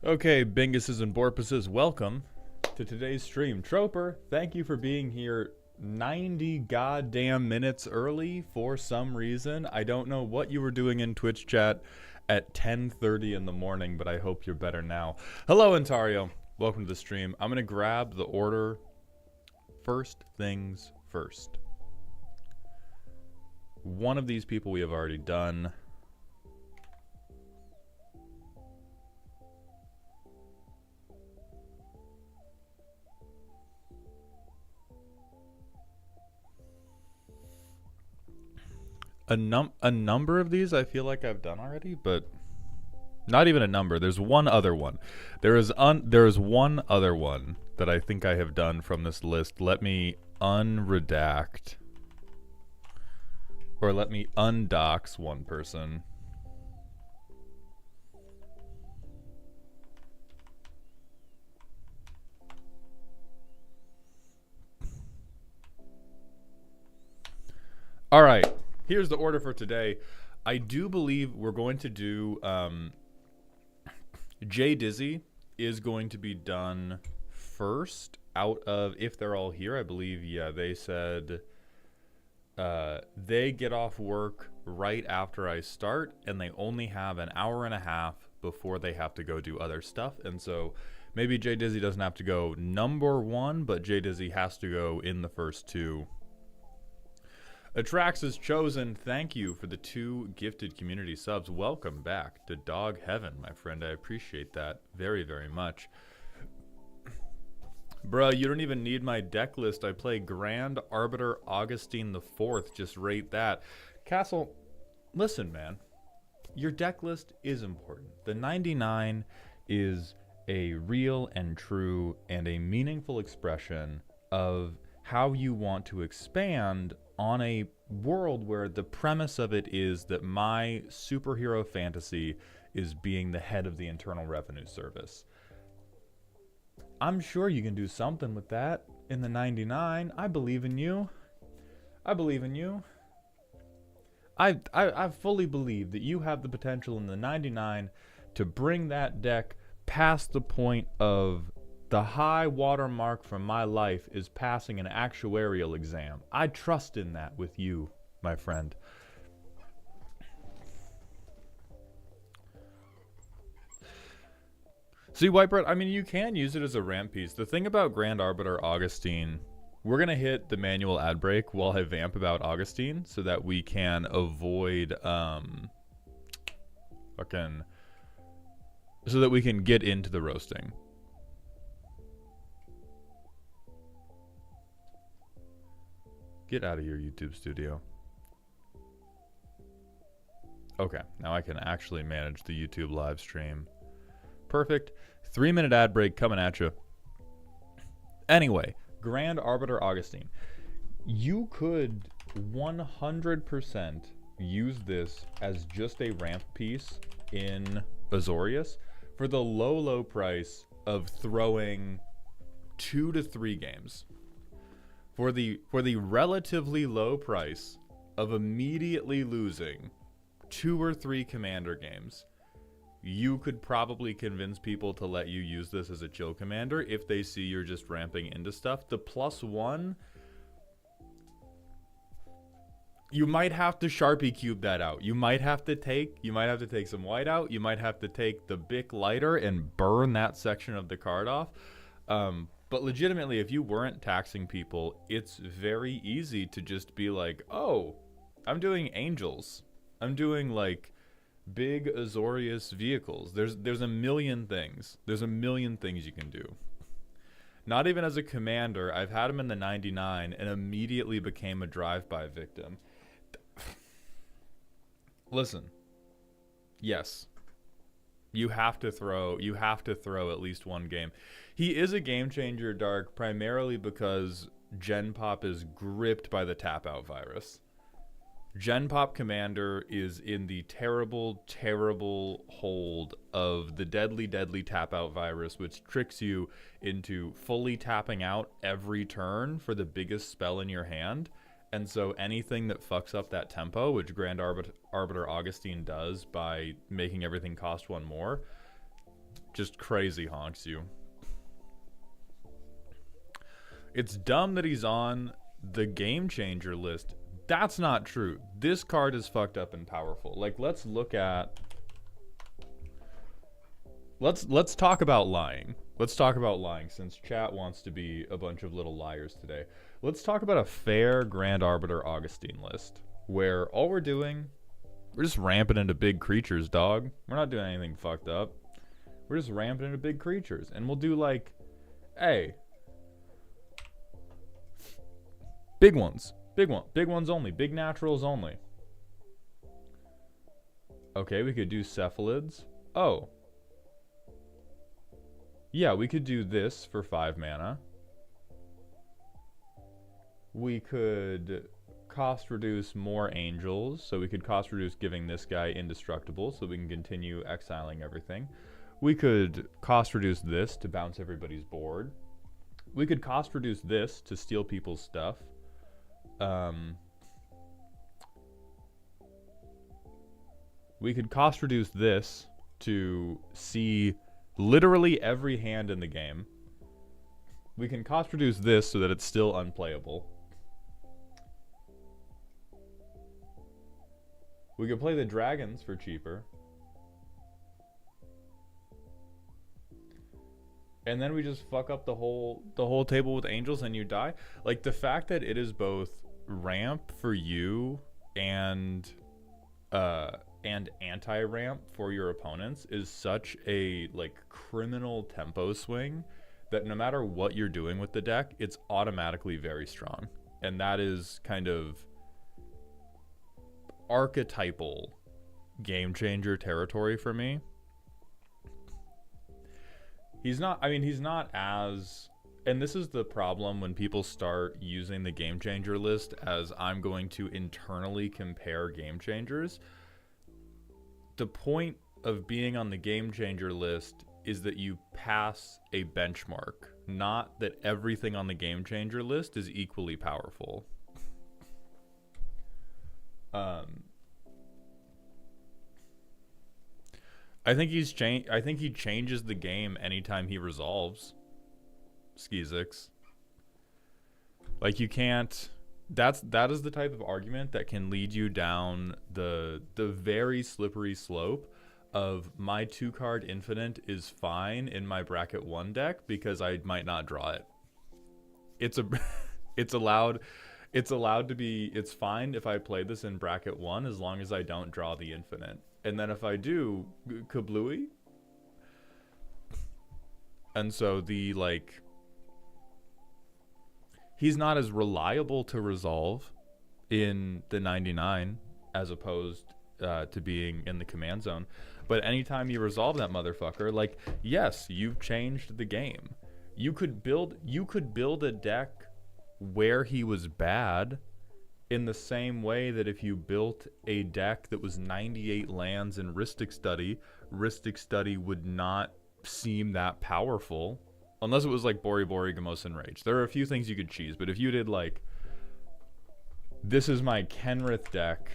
Okay, Binguses and Borpuses, welcome to today's stream. Troper, thank you for being here 90 goddamn minutes early for some reason. I don't know what you were doing in Twitch chat at 10:30 in the morning, but I hope you're better now. Hello, Ontario. Welcome to the stream. I'm going to grab the order. First things first. One of these people we have already done. A number of these I feel like I've done already, but not even a number. There's one other one. There is one other one that I think I have done from this list. Let me unredact, or let me undox one person. All right. Here's the order for today. I do believe we're going to do Jay Dizzy is going to be done first out of, if they're all here, I believe, yeah, they said they get off work right after I start, and they only have an hour and a half before they have to go do other stuff. And so maybe Jay Dizzy doesn't have to go number one, but Jay Dizzy has to go in the first two. Atrax is chosen. Thank you for the 2 gifted community subs. Welcome back to Dog Heaven, my friend. I appreciate that very, very much. Bruh, you don't even need my deck list. I play Grand Arbiter Augustine IV. Just rate that. Castle, listen, man. Your deck list is important. The 99 is a real and true and a meaningful expression of how you want to expand on a world where the premise of it is that my superhero fantasy is being the head of the Internal Revenue Service. I'm sure you can do something with that in the 99. I believe in you. I believe in you. I fully believe that you have the potential in the 99 to bring that deck past the point of the high watermark for my life is passing an actuarial exam. I trust in that with you, my friend. See, Whitebread, I mean, you can use it as a ramp piece. The thing about Grand Arbiter Augustine, we're going to hit the manual ad break while I vamp about Augustine so that we can avoid, so that we can get into the roasting. Get out of your YouTube studio. Okay, now I can actually manage the YouTube live stream. Perfect. 3-minute ad break coming at you. Anyway, Grand Arbiter Augustine. You could 100% use this as just a ramp piece in Azorius for the low price of throwing 2 to 3 games. For the relatively low price of immediately losing 2 or 3 commander games, you could probably convince people to let you use this as a chill commander if they see you're just ramping into stuff. The +1, you might have to Sharpie cube that out. You might have to take some white out. You might have to take the Bic lighter and burn that section of the card off. But legitimately, if you weren't taxing people, it's very easy to just be like, oh, I'm doing angels. I'm doing like big Azorius vehicles. There's a million things. There's a million things you can do. Not even as a commander, I've had him in the 99 and immediately became a drive-by victim. Listen. Yes. You have to throw at least one game. He is a game changer, Dark, primarily because Gen Pop is gripped by the tap out virus. Gen Pop Commander is in the terrible, terrible hold of the deadly, deadly tap out virus, which tricks you into fully tapping out every turn for the biggest spell in your hand. And so anything that fucks up that tempo, which Grand Arbiter Augustine does by making everything cost 1 more, just crazy honks you. It's dumb that he's on the game changer list. That's not true. This card is fucked up and powerful. Like, let's look at... Let's talk about lying. Let's talk about lying, since chat wants to be a bunch of little liars today. Let's talk about a fair Grand Arbiter Augustine list, where all we're doing, we're just ramping into big creatures, dog. We're not doing anything fucked up. We're just ramping into big creatures. And we'll do like, hey, big ones. Big ones only. Big naturals only. Okay, we could do cephalids. Oh. Yeah, we could do this for 5 mana. We could cost reduce more angels, so we could cost reduce giving this guy indestructible so we can continue exiling everything. We could cost reduce this to bounce everybody's board. We could cost reduce this to steal people's stuff. We could cost reduce this to see literally every hand in the game. We can cost reduce this so that it's still unplayable. We could play the dragons for cheaper. And then we just fuck up the whole table with angels and you die. Like, the fact that it is both ramp for you and anti-ramp for your opponents is such a like criminal tempo swing that no matter what you're doing with the deck, it's automatically very strong. And that is kind of archetypal game changer territory for me. He's not as, and this is the problem when people start using the game changer list as I'm going to internally compare game changers. The point of being on the game changer list is that you pass a benchmark, not that everything on the game changer list is equally powerful. I think he changes the game anytime he resolves. Skizix. Like, you can't. That is the type of argument that can lead you down the very slippery slope of my 2-card infinite is fine in my bracket 1 deck because I might not draw it. It's allowed to be. It's fine if I play this in bracket 1 as long as I don't draw the infinite. And then if I do, kablooey. And so he's not as reliable to resolve in the 99 as opposed to being in the command zone. But anytime you resolve that motherfucker, like, yes, you've changed the game. You could build a deck where he was bad, in the same way that if you built a deck that was 98 lands in Rhystic Study would not seem that powerful. Unless it was like Bori Bori, Gamos, and Rage. There are a few things you could choose, but if you did like, this is my Kenrith deck.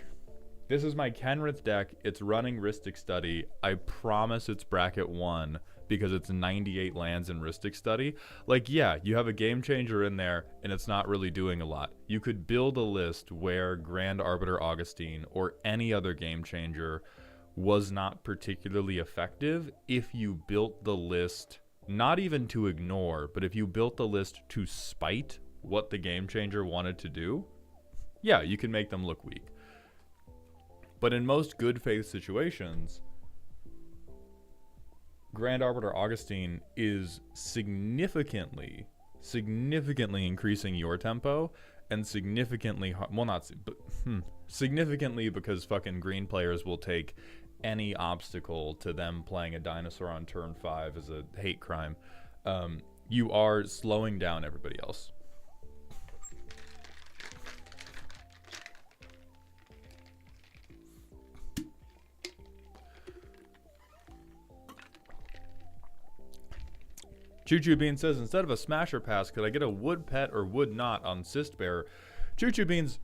It's running Rhystic Study. I promise it's bracket 1 because it's 98 lands in Rhystic Study. Like, yeah, you have a game changer in there and it's not really doing a lot. You could build a list where Grand Arbiter Augustine or any other game changer was not particularly effective if you built the list not even to ignore, but if you built the list to spite what the game changer wanted to do, yeah, you can make them look weak. But in most good faith situations, Grand Arbiter Augustine is significantly increasing your tempo and significantly because fucking green players will take any obstacle to them playing a dinosaur on turn 5 as a hate crime. You are slowing down everybody else. Choo Choo Bean says, instead of a Smasher Pass, could I get a Wood Pet or Wood Not on Cyst Bearer? Choo Choo Beans,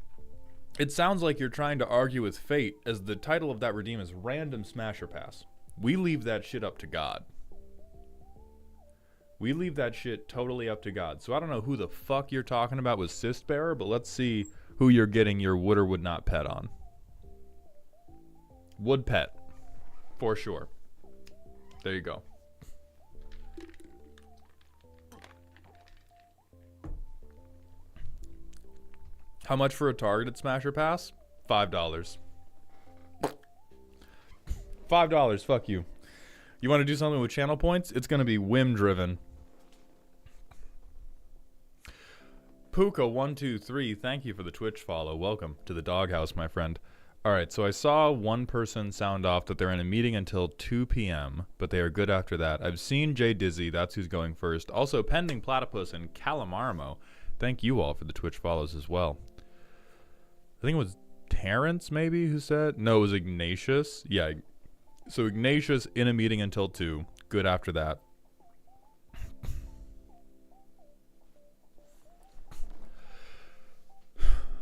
it sounds like you're trying to argue with fate, as the title of that redeem is Random Smasher Pass. We leave that shit up to God. We leave that shit totally up to God. So I don't know who the fuck you're talking about with cyst bearer, but let's see who you're getting your would or would not pet on. Would pet. For sure. There you go. How much for a targeted smasher pass? $5. $5, fuck you. You want to do something with channel points? It's going to be whim driven. Puka123, thank you for the Twitch follow. Welcome to the doghouse, my friend. Alright, so I saw one person sound off that they're in a meeting until 2 p.m., but they are good after that. I've seen Jay Dizzy, that's who's going first. Also, Pending Platypus and Calamarmo. Thank you all for the Twitch follows as well. I think it was Terrence, maybe, who said? No, it was Ignatius. Yeah, so Ignatius in a meeting until 2. Good after that.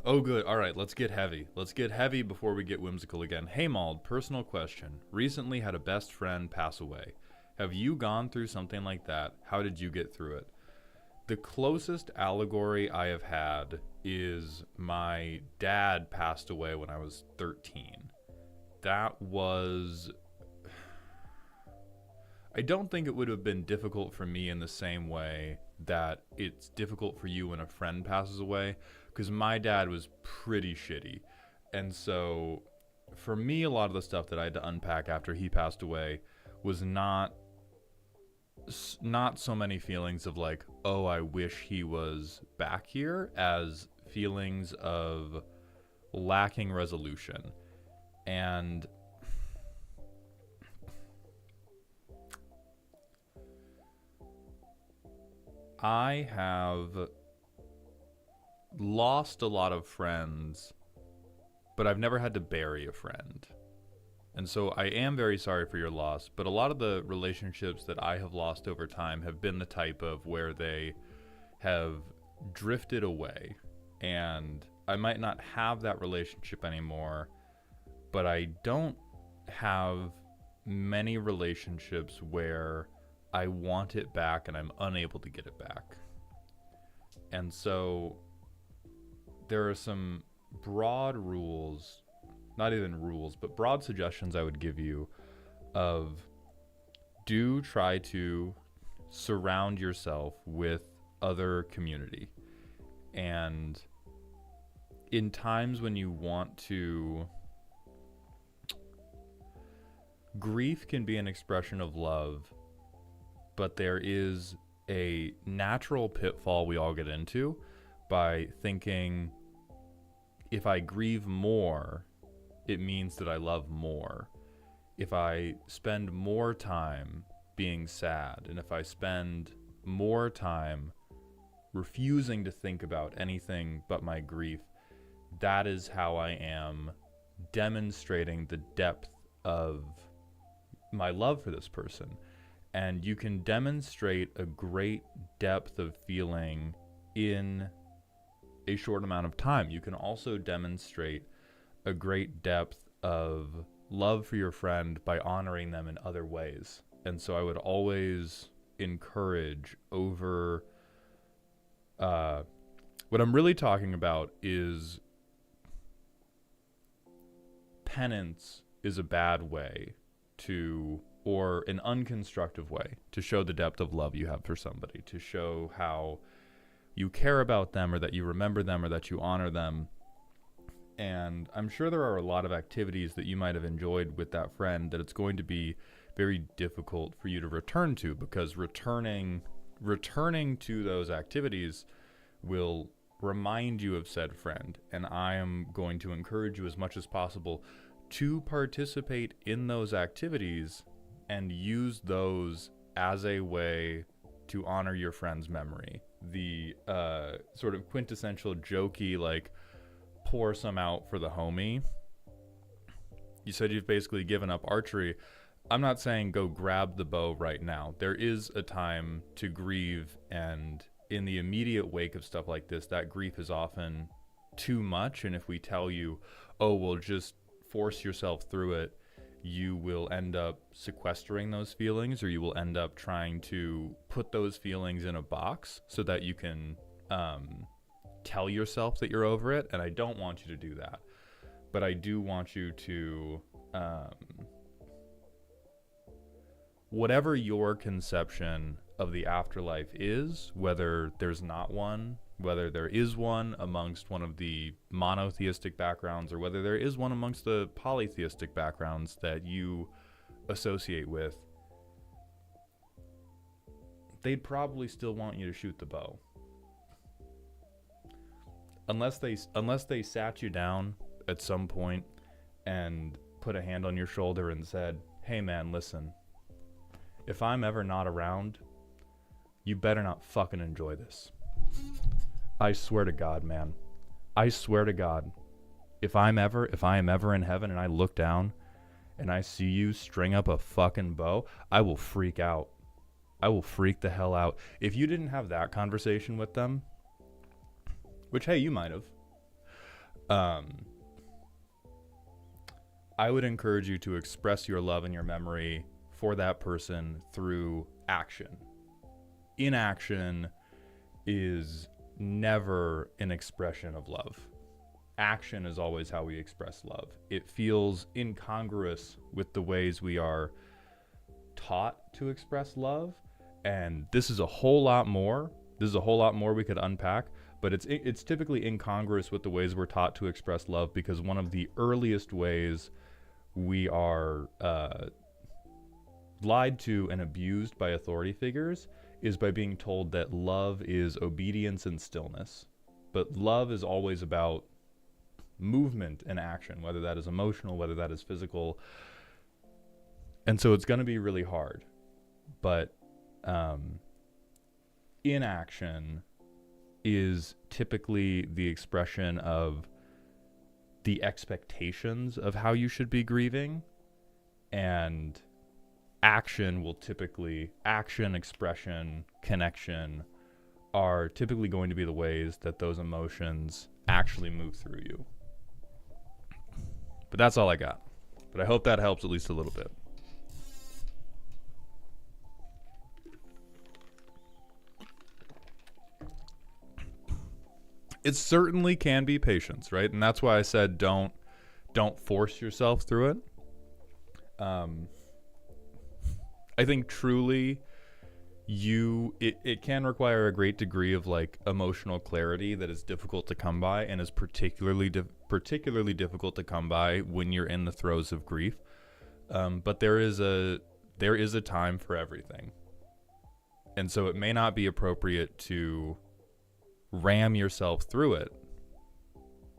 Oh, good. All right, let's get heavy. Let's get heavy before we get whimsical again. Hey, Mald, personal question. Recently had a best friend pass away. Have you gone through something like that? How did you get through it? The closest allegory I have had is my dad passed away when I was 13. That was... I don't think it would have been difficult for me in the same way that it's difficult for you when a friend passes away, because my dad was pretty shitty. And so for me, a lot of the stuff that I had to unpack after he passed away was not so many feelings of like, oh, I wish he was back here, as feelings of lacking resolution. And I have lost a lot of friends, but I've never had to bury a friend. And so I am very sorry for your loss, but a lot of the relationships that I have lost over time have been the type of where they have drifted away, and I might not have that relationship anymore, but I don't have many relationships where I want it back and I'm unable to get it back. And so there are some broad rules, not even rules, but broad suggestions I would give you of, do try to surround yourself with other community. And in times when you want to, grief can be an expression of love, but there is a natural pitfall we all get into by thinking, if I grieve more, it means that I love more. If I spend more time being sad, and if I spend more time refusing to think about anything but my grief, that is how I am demonstrating the depth of my love for this person. And you can demonstrate a great depth of feeling in a short amount of time. You can also demonstrate a great depth of love for your friend by honoring them in other ways. And so I would always encourage over... what I'm really talking about is penance is a bad way to, or an unconstructive way to show the depth of love you have for somebody, to show how you care about them, or that you remember them, or that you honor them. And I'm sure there are a lot of activities that you might have enjoyed with that friend that it's going to be very difficult for you to return to, because returning to those activities will remind you of said friend. And I am going to encourage you as much as possible to participate in those activities and use those as a way to honor your friend's memory. The sort of quintessential jokey, like, pour some out for the homie. You said you've basically given up archery. I'm not saying go grab the bow right now. There is a time to grieve, and in the immediate wake of stuff like this, that grief is often too much. And if we tell you, oh, well, just force yourself through it, you will end up sequestering those feelings, or you will end up trying to put those feelings in a box so that you can tell yourself that you're over it. And I don't want you to do that. But I do want you to, whatever your conception of the afterlife is, whether there's not one, whether there is one amongst one of the monotheistic backgrounds, or whether there is one amongst the polytheistic backgrounds that you associate with, they'd probably still want you to shoot the bow. Unless they sat you down at some point and put a hand on your shoulder and said, hey man, listen, if I'm ever not around, you better not fucking enjoy this. I swear to God, man. I swear to God, if I am ever in heaven and I look down and I see you string up a fucking bow, I will freak out. I will freak the hell out. If you didn't have that conversation with them, which, hey, you might have, I would encourage you to express your love and your memory for that person through action. Inaction is never an expression of love. Action is always how we express love. It feels incongruous with the ways we are taught to express love, and this is a whole lot more. This is a whole lot more we could unpack, but it's typically incongruous with the ways we're taught to express love, because one of the earliest ways we are lied to and abused by authority figures is by being told that love is obedience and stillness. But love is always about movement and action, whether that is emotional, whether that is physical. And so it's going to be really hard. But inaction is typically the expression of the expectations of how you should be grieving, and action, expression, connection are typically going to be the ways that those emotions actually move through you. But that's all I got. But I hope that helps at least a little bit. It certainly can be patience, right? And that's why I said don't force yourself through it. I think truly it can require a great degree of like emotional clarity that is difficult to come by, and is particularly difficult to come by when you're in the throes of grief. But there is a time for everything. And so it may not be appropriate to ram yourself through it,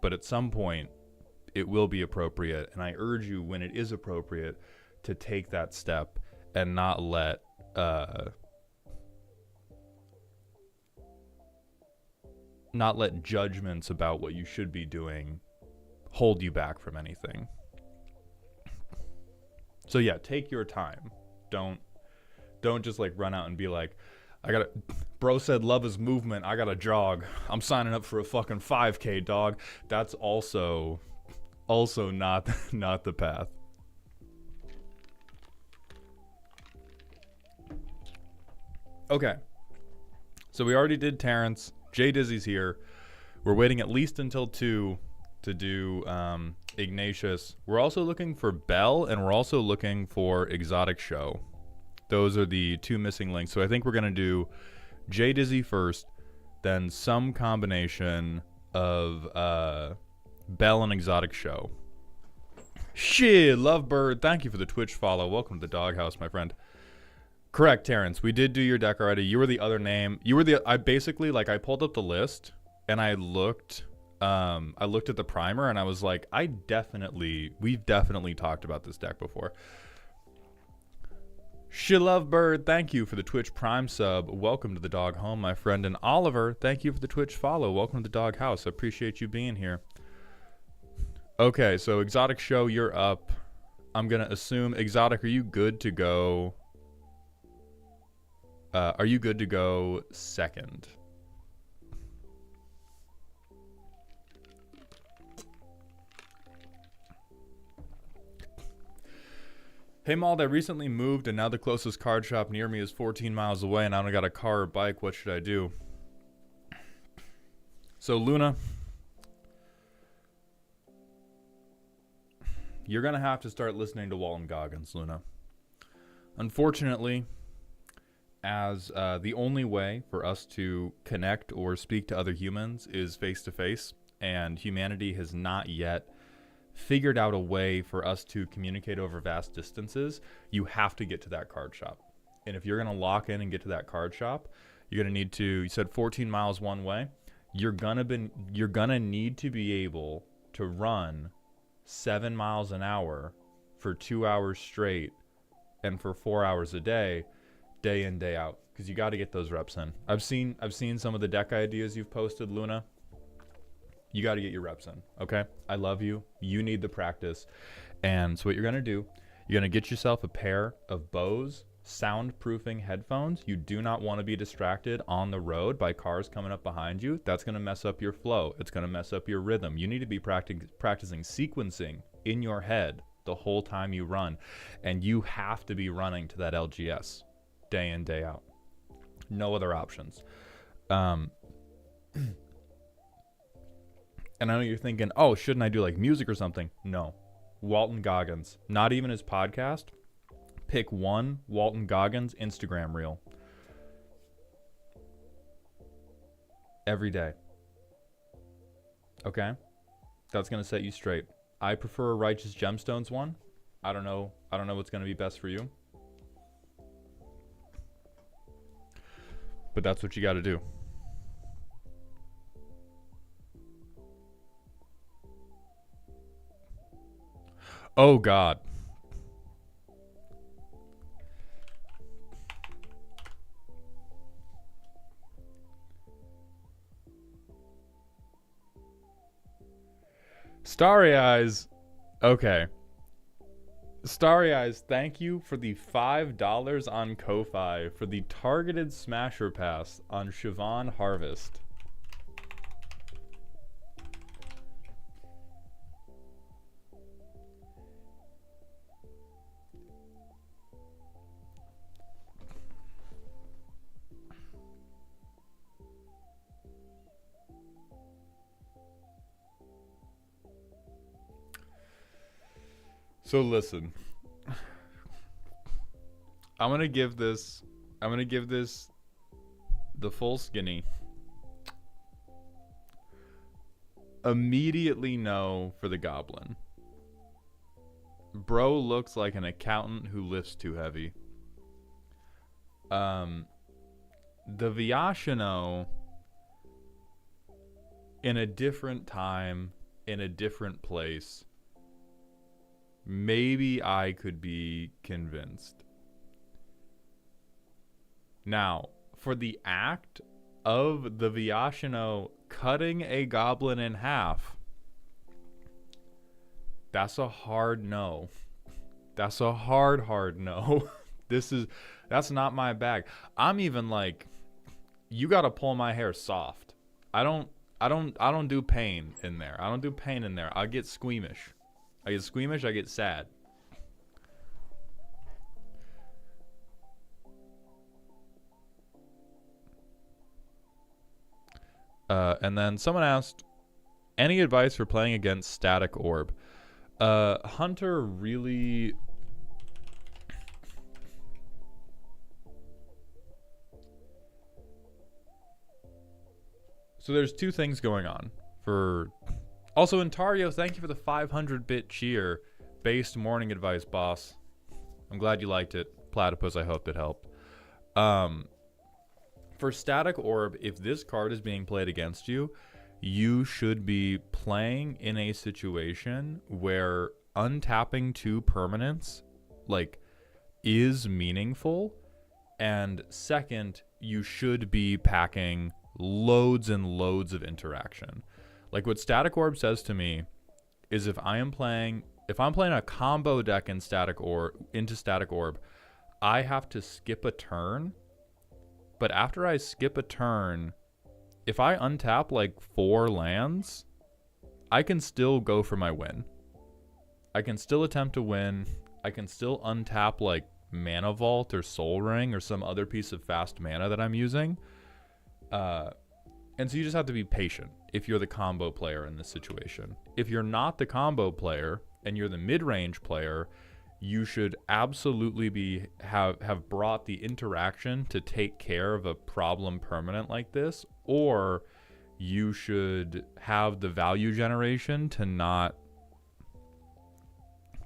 but at some point it will be appropriate. And I urge you, when it is appropriate, to take that step and not let judgments about what you should be doing hold you back from anything. So yeah, take your time. Don't just like run out and be like, bro said love is movement, I gotta jog, I'm signing up for a fucking 5K, dog. That's also not the path. Okay, so we already did Terrence. Jay Dizzy's here. We're waiting at least until 2 to do Ignatius. We're also looking for Bell, and we're also looking for Exotic Show. Those are the 2 missing links. So I think we're going to do Jay Dizzy first, then some combination of Bell and Exotic Show. Shit, Lovebird, thank you for the Twitch follow. Welcome to the doghouse, my friend. Correct, Terrence. We did do your deck already. You were the other name. I basically, like, I pulled up the list and I looked at the primer and I was like, we've definitely talked about this deck before. Shilovebird, thank you for the Twitch Prime sub. Welcome to the dog home, my friend. And Oliver, thank you for the Twitch follow. Welcome to the dog house. I appreciate you being here. Okay, so Exotic Show, you're up. I'm going to assume, Exotic, are you good to go? Are you good to go second? Hey, Mald, I recently moved and now the closest card shop near me is 14 miles away and I don't got a car or bike. What should I do? So, Luna, you're going to have to start listening to Walton Goggins, Luna. Unfortunately, as the only way for us to connect or speak to other humans is face-to-face, and humanity has not yet figured out a way for us to communicate over vast distances, you have to get to that card shop. And if you're going to lock in and get to that card shop, you're going to need to, you said 14 miles one way, you're going to need to be able to run 7 miles an hour for 2 hours straight and for 4 hours a day in, day out, because you got to get those reps in. I've seen some of the deck ideas you've posted, Luna. You got to get your reps in, okay? I love you. You need the practice. And so what you're going to do, you're going to get yourself a pair of Bose soundproofing headphones. You do not want to be distracted on the road by cars coming up behind you. That's going to mess up your flow. It's going to mess up your rhythm. You need to be practicing sequencing in your head the whole time you run. And you have to be running to that LGS day in, day out. No other options. And I know you're thinking, oh, shouldn't I do like music or something? No. Walton Goggins. Not even his podcast. Pick one Walton Goggins Instagram reel. Every day. Okay? That's going to set you straight. I prefer a Righteous Gemstones one. I don't know what's going to be best for you. But that's what you got to do. Oh, God. Starry Eyes. Okay. Starry Eyes, thank you for the $5 on Ko-Fi for the targeted smasher pass on Siobhan Harvest. So listen, I'm gonna give this the full skinny. Immediately no for the goblin. Bro looks like an accountant who lifts too heavy. The Vyashino, in a different time, in a different place, maybe I could be convinced. Now, for the act of the Vyashino cutting a goblin in half, that's a hard no. That's a hard no. That's not my bag. I'm even like, you gotta pull my hair soft. I don't do pain in there. I don't do pain in there. I get squeamish. I get sad. And then someone asked, any advice for playing against Static Orb? Hunter really... So there's two things going on for... Also, Intario, thank you for the 500-bit cheer. Based morning advice, boss. I'm glad you liked it. Platypus, I hope it helped. For Static Orb, if this card is being played against you, you should be playing in a situation where untapping 2 permanents, like, is meaningful. And second, you should be packing loads and loads of interaction. Like what Static Orb says to me is if I'm playing a combo deck in Static Orb, I have to skip a turn. But after I skip a turn, if I untap like 4 lands, I can still go for my win. I can still attempt to win. I can still untap like Mana Vault or Soul Ring or some other piece of fast mana that I'm using. And so you just have to be patient if you're the combo player in this situation. If you're not the combo player and you're the mid-range player, you should absolutely have brought the interaction to take care of a problem permanent like this, or you should have the value generation to not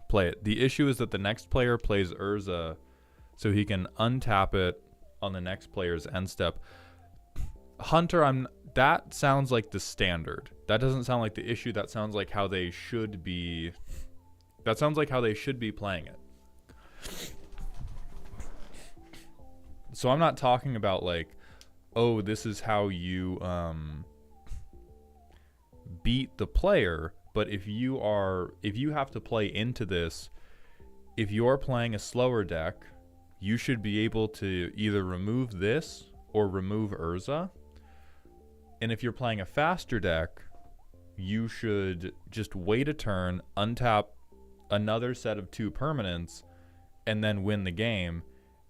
play it. The issue is that the next player plays Urza, so he can untap it on the next player's end step. Hunter, that sounds like the standard. That doesn't sound like the issue. That sounds like how they should be. That sounds like how they should be playing it. So I'm not talking about like, oh, this is how you beat the player. But if you have to play into this, if you're playing a slower deck, you should be able to either remove this or remove Urza. And if you're playing a faster deck, you should just wait a turn, untap another set of 2 permanents, and then win the game.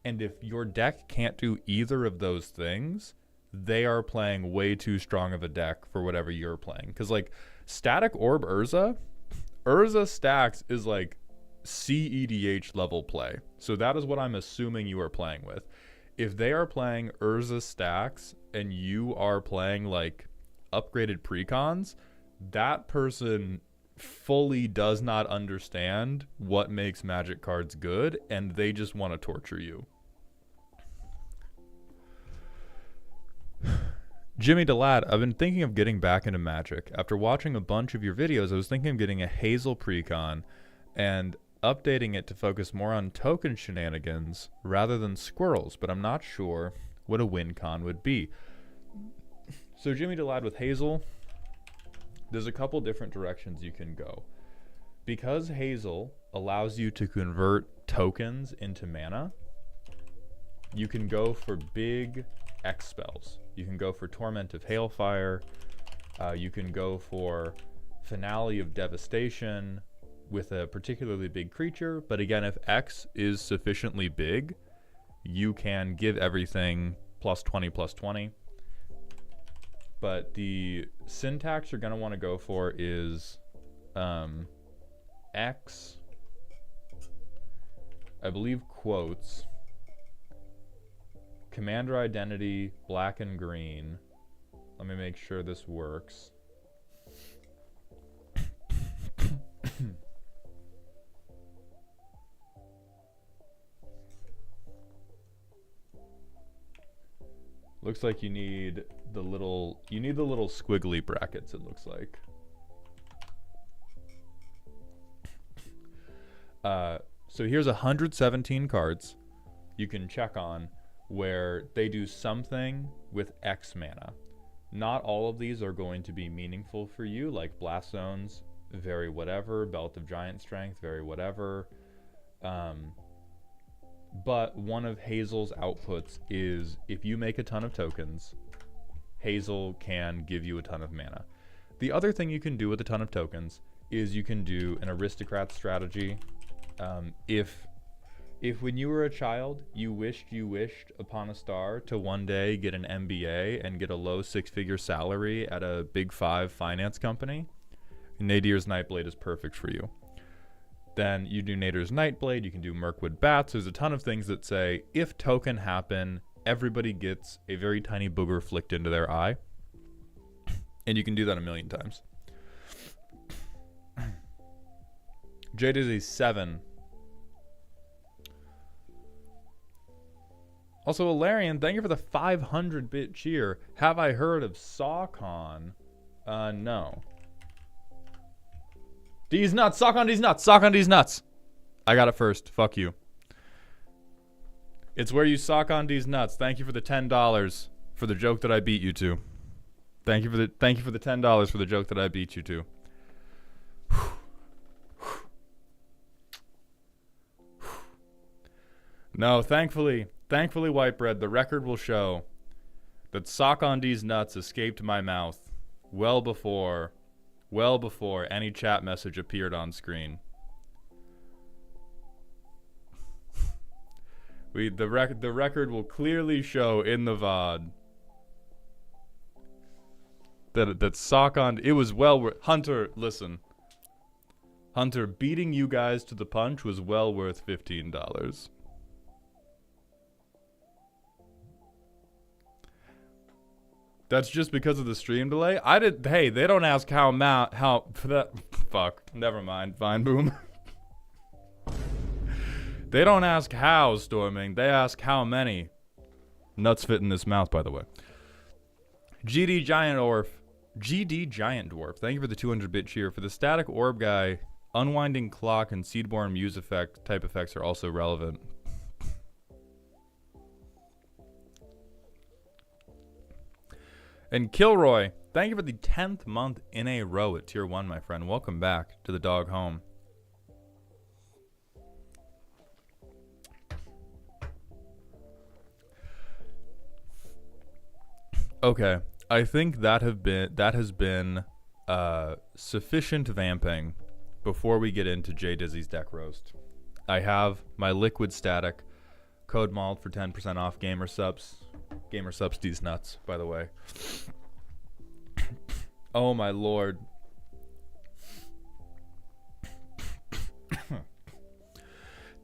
And if your deck can't do either of those things, they are playing way too strong of a deck for whatever you're playing. Because like Static Orb Urza stacks is like CEDH level play. So that is what I'm assuming you are playing with. If they are playing Urza stacks and you are playing like upgraded precons, that person fully does not understand what makes Magic cards good, and they just want to torture you. Jimmy DeLad, I've been thinking of getting back into Magic. After watching a bunch of your videos, I was thinking of getting a Hazel precon and updating it to focus more on token shenanigans rather than squirrels, but I'm not sure what a win con would be. So Jimmy DeLad, with Hazel, there's a couple different directions you can go. Because Hazel allows you to convert tokens into mana, you can go for big X spells. You can go for Torment of Hailfire. You can go for Finale of Devastation with a particularly big creature. But again, if X is sufficiently big, you can give everything +20/+20. But the syntax you're going to want to go for is X, I believe, quotes, Commander Identity, black and green. Let me make sure this works. Looks like you need the little squiggly brackets, it looks like. So here's 117 cards you can check on where they do something with X mana. Not all of these are going to be meaningful for you, like Blast Zones, very whatever, Belt of Giant Strength, very whatever. But one of Hazel's outputs is if you make a ton of tokens, Hazel can give you a ton of mana. The other thing you can do with a ton of tokens is you can do an aristocrat strategy. If when you were a child, you wished upon a star to one day get an MBA and get a low 6-figure salary at a big 5 finance company, Nadir's Nightblade is perfect for you. Then you do Nadir's Nightblade, you can do Mirkwood Bats. There's a ton of things that say, if token happen, everybody gets a very tiny booger flicked into their eye. And you can do that a million times. Jade is a 7. Also, Alarian, thank you for the 500-bit cheer. Have I heard of SawCon? No. D's nuts, sock on D's nuts, sock on D's nuts. I got it first. Fuck you. It's where you sock on D's nuts. Thank you for the $10 for the joke that I beat you to. Thank you for the $10 for the joke that I beat you to. No, thankfully, Whitebread, the record will show that sock on D's nuts escaped my mouth well before any chat message appeared on screen. The record will clearly show in the VOD that sock on. It was well worth. Hunter, listen. Hunter, beating you guys to the punch was well worth $15. That's just because of the stream delay. Hey, they don't ask how that. Fuck. Never mind. Fine, boom. They don't ask how, Storming. They ask how many. Nuts fit in this mouth, by the way. GD Giant Dwarf. Thank you for the 200-bit cheer. For the static orb guy, unwinding clock and seedborn muse effect type effects are also relevant. And Kilroy, thank you for the 10th month in a row at tier 1, my friend. Welcome back to the dog home. Okay, I think that has been sufficient vamping before we get into J Dizzy's deck roast. I have my liquid static code malt for 10% off Gamer Subs. Gamer Subs these nuts, by the way. Oh my lord.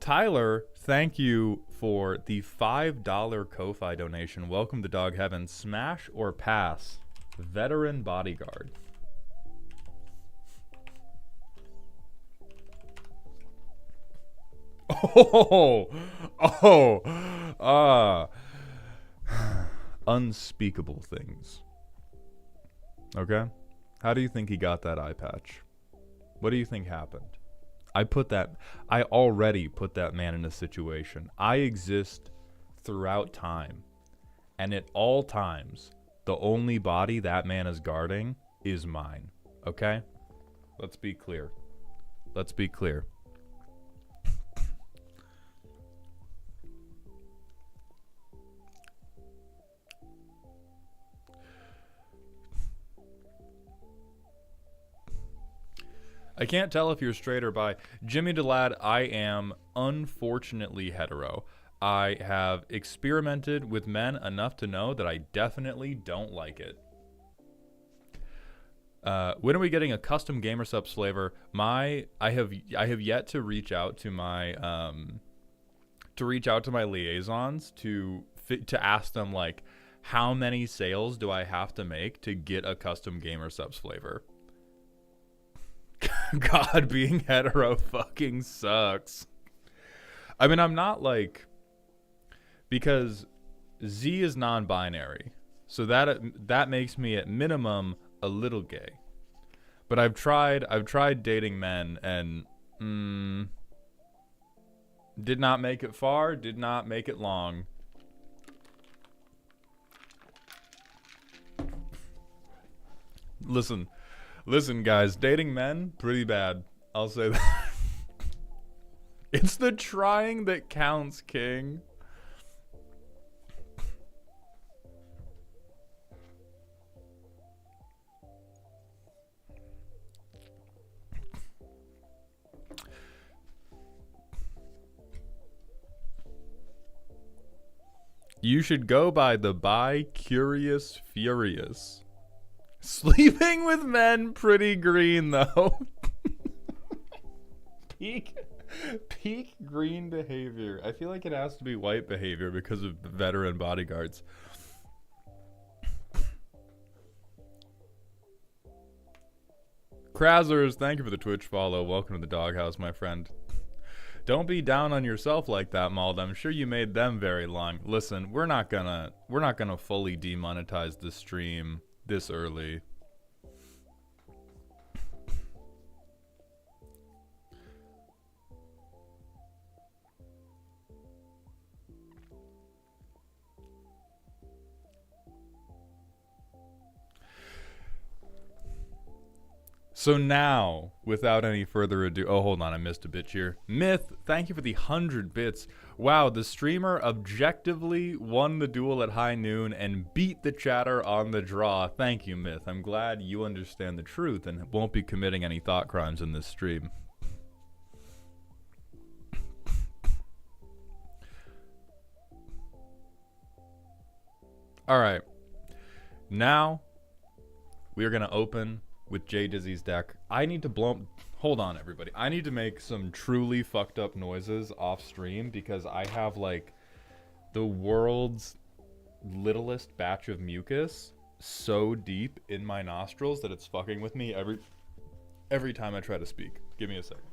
Tyler, thank you for the $5 Ko-Fi donation. Welcome to Dog Heaven. Smash or pass? Veteran bodyguard. Unspeakable things. Okay? How do you think he got that eye patch? What do you think happened? I already put that man in a situation. I exist throughout time. And at all times, the only body that man is guarding is mine. Okay? Let's be clear. Let's be clear. I can't tell if you're straight or bi. Jimmy DeLad, I am unfortunately hetero. I have experimented with men enough to know that I definitely don't like it. When are we getting a custom Gamer Subs flavor? I have yet to reach out to my liaisons to ask them, like, how many sales do I have to make to get a custom Gamer Subs flavor? God, being hetero fucking sucks. I mean, I'm not like, because Z is non-binary, so that makes me at minimum a little gay. But I've tried dating men and did not make it far, did not make it long. Listen, guys, dating men, pretty bad. I'll say that. It's the trying that counts, King. You should go by the bi-curious furious. Sleeping with men, pretty green, though. Peak green behavior. I feel like it has to be white behavior because of veteran bodyguards. Krazzers, thank you for the Twitch follow. Welcome to the doghouse, my friend. Don't be down on yourself like that, Mald. I'm sure you made them very long. Listen, we're not gonna fully demonetize the stream this early. So now, without any further ado, oh, hold on, I missed a bit here. Myth, thank you for the 100 bits. Wow, the streamer objectively won the duel at high noon and beat the chatter on the draw. Thank you, Myth. I'm glad you understand the truth and won't be committing any thought crimes in this stream. All right. Now we are going to open with J Dizzy's deck. I need to blow... Hold on, everybody. I need to make some truly fucked up noises off stream because I have, like, the world's littlest batch of mucus so deep in my nostrils that it's fucking with me every time I try to speak. Give me a second.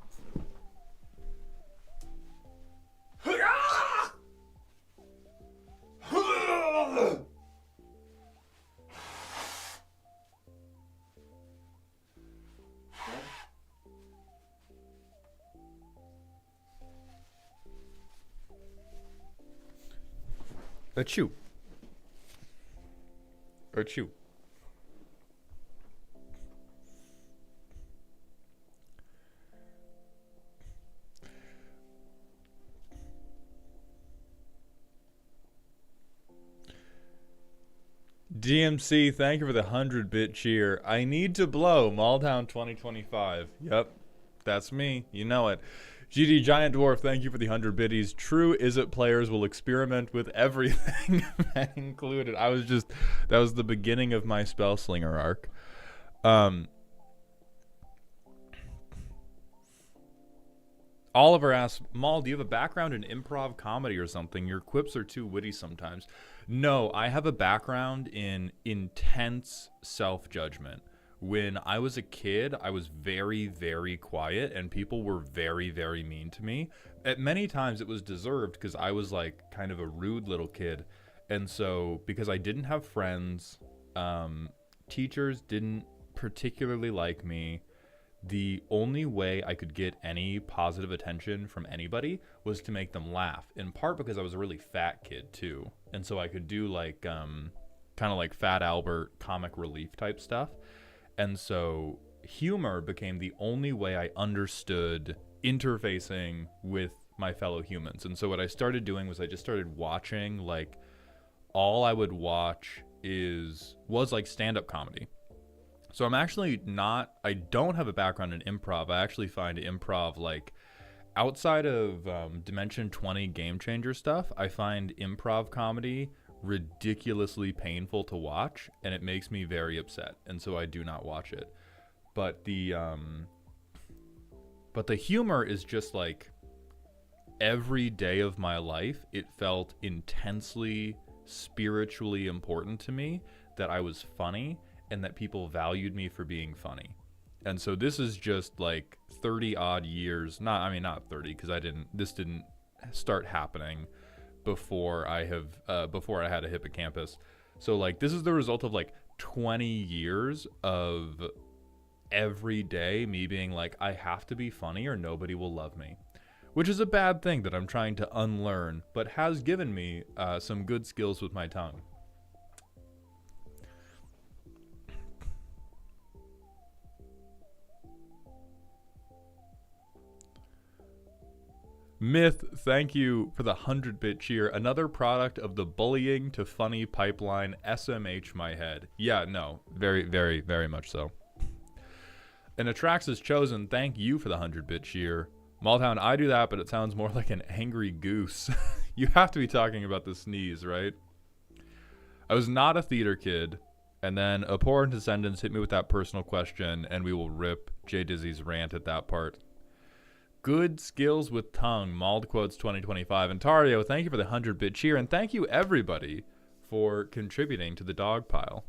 Achoo. Achoo. DMC, thank you for the 100-bit cheer. I need to blow. Malltown 2025. Yep, that's me. You know it. GD Giant Dwarf, thank you for the 100 biddies. True Is It players will experiment with everything, that included. That was the beginning of my Spellslinger arc. Oliver asks, Maul, do you have a background in improv comedy or something? Your quips are too witty sometimes. No, I have a background in intense self-judgment. When I was a kid, I was very, very quiet, and people were very, very mean to me. At many times, it was deserved because I was like kind of a rude little kid. And so, because I didn't have friends, teachers didn't particularly like me. The only way I could get any positive attention from anybody was to make them laugh, in part because I was a really fat kid too. And so I could do like, kind of like Fat Albert comic relief type stuff. And so humor became the only way I understood interfacing with my fellow humans. And so what I started doing was I just started watching, like, all I would watch was like stand-up comedy. So I'm actually I don't have a background in improv. I actually find improv, like, outside of Dimension 20 Game Changer stuff, I find improv comedy ridiculously painful to watch, and it makes me very upset, and so I do not watch it. But the humor is just like every day of my life, it felt intensely spiritually important to me that I was funny and that people valued me for being funny. And so this is just like 30 odd years, not 30, because this didn't start happening before I had a hippocampus. So like this is the result of like 20 years of every day me being like, I have to be funny or nobody will love me, which is a bad thing that I'm trying to unlearn, but has given me some good skills with my tongue. Myth, thank you for the 100-bit cheer. Another product of the bullying to funny pipeline. SMH my head. Yeah, no, very, very, very much so. And Atraxis Chosen, thank you for the 100-bit cheer. Malltown, I do that, but it sounds more like an angry goose. You have to be talking about the sneeze, right? I was not a theater kid, and then Abhorrent Descendants hit me with that personal question, and we will rip J Dizzy's rant at that part. Good skills with tongue, Mauled Quotes 2025. And Tario, thank you for the 100-bit cheer, and thank you everybody for contributing to the dog pile.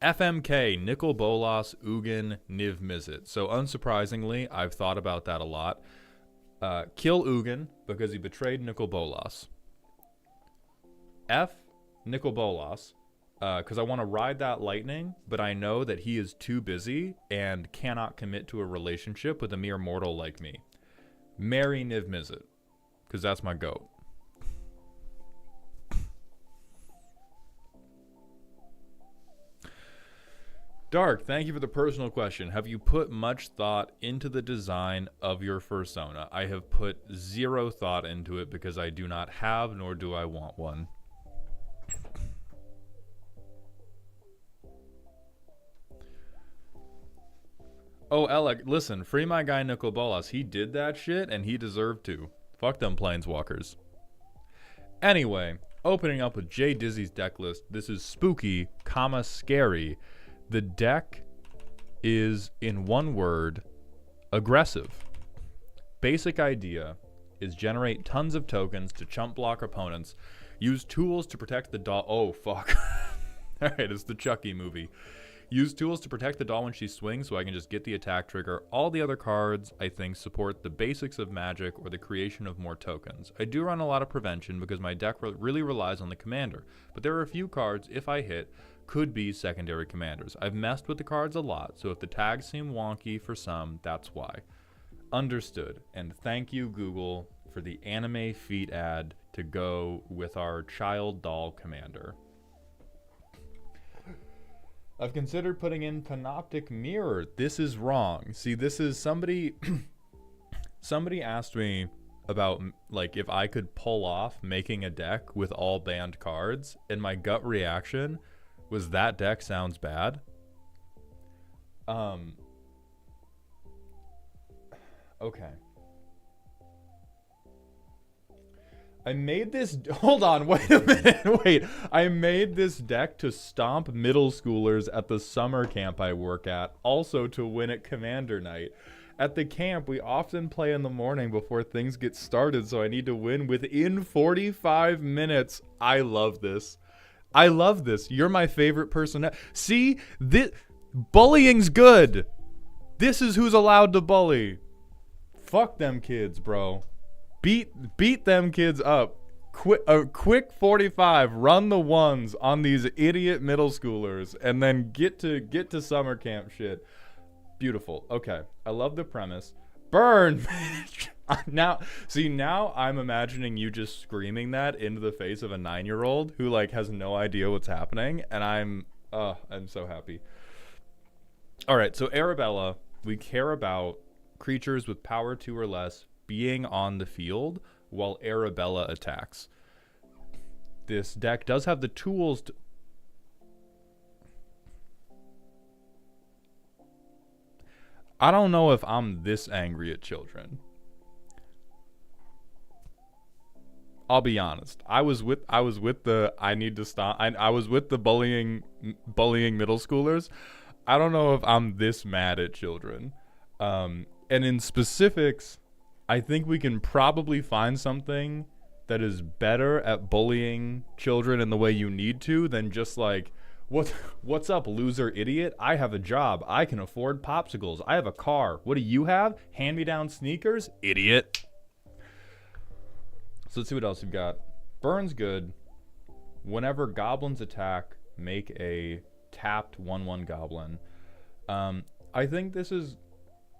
FMK, Nicol Bolas, Ugin, Niv Mizzet. So unsurprisingly, I've thought about that a lot. Kill Ugin because he betrayed Nicol Bolas. Nicol Bolas, because I want to ride that lightning, but I know that he is too busy and cannot commit to a relationship with a mere mortal like me. Marry Niv Mizzet, because that's my goat. Dark, thank you for the personal question. Have you put much thought into the design of your fursona? I have put zero thought into it because I do not have, nor do I want one. Oh, Alec, listen, free my guy Nicol Bolas. He did that shit, and he deserved to. Fuck them planeswalkers. Anyway, opening up with Jay Dizzy's deck list. This is spooky, comma, scary. The deck is, in one word, aggressive. Basic idea is generate tons of tokens to chump block opponents. Use tools to protect the doll. Oh, fuck. Alright, it's the Chucky movie. Use tools to protect the doll when she swings so I can just get the attack trigger. All the other cards, I think, support the basics of Magic or the creation of more tokens. I do run a lot of prevention because my deck really relies on the commander, but there are a few cards, if I hit, could be secondary commanders. I've messed with the cards a lot, so if the tags seem wonky for some, that's why. Understood. And thank you, Google, for the anime feet ad to go with our child doll commander. I've considered putting in Panoptic Mirror. This is wrong. See, this is somebody... somebody asked me about, like, if I could pull off making a deck with all banned cards, and my gut reaction was that deck sounds bad. Okay. I made this... Hold on, wait a minute, wait. I made this deck to stomp middle schoolers at the summer camp I work at, also to win at Commander Night. At the camp, we often play in the morning before things get started, so I need to win within 45 minutes. I love this. I love this. You're my favorite person. See? Bullying's good. This is who's allowed to bully. Fuck them kids, bro. Beat them kids up. Quick 45. Run the ones on these idiot middle schoolers, and then get to summer camp shit. Beautiful. Okay, I love the premise. Burn. Now I'm imagining you just screaming that into the face of a 9-year-old who like has no idea what's happening, and I'm so happy. All right, so Arabella, we care about creatures with power 2 or less being on the field while Arabella attacks. This deck does have the tools to... I don't know if I'm this angry at children. I'll be honest. I was with the I need to stop. I was with the bullying middle schoolers. I don't know if I'm this mad at children. And in specifics, I think we can probably find something that is better at bullying children in the way you need to than just like, what's up, loser idiot? I have a job. I can afford popsicles. I have a car. What do you have? Hand-me-down sneakers? Idiot. So let's see what else we've got. Burn's good. Whenever goblins attack, make a tapped 1/1 goblin. I think this is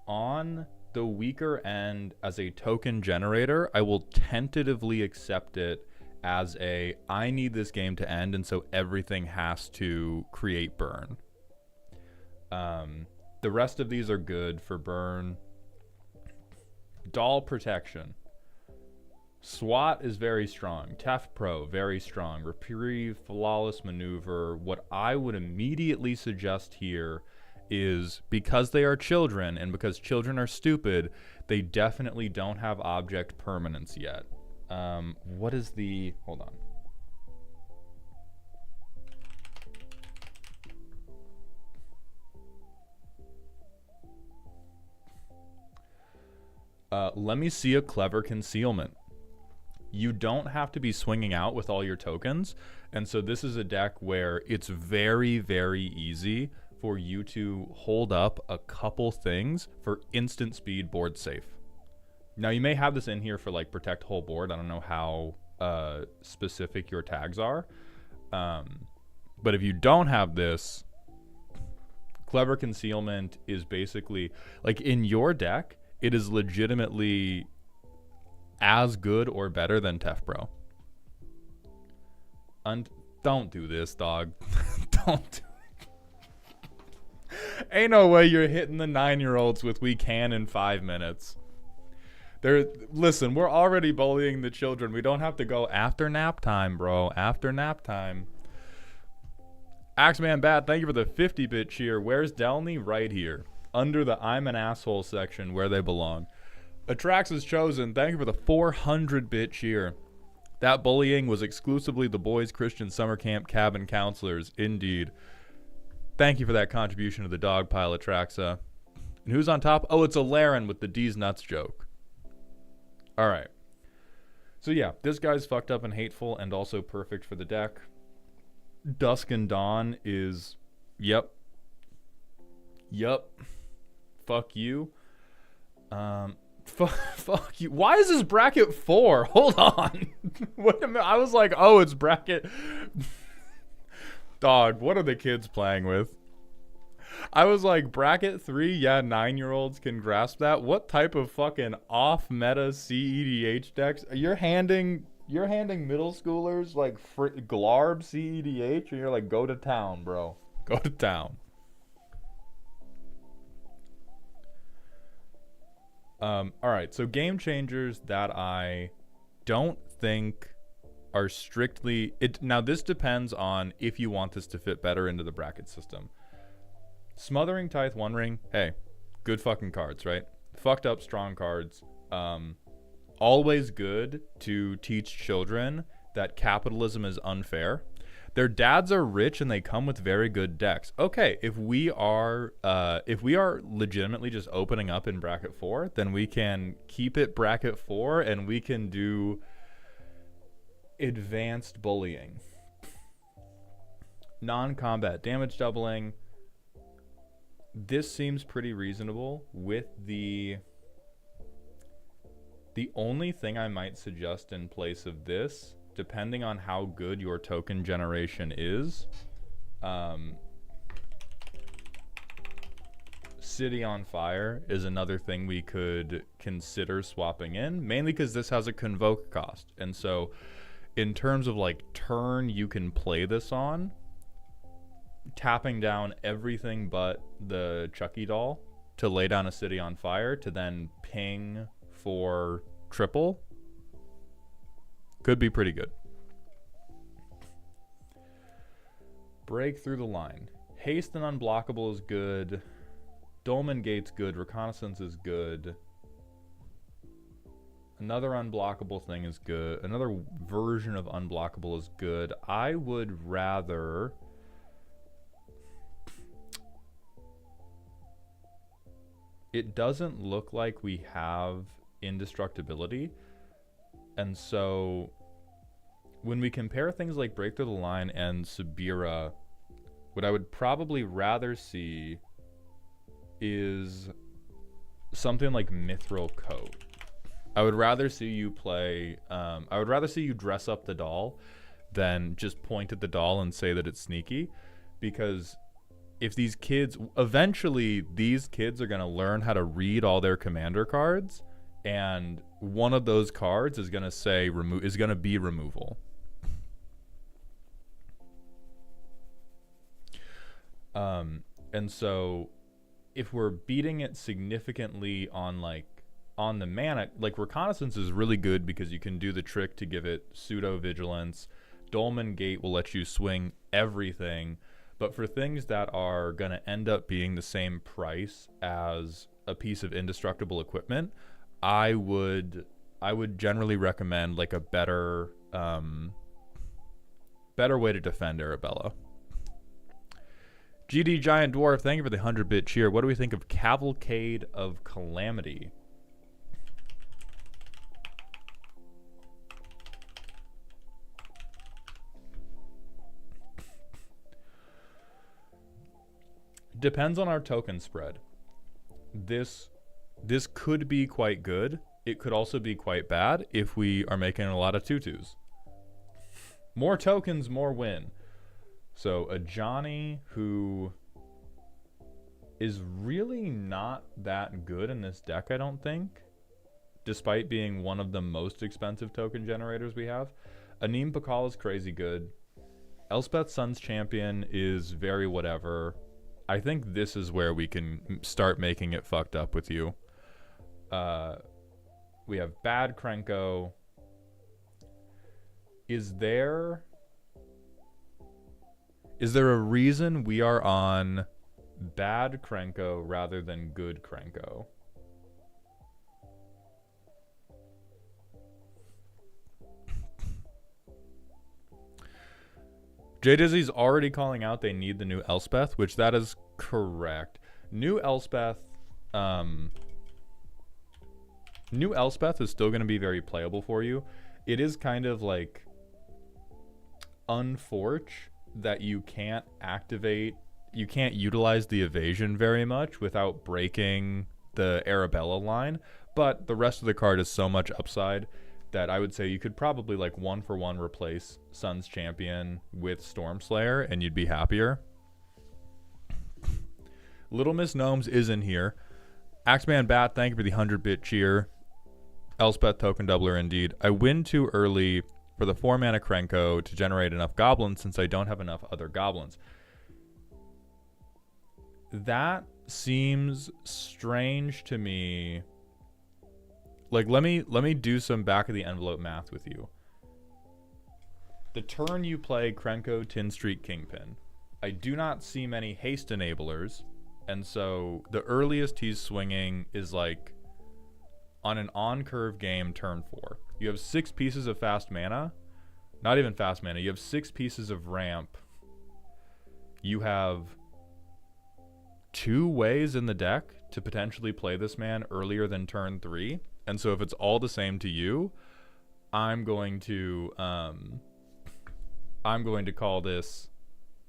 on the weaker end as a token generator. I will tentatively accept it as I need this game to end, and so everything has to create burn. The rest of these are good for burn. Doll protection. SWAT is very strong. Tef Pro, very strong. Reprieve, flawless maneuver. What I would immediately suggest here is, because they are children and because children are stupid, they definitely don't have object permanence yet. What is the... Hold on. Let me see a clever concealment. You don't have to be swinging out with all your tokens, and so this is a deck where it's very, very easy for you to hold up a couple things for instant speed board safe. Now, you may have this in here for like protect whole board. I don't know how specific your tags are. But if you don't have this, clever concealment is basically like in your deck, it is legitimately as good or better than Tef Pro. And don't do this, dog. Don't do Ain't no way you're hitting the 9-year-olds with we can in 5 minutes. Listen, we're already bullying the children. We don't have to go after nap time, bro. After nap time. Axeman Bat, thank you for the 50-bit cheer. Where's Delney? Right here. under the I'm an asshole section where they belong. Atraxas chosen. Thank you for the 400-bit cheer. That bullying was exclusively the boys' Christian summer camp cabin counselors. Indeed. Thank you for that contribution to the dog pile, Atraxa. And who's on top? Oh, it's a Laren with the D's nuts joke. All right. So yeah, this guy's fucked up and hateful and also perfect for the deck. Dusk and Dawn is... Yep. Fuck you. Fuck you. Why is this bracket 4? Hold on. Wait a minute. I was like, oh, it's bracket... Dog, what are the kids playing with? I was like, bracket 3, yeah, 9-year-olds can grasp that. What type of fucking off-meta CEDH decks? You're handing middle schoolers like Glarb CEDH, and you're like, go to town, bro. Go to town. All right, so game changers that I don't think are strictly... Now, this depends on if you want this to fit better into the bracket system. Smothering Tithe One Ring, hey, good fucking cards, right? Fucked up strong cards. Always good to teach children that capitalism is unfair. Their dads are rich and they come with very good decks. Okay, if we are legitimately just opening up in bracket 4, then we can keep it bracket 4 and we can do advanced bullying. Non-combat damage doubling. This seems pretty reasonable with the only thing I might suggest in place of this, depending on how good your token generation is, City on Fire is another thing we could consider swapping in, mainly because this has a convoke cost. And so in terms of like turn you can play this on, tapping down everything but the Chucky doll to lay down a City on Fire to then ping for triple could be pretty good. Break through the line. Haste and Unblockable is good. Dolmen Gate's good. Reconnaissance is good. Another unblockable thing is good. Another version of unblockable is good. I would rather... It doesn't look like we have indestructibility. And so when we compare things like Break Through the Line and Sabira, what I would probably rather see is something like Mithril Coat. I would rather see you play, I would rather see you dress up the doll than just point at the doll and say that it's sneaky. Because if these kids, eventually these kids are going to learn how to read all their commander cards, and one of those cards is going to say, is going to be removal. And so if we're beating it significantly on the mana, like Reconnaissance is really good because you can do the trick to give it pseudo vigilance. Dolmen Gate will let you swing everything, but for things that are going to end up being the same price as a piece of indestructible equipment, I would generally recommend like a better way to defend Arabella. GD Giant Dwarf, thank you for the 100-bit cheer. What do we think of Cavalcade of Calamity? Depends on our token spread. This could be quite good. It could also be quite bad if we are making a lot of tutus. More tokens, more win. So a Johnny who is really not that good in this deck, I don't think, despite being one of the most expensive token generators we have. Anim Pakal is crazy good. Elspeth Sun's Champion is very whatever. I think this is where we can start making it fucked up with you. We have Bad Krenko. Is there a reason we are on bad Krenko rather than good Krenko. J Dizzy's already calling out they need the new Elspeth, which that is correct. New Elspeth is still going to be very playable for you. It is kind of like unfortunate that you can't utilize the evasion very much without breaking the Arabella line, but the rest of the card is so much upside that I would say you could probably like 1-for-1 replace Sun's Champion with Stormslayer and you'd be happier. Little Miss Gnomes is in here. Axeman Bat, thank you for the 100-bit cheer. Elspeth token doubler indeed. I win too early for the 4-mana Krenko to generate enough goblins since I don't have enough other goblins. That seems strange to me. Like, let me do some back of the envelope math with you. The turn you play Krenko Tin Street Kingpin, I do not see many haste enablers, and so the earliest he's swinging is like on an on-curve game turn 4. You have 6 pieces of fast mana. Not even fast mana. You have 6 pieces of ramp. You have 2 ways in the deck to potentially play this man earlier than turn 3. And so if it's all the same to you, I'm going to call this,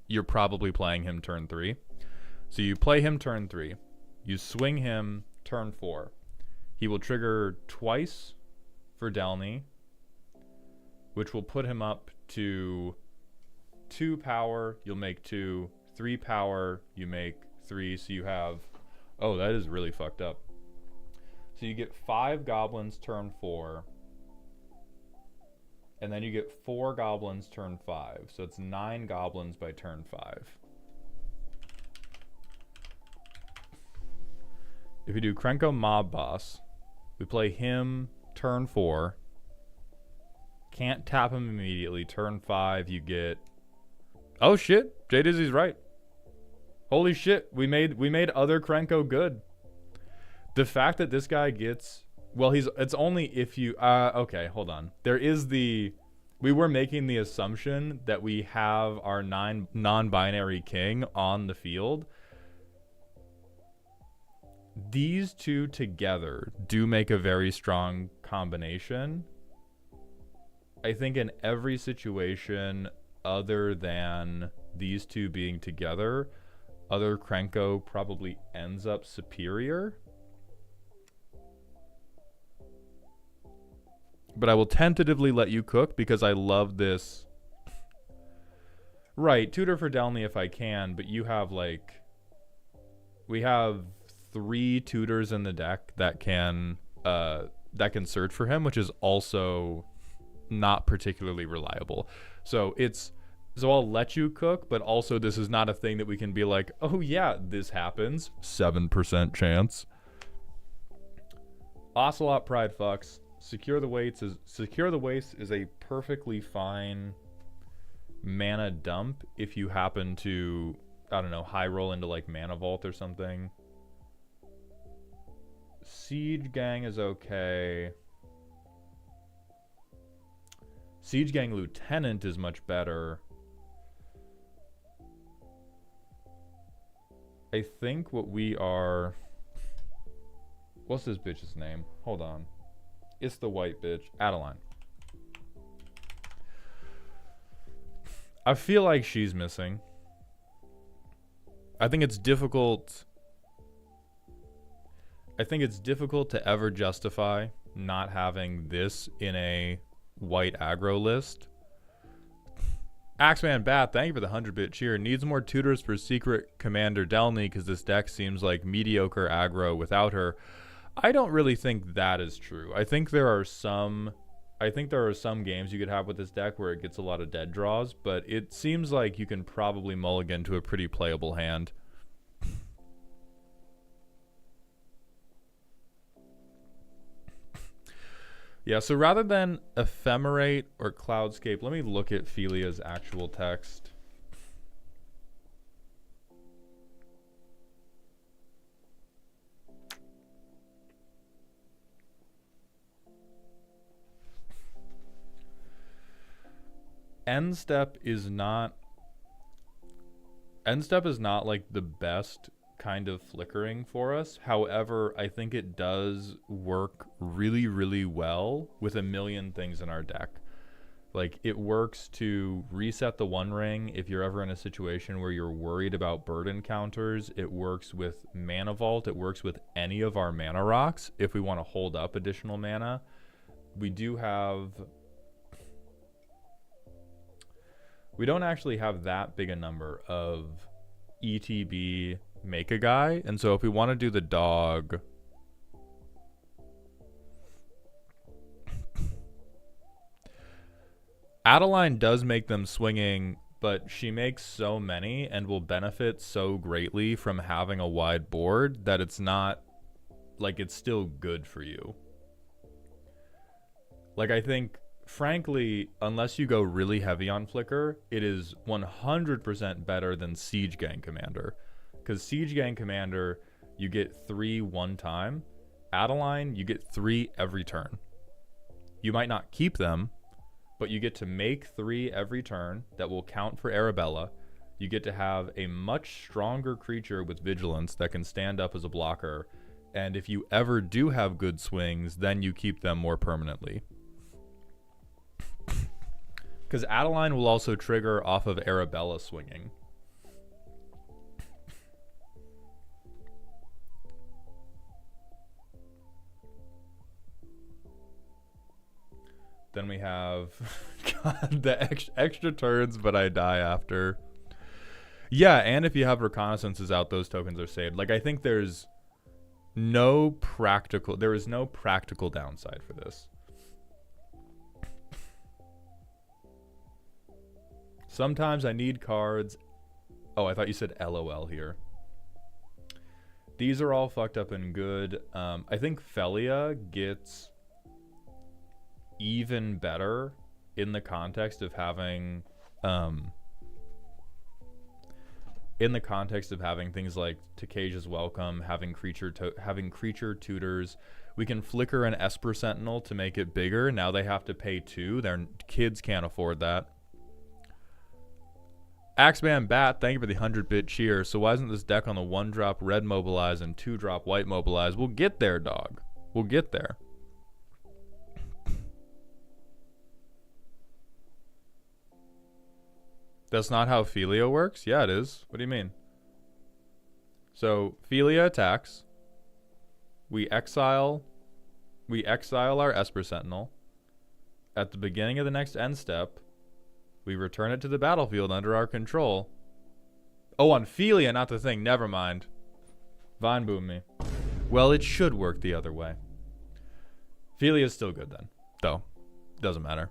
you're probably playing him turn 3. So you play him turn 3. You swing him turn 4. He will trigger twice for Delny, which will put him up to 2 power. You'll make 2. 3 power, you make 3. So you have, oh, that is really fucked up. So you get 5 goblins turn 4. And then you get 4 goblins turn 5. So it's 9 goblins by turn 5. If you do Krenko Mob Boss, we play him turn 4. Can't tap him immediately. Turn 5, you get... Oh shit, J Dizzy's right. Holy shit, we made other Krenko good. The fact that this guy gets... Well, it's only if you... okay, hold on. There is the... We were making the assumption that we have our non-binary king on the field. These two together do make a very strong combination. I think in every situation other than these two being together, other Krenko probably ends up superior. But I will tentatively let you cook because I love this. Right, tutor for Delny if I can, but you have like... We have 3 tutors in the deck that can search for him, which is also not particularly reliable. So I'll let you cook, but also this is not a thing that we can be like, oh yeah, this happens. 7% chance. Ocelot Pride fucks. Secure the Waste is a perfectly fine mana dump if you happen to, I don't know, high roll into like Mana Vault or something. Siege Gang is okay. Siege Gang Lieutenant is much better. I think what we are... What's this bitch's name? Hold on. It's the white bitch. Adeline. I feel like she's missing. I think it's difficult... to ever justify not having this in a white aggro list. Axeman Bat, thank you for the 100-bit cheer. Needs more tutors for Secret Commander Delny because this deck seems like mediocre aggro without her. I don't really think that is true. I think there are some games you could have with this deck where it gets a lot of dead draws, but it seems like you can probably mulligan to a pretty playable hand. Yeah, so rather than Ephemerate or Cloudscape, let me look at Philia's actual text. end step is not like the best kind of flickering for us. However, I think it does work really, really well with a million things in our deck. Like, it works to reset the One Ring if you're ever in a situation where you're worried about bird encounters. It works with Mana Vault. It works with any of our mana rocks if we want to hold up additional mana. We don't actually have that big a number of ETB make a guy, and so if we want to do the dog, Adeline does make them swinging, but she makes so many and will benefit so greatly from having a wide board that it's not like it's still good for you. Like, I think, frankly, unless you go really heavy on Flicker, it is 100% better than Siege Gang Commander. Because Siege Gang Commander, you get 3 one time. Adeline, you get 3 every turn. You might not keep them, but you get to make 3 every turn that will count for Arabella. You get to have a much stronger creature with Vigilance that can stand up as a blocker. And if you ever do have good swings, then you keep them more permanently. Because Adeline will also trigger off of Arabella swinging. Then we have God, the extra turns, but I die after. Yeah, and if you have reconnaissances out, those tokens are saved. Like, I think there is no practical downside for this. Sometimes I need cards. Oh, I thought you said LOL here. These are all fucked up and good. I think Felia gets even better in the context of having things like Takesia's Welcome, having creature tutors. We can flicker an Esper Sentinel to make it bigger. Now they have to pay 2. Their kids can't afford that. Axeman Bat, thank you for the 100-bit cheer. So why isn't this deck on the 1-drop red mobilize and 2-drop white mobilize? We'll get there, dog. We'll get there. That's not how Philia works? Yeah, it is. What do you mean? So Philia attacks. We exile our Esper Sentinel. At the beginning of the next end step, we return it to the battlefield under our control. Oh, on Philia, not the thing. Never mind. Vine boom me. Well, it should work the other way. Philia's still good then, though. Doesn't matter.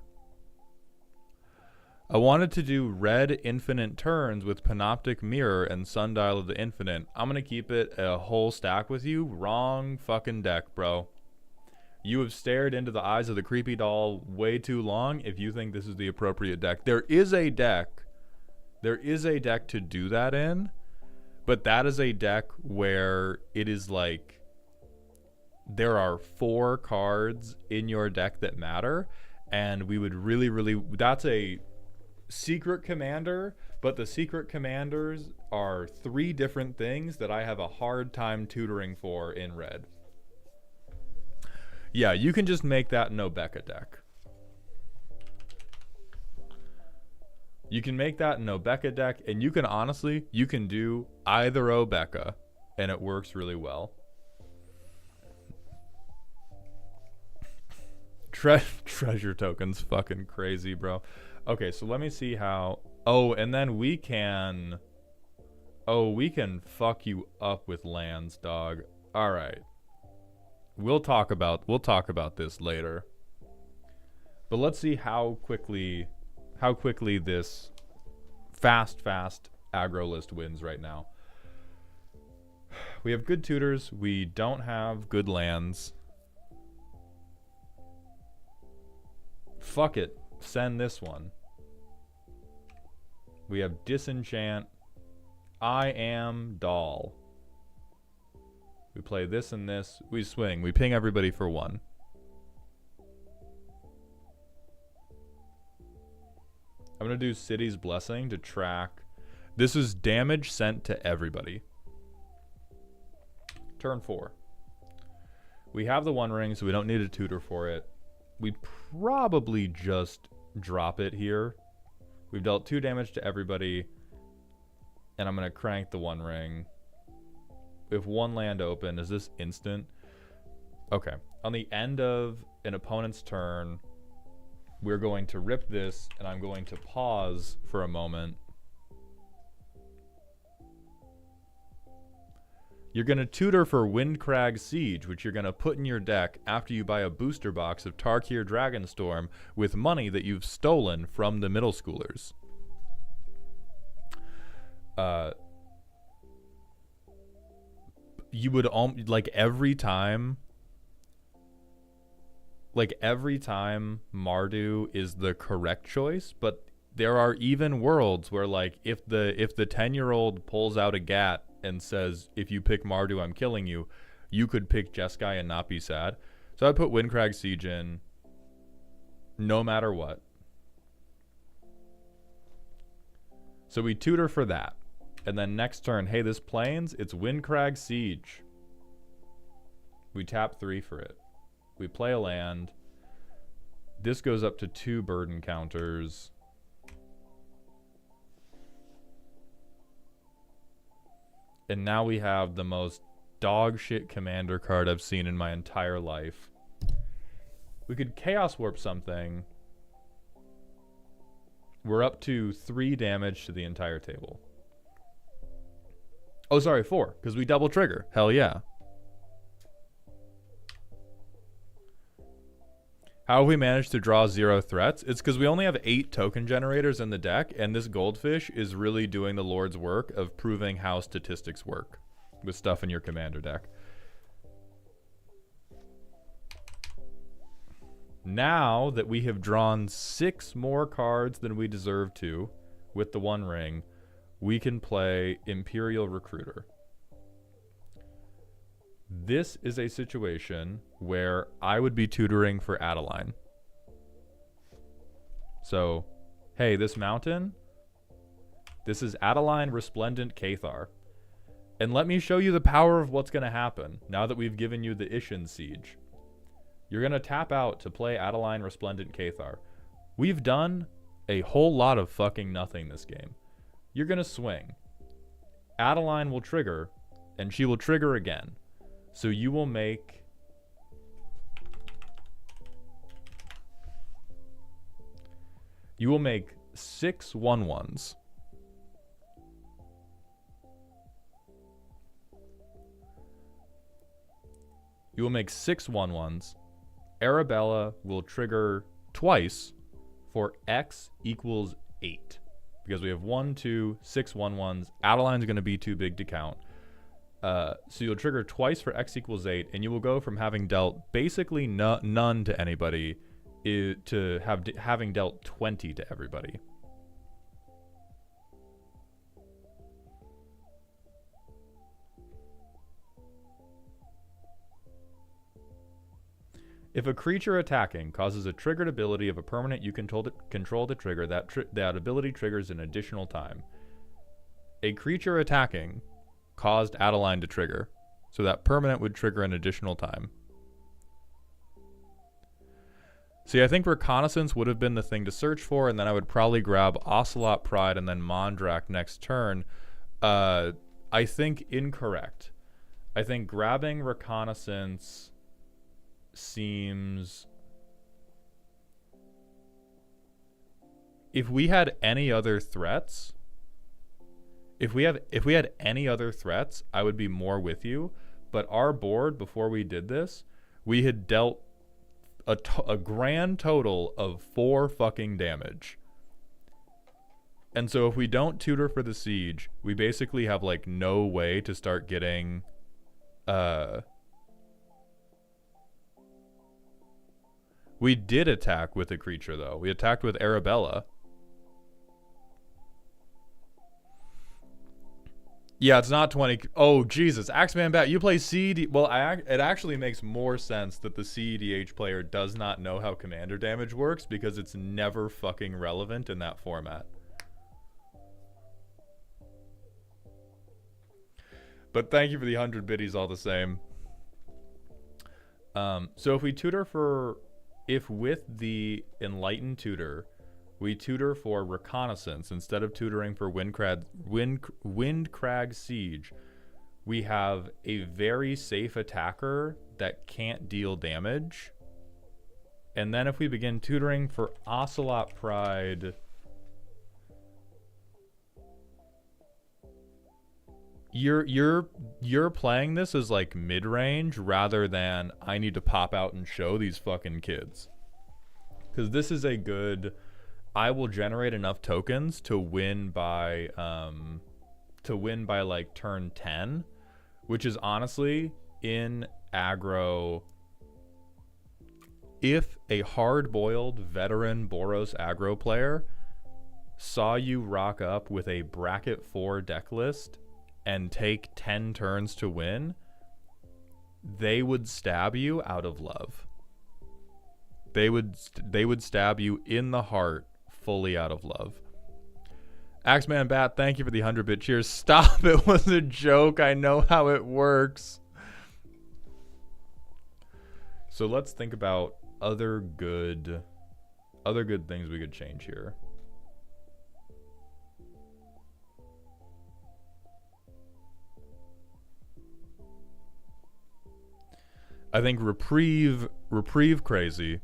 I wanted to do red infinite turns with Panoptic Mirror and Sundial of the Infinite. I'm going to keep it a whole stack with you. Wrong fucking deck, bro. You have stared into the eyes of the creepy doll way too long if you think this is the appropriate deck. There is a deck to do that in, but that is a deck where it is like there are 4 cards in your deck that matter, and we would really, that's a secret commander, but the secret commanders are 3 different things that I have a hard time tutoring for in red. Yeah, you can just make that an Obeka deck. You can make that an Obeka deck, and you can honestly, you can do either Obeka, and it works really well. Treasure tokens, fucking crazy, bro. Okay, so let me see how. Oh, and then we can fuck you up with lands, dog. All right. We'll talk about this later. But let's see how quickly this fast aggro list wins right now. We have good tutors. We don't have good lands. Fuck it. Send this one. We have Disenchant. I am Doll. We play this and this. We swing. We ping everybody for 1. I'm going going to do City's Blessing to track. This is damage sent to everybody. Turn 4. We have the One Ring, so we don't need a tutor for it. We probably just drop it here. We've dealt 2 damage to everybody. And I'm going to crank the One Ring. We have 1 land open. Is this instant? Okay. On the end of an opponent's turn, we're going to rip this, and I'm going to pause for a moment. You're going to tutor for Windcrag Siege, which you're going to put in your deck after you buy a booster box of Tarkir Dragonstorm with money that you've stolen from the middle schoolers. You would like every time Mardu is the correct choice, but there are even worlds where, like, if the 10-year-old pulls out a gat and says, if you pick Mardu, I'm killing you, you could pick Jeskai and not be sad. So I put Windcrag Siege in no matter what. So we tutor for that. And then next turn, hey, this plains, it's Windcrag Siege. We tap 3 for it. We play a land. This goes up to 2 burden counters. And now we have the most dog shit commander card I've seen in my entire life. We could Chaos Warp something. We're up to 3 damage to the entire table. Oh, sorry, 4, because we double trigger. Hell yeah. How have we managed to draw 0 threats? It's because we only have 8 token generators in the deck, and this goldfish is really doing the Lord's work of proving how statistics work with stuff in your commander deck. Now that we have drawn 6 more cards than we deserve to with the One Ring, we can play Imperial Recruiter. This is a situation where I would be tutoring for Adeline. So, hey, this mountain, this is Adeline Resplendent Cathar. And let me show you the power of what's going to happen now that we've given you the Ishin Siege. You're going to tap out to play Adeline Resplendent Cathar. We've done a whole lot of fucking nothing this game. You're going to swing. Adeline will trigger, and she will trigger again. So you will make... You will make 6 1/1s. You will make 6 1/1s. Arabella will trigger twice for X equals 8. Because we have 1, 2, 6 1/1s. Adeline's going to be too big to count. So you'll trigger twice for X equals 8, and you will go from having dealt basically none to anybody to having dealt 20 to everybody. If a creature attacking causes a triggered ability of a permanent you control to trigger, that ability triggers an additional time. A creature attacking caused Adeline to trigger, so that permanent would trigger an additional time. See, I think Reconnaissance would have been the thing to search for, and then I would probably grab Ocelot Pride and then Mondrak next turn. I think incorrect. I think grabbing Reconnaissance seems... If we had any other threats... If we had any other threats, I would be more with you. But our board, before we did this, we had dealt a grand total of 4 fucking damage. And so if we don't tutor for the siege, we basically have like no way to start getting we did attack with a creature though. We attacked with Arabella. We attacked with Yeah, it's not 20. Oh, Jesus. Axeman Bat, you play CED. Well, it actually makes more sense that the CEDH player does not know how commander damage works because it's never fucking relevant in that format. But thank you for the 100 biddies all the same. So if we tutor for... If with the Enlightened Tutor... we tutor for Reconnaissance instead of tutoring for Windcrag Siege. We have a very safe attacker that can't deal damage. And then if we begin tutoring for Ocelot Pride, you're playing this as like mid-range rather than I need to pop out and show these fucking kids. Because this is a good... I will generate enough tokens to win by like turn 10, which is honestly in aggro. If a hard-boiled veteran Boros Aggro player saw you rock up with a bracket 4 deck list and take 10 turns to win, they would stab you out of love. They would stab you in the heart fully out of love. Axeman Bat, thank you for the 100-bit cheers. Stop, it was a joke. I know how it works. So let's think about other good things we could change here. I think reprieve crazy.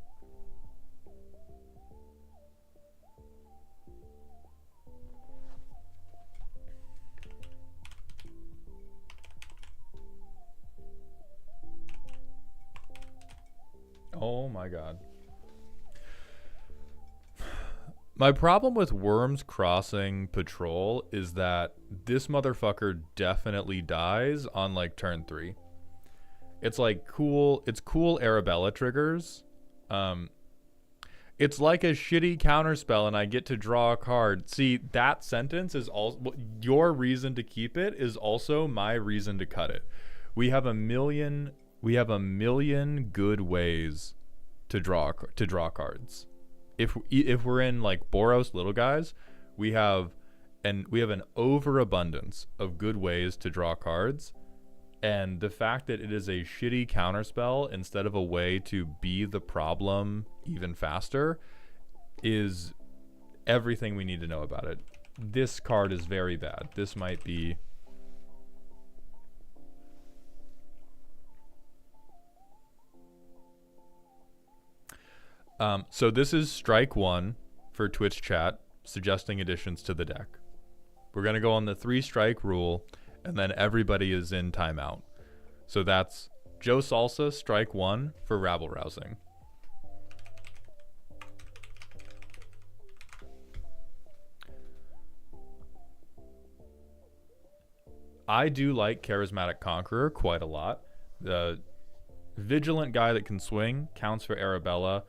Oh my god. My problem with Worms Crossing Patrol is that this motherfucker definitely dies on like turn 3. It's like cool, it's cool Arabella triggers. It's like a shitty counterspell and I get to draw a card. See, that sentence is also your reason to keep it is also my reason to cut it. We have a million good ways to draw cards. If we're in like Boros little guys, we have an overabundance of good ways to draw cards, and the fact that it is a shitty counterspell instead of a way to be the problem even faster is everything we need to know about it. This card is very bad. This might be... So this is strike 1 for Twitch chat, suggesting additions to the deck. We're going to go on the 3-strike rule, and then everybody is in timeout. So that's Joe Salsa, strike 1 for rabble rousing. I do like Charismatic Conqueror quite a lot. The vigilant guy that can swing counts for Arabella,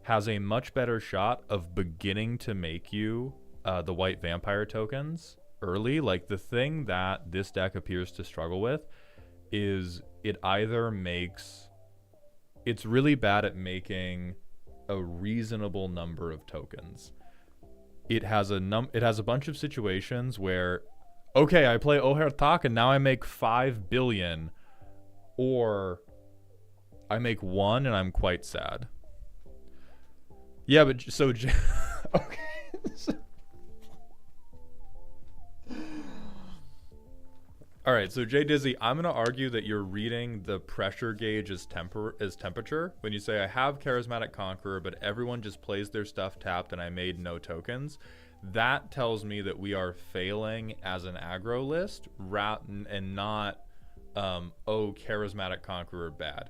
has a much better shot of beginning to make you the white vampire tokens early. Like, the thing that this deck appears to struggle with is it either makes... It's really bad at making a reasonable number of tokens. It has a bunch of situations where, okay, I play Ohertak and now I make 5 billion, or I make 1 and I'm quite sad. Yeah, but so okay. All right, so Jay Dizzy, I'm gonna argue that you're reading the pressure gauge as temperature when you say I have Charismatic Conqueror, but everyone just plays their stuff tapped and I made no tokens. That tells me that we are failing as an aggro list, and not, oh, Charismatic Conqueror bad.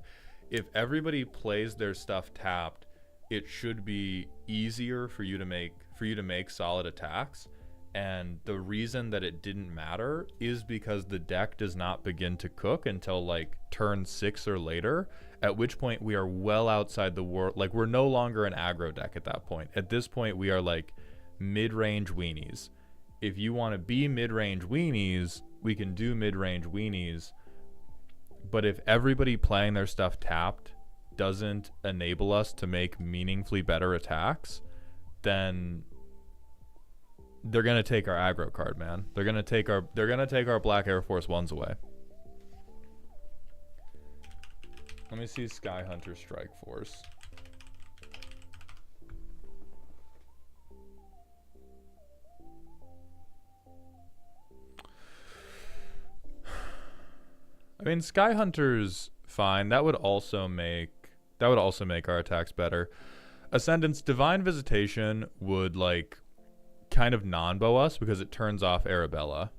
If everybody plays their stuff tapped, it should be easier for you to make solid attacks. And the reason that it didn't matter is because the deck does not begin to cook until like turn 6 or later, at which point we are well outside the world. Like, we're no longer an aggro deck at that point. At this point, we are like mid-range weenies. If you want to be mid-range weenies, mid-range weenies, but if everybody playing their stuff tapped doesn't enable us to make meaningfully better attacks, then they're gonna take our aggro card, man. They're gonna take our Black Air Force Ones away. Let me see Sky Hunter Strike Force. I mean, Sky Hunter's fine. That would also make our attacks better. Ascendant's Divine Visitation would like kind of non-bow us because it turns off Arabella.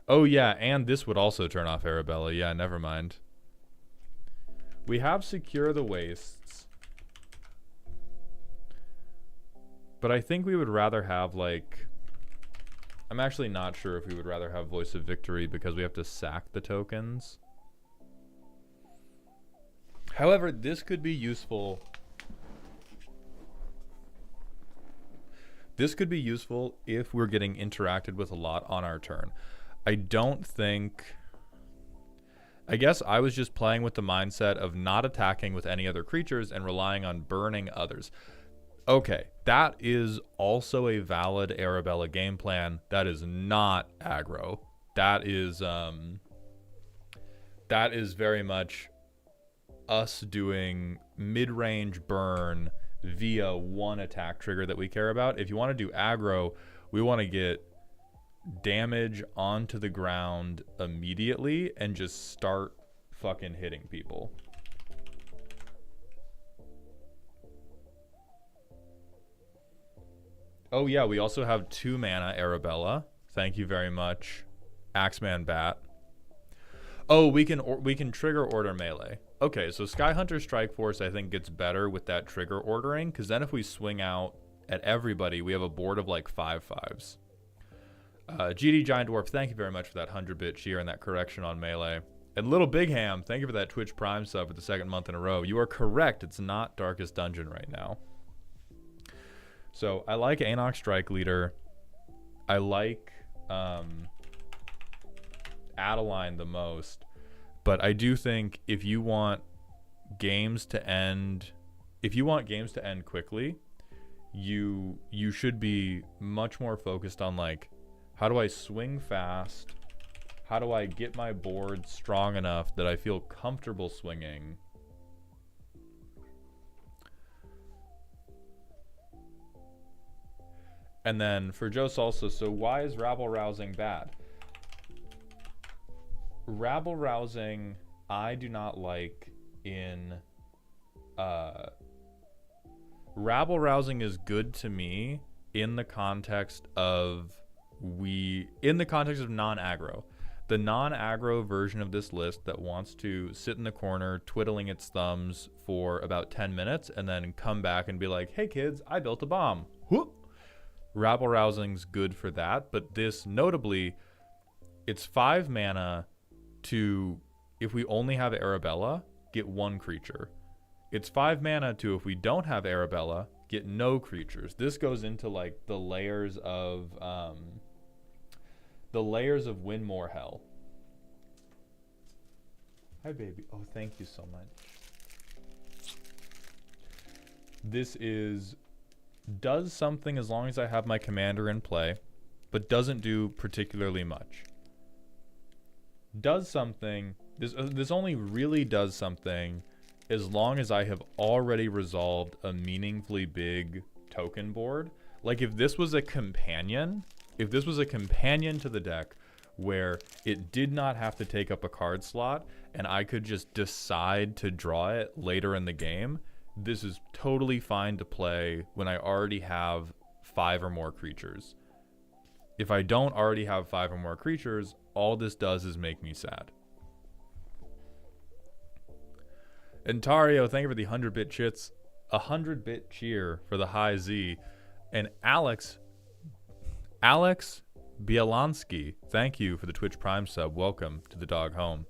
Oh yeah, and this would also turn off Arabella. Yeah, never mind. We have Secure the Wastes. But I think we would rather have like... I'm actually not sure if we would rather have Voice of Victory because we have to sack the tokens. However, this could be useful. This could be useful if we're getting interacted with a lot on our turn. I don't think... I guess I was just playing with the mindset of not attacking with any other creatures and relying on burning others. Okay, that is also a valid Arabella game plan. That is not aggro. That is very much us doing mid-range burn via one attack trigger that we care about. If you want to do aggro, we want to get damage onto the ground immediately and just start fucking hitting people. Oh yeah, we also have 2 mana Arabella. Thank you very much, Axeman Bat. Oh, we can trigger order melee. Okay, so Sky Hunter Strike Force I think gets better with that trigger ordering, because then if we swing out at everybody, we have a board of like 5/5s. GD Giant Dwarf, thank you very much for that 100-bit cheer and that correction on melee. And Little Big Ham, thank you for that Twitch Prime sub for the 2nd month in a row. You are correct, it's not Darkest Dungeon right now. So I like Anok Strike Leader. I like Adeline the most. But I do think if you want games to end quickly, you should be much more focused on like, how do I swing fast? How do I get my board strong enough that I feel comfortable swinging? And then for Joe Salsa, so why is rabble rousing bad? Rabble rousing, I do not like in... rabble rousing is good to me in the context of non-aggro. The non-aggro version of this list that wants to sit in the corner twiddling its thumbs for about 10 minutes and then come back and be like, hey kids, I built a bomb. Whoop! Rabble rousing's good for that, but this notably, it's 5 mana to, if we only have Arabella, get 1 creature. It's 5 mana to, if we don't have Arabella, get no creatures. This goes into like the layers of Winmore Hell. Hi baby. Oh, thank you so much. This does something as long as I have my commander in play, but doesn't do particularly much. Does something, this only really does something as long as I have already resolved a meaningfully big token board. Like if this was a companion to the deck where it did not have to take up a card slot and I could just decide to draw it later in the game, this is totally fine to play when I already have 5 or more creatures. If I don't already have 5 or more creatures, all this does is make me sad. And Tario, thank you for the 100-bit chits. 100-bit cheer for the high Z. And Alex Bielansky, thank you for the Twitch Prime sub. Welcome to the dog home.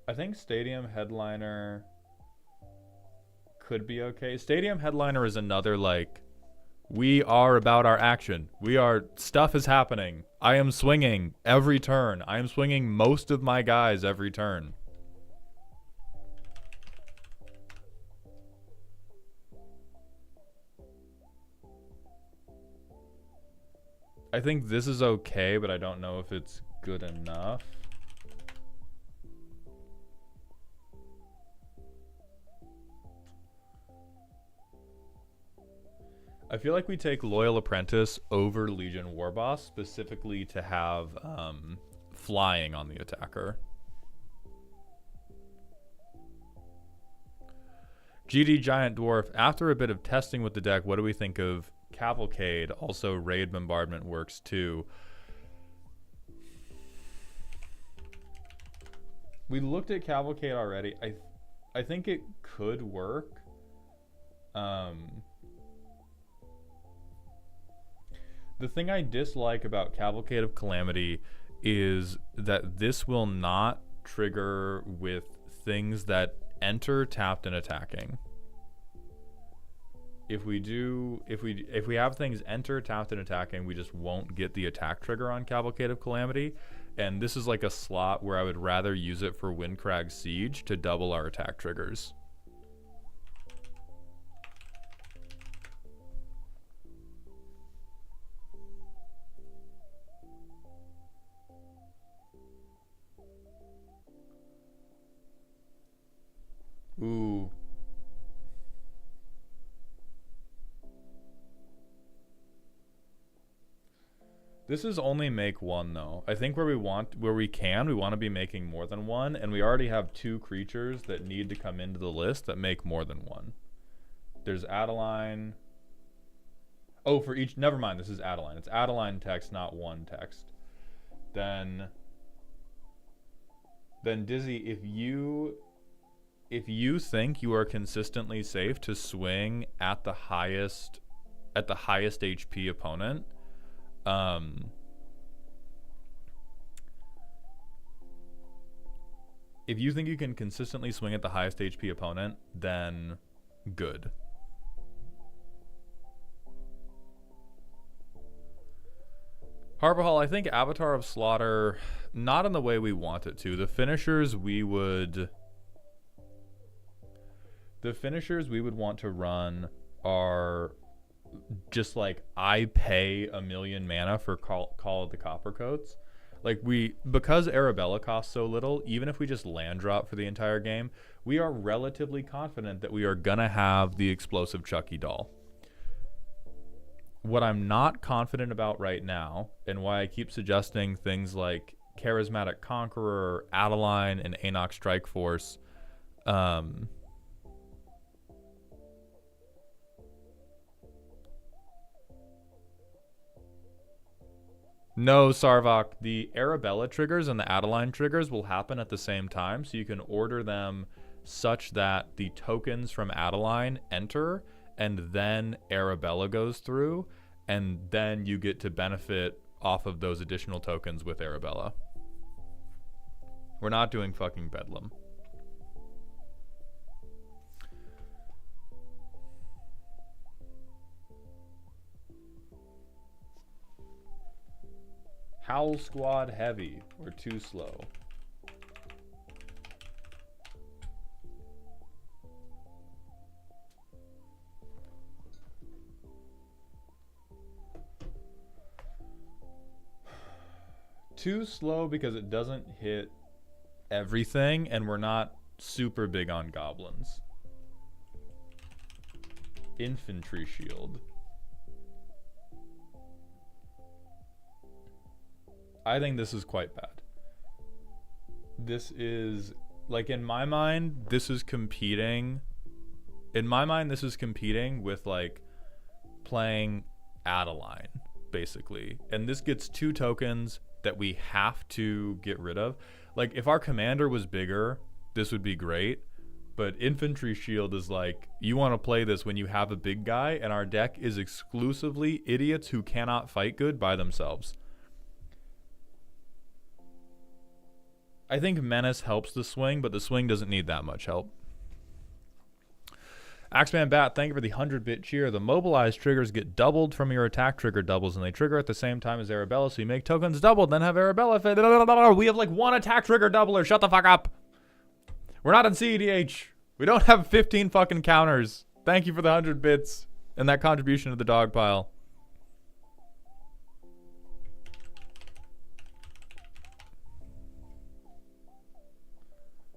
I think Stadium Headliner could be okay. Stadium Headliner is another, like, we are about our action. Stuff is happening. I am swinging every turn. I am swinging most of my guys every turn. I think this is okay, but I don't know if it's good enough. I feel like we take Loyal Apprentice over Legion Warboss specifically to have flying on the attacker. GD Giant Dwarf, after a bit of testing with the deck, what do we think of Cavalcade? Also, Raid Bombardment works too. We looked at Cavalcade already. I think it could work. The thing I dislike about Cavalcade of Calamity is that this will not trigger with things that enter tapped and attacking. If we have things enter tapped and attacking, we just won't get the attack trigger on Cavalcade of Calamity. And this is like a slot where I would rather use it for Windcrag Siege to double our attack triggers. Ooh. This is only make one though. I think where we want to be making more than one, and we already have 2 creatures that need to come into the list that make more than one. There's Adeline. Oh, for each, never mind, this is Adeline. It's Adeline text, not one text. Then Dizzy, if you think you are consistently safe to swing at the highest HP opponent, if you think you can consistently swing at the highest HP opponent, then good. Harbor Hall, I think Avatar of Slaughter, not in the way we want it to. The finishers we would want to run are just like, I pay 1 million mana for Call of the Coppercoats. Like, because Arabella costs so little, even if we just land drop for the entire game, we are relatively confident that we are gonna have the explosive Chucky doll. What I'm not confident about right now, and why I keep suggesting things like Charismatic Conqueror, Adeline, and Anok Strike Force, no, Sarvok, the Arabella triggers and the Adeline triggers will happen at the same time, so you can order them such that the tokens from Adeline enter, and then Arabella goes through, and then you get to benefit off of those additional tokens with Arabella. We're not doing fucking Bedlam. Howl Squad heavy or too slow? Too slow because it doesn't hit everything, and we're not super big on goblins. Infantry shield. I think this is quite bad. This is, like, in my mind, this is competing. In my mind, this is competing with, like, playing Adeline, basically. And this gets 2 tokens that we have to get rid of. Like, if our commander was bigger, this would be great. But Infantry Shield is like, you want to play this when you have a big guy, and our deck is exclusively idiots who cannot fight good by themselves. I think Menace helps the swing, but the swing doesn't need that much help. Axeman Bat, thank you for the 100-bit cheer. The mobilized triggers get doubled from your attack trigger doubles, and they trigger at the same time as Arabella, so you make tokens doubled, then have Arabella fit. We have like one attack trigger doubler. Shut the fuck up. We're not in CEDH. We don't have 15 fucking counters. Thank you for the 100 bits and that contribution to the dog pile.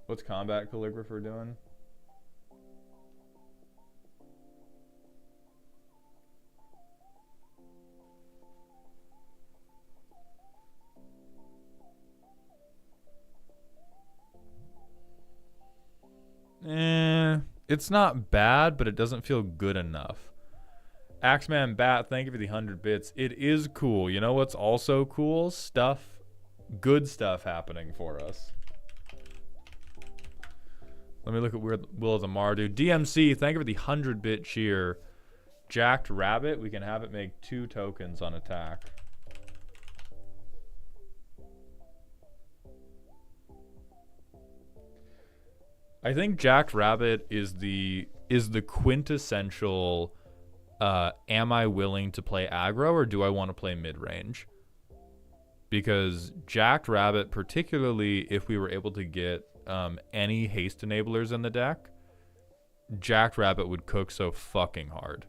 What's Combat Calligrapher doing? It's not bad, but it doesn't feel good enough. Axeman Bat, thank you for the 100 bits. It is cool. You know what's also cool? Stuff, good stuff happening for us. Let me look at Will of the Mardu. DMC, thank you for the 100-bit cheer. Jacked Rabbit, we can have it make 2 tokens on attack. I think Jacked Rabbit is the quintessential am I willing to play aggro or do I want to play mid-range? Because Jacked Rabbit, particularly if we were able to get any haste enablers in the deck, Jacked Rabbit would cook so fucking hard.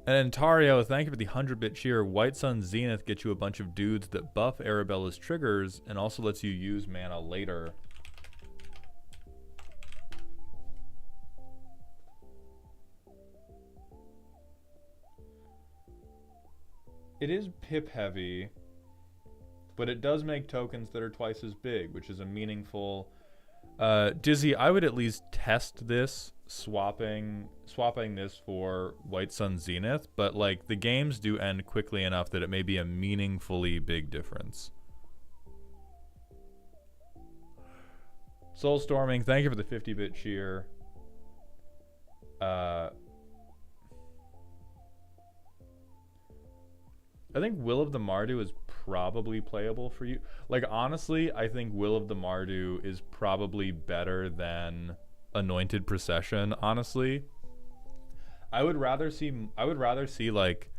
And Tario, thank you for the 100-bit cheer. White Sun Zenith gets you a bunch of dudes that buff Arabella's triggers and also lets you use mana later. It is pip heavy, but it does make tokens that are twice as big, which is a meaningful... Dizzy, I would at least test this, swapping this for White Sun Zenith, but like the games do end quickly enough that it may be a meaningfully big difference. Soulstorming, thank you for the 50-bit cheer. I think Will of the Mardu is probably playable for you. Like, honestly, I think Will of the Mardu is probably better than Anointed Procession, honestly. I would rather see like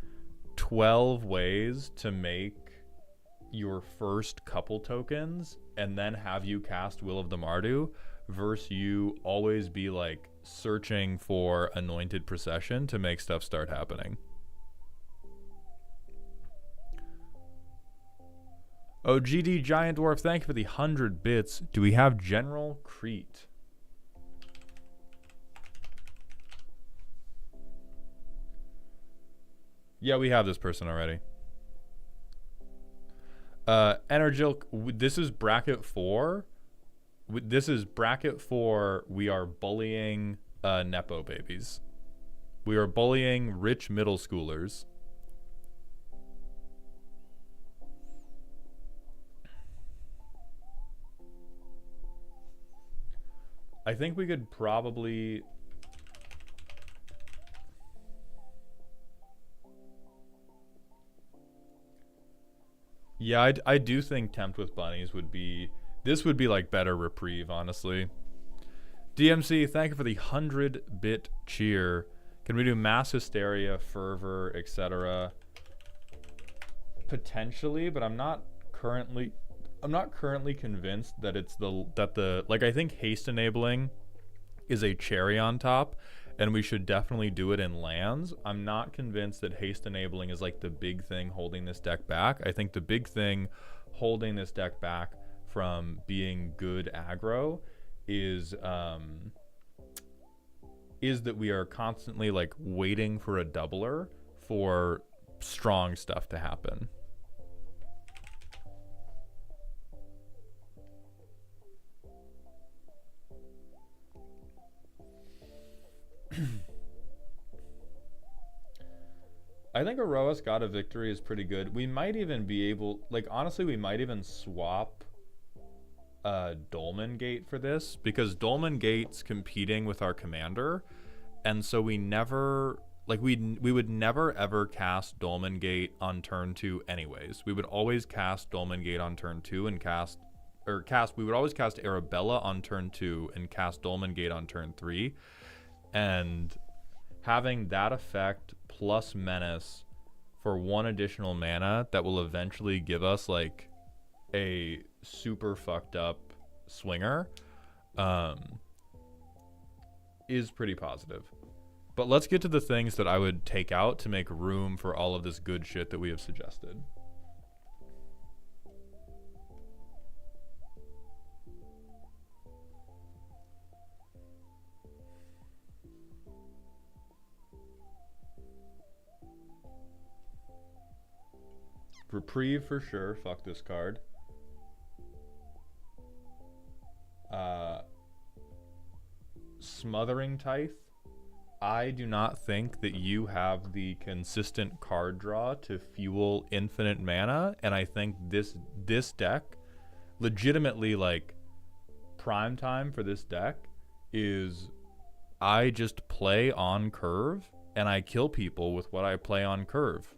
12 ways to make your first couple tokens and then have you cast Will of the Mardu versus you always be like searching for Anointed Procession to make stuff start happening. Oh, GD Giant Dwarf, thank you for the 100 bits. Do we have General Crete? Yeah, we have this person already. Energil, this is bracket 4. This is bracket 4. We are bullying Nepo babies. We are bullying rich middle schoolers. I think we could probably... Yeah, I do think Tempt with Bunnies would be... This would be like better Reprieve, honestly. DMC, thank you for the 100-bit cheer. Can we do Mass Hysteria, Fervor, etc.? Potentially, but I'm not currently convinced that it's like I think haste enabling is a cherry on top and we should definitely do it in lands. I'm not convinced that haste enabling is like the big thing holding this deck back. I think the big thing holding this deck back from being good aggro is that we are constantly like waiting for a doubler for strong stuff to happen. I think Aroa's God of Victory is pretty good. We might even be able, like, honestly, we might even swap Dolmen Gate for this, because Dolmen Gate's competing with our commander, and so we never Like we would never ever cast Dolmen Gate on turn 2 anyways. We would always cast Dolmen Gate on turn 2 and we would always cast Arabella on turn 2 and cast Dolmen Gate on turn 3. And having that effect plus Menace for 1 additional mana that will eventually give us like a super fucked up swinger is pretty positive. But let's get to the things that I would take out to make room for all of this good shit that we have suggested. Reprieve for sure. Fuck this card. Smothering Tithe. I do not think that you have the consistent card draw to fuel infinite mana, and I think this deck, legitimately, like, prime time for this deck is I just play on curve, and I kill people with what I play on curve.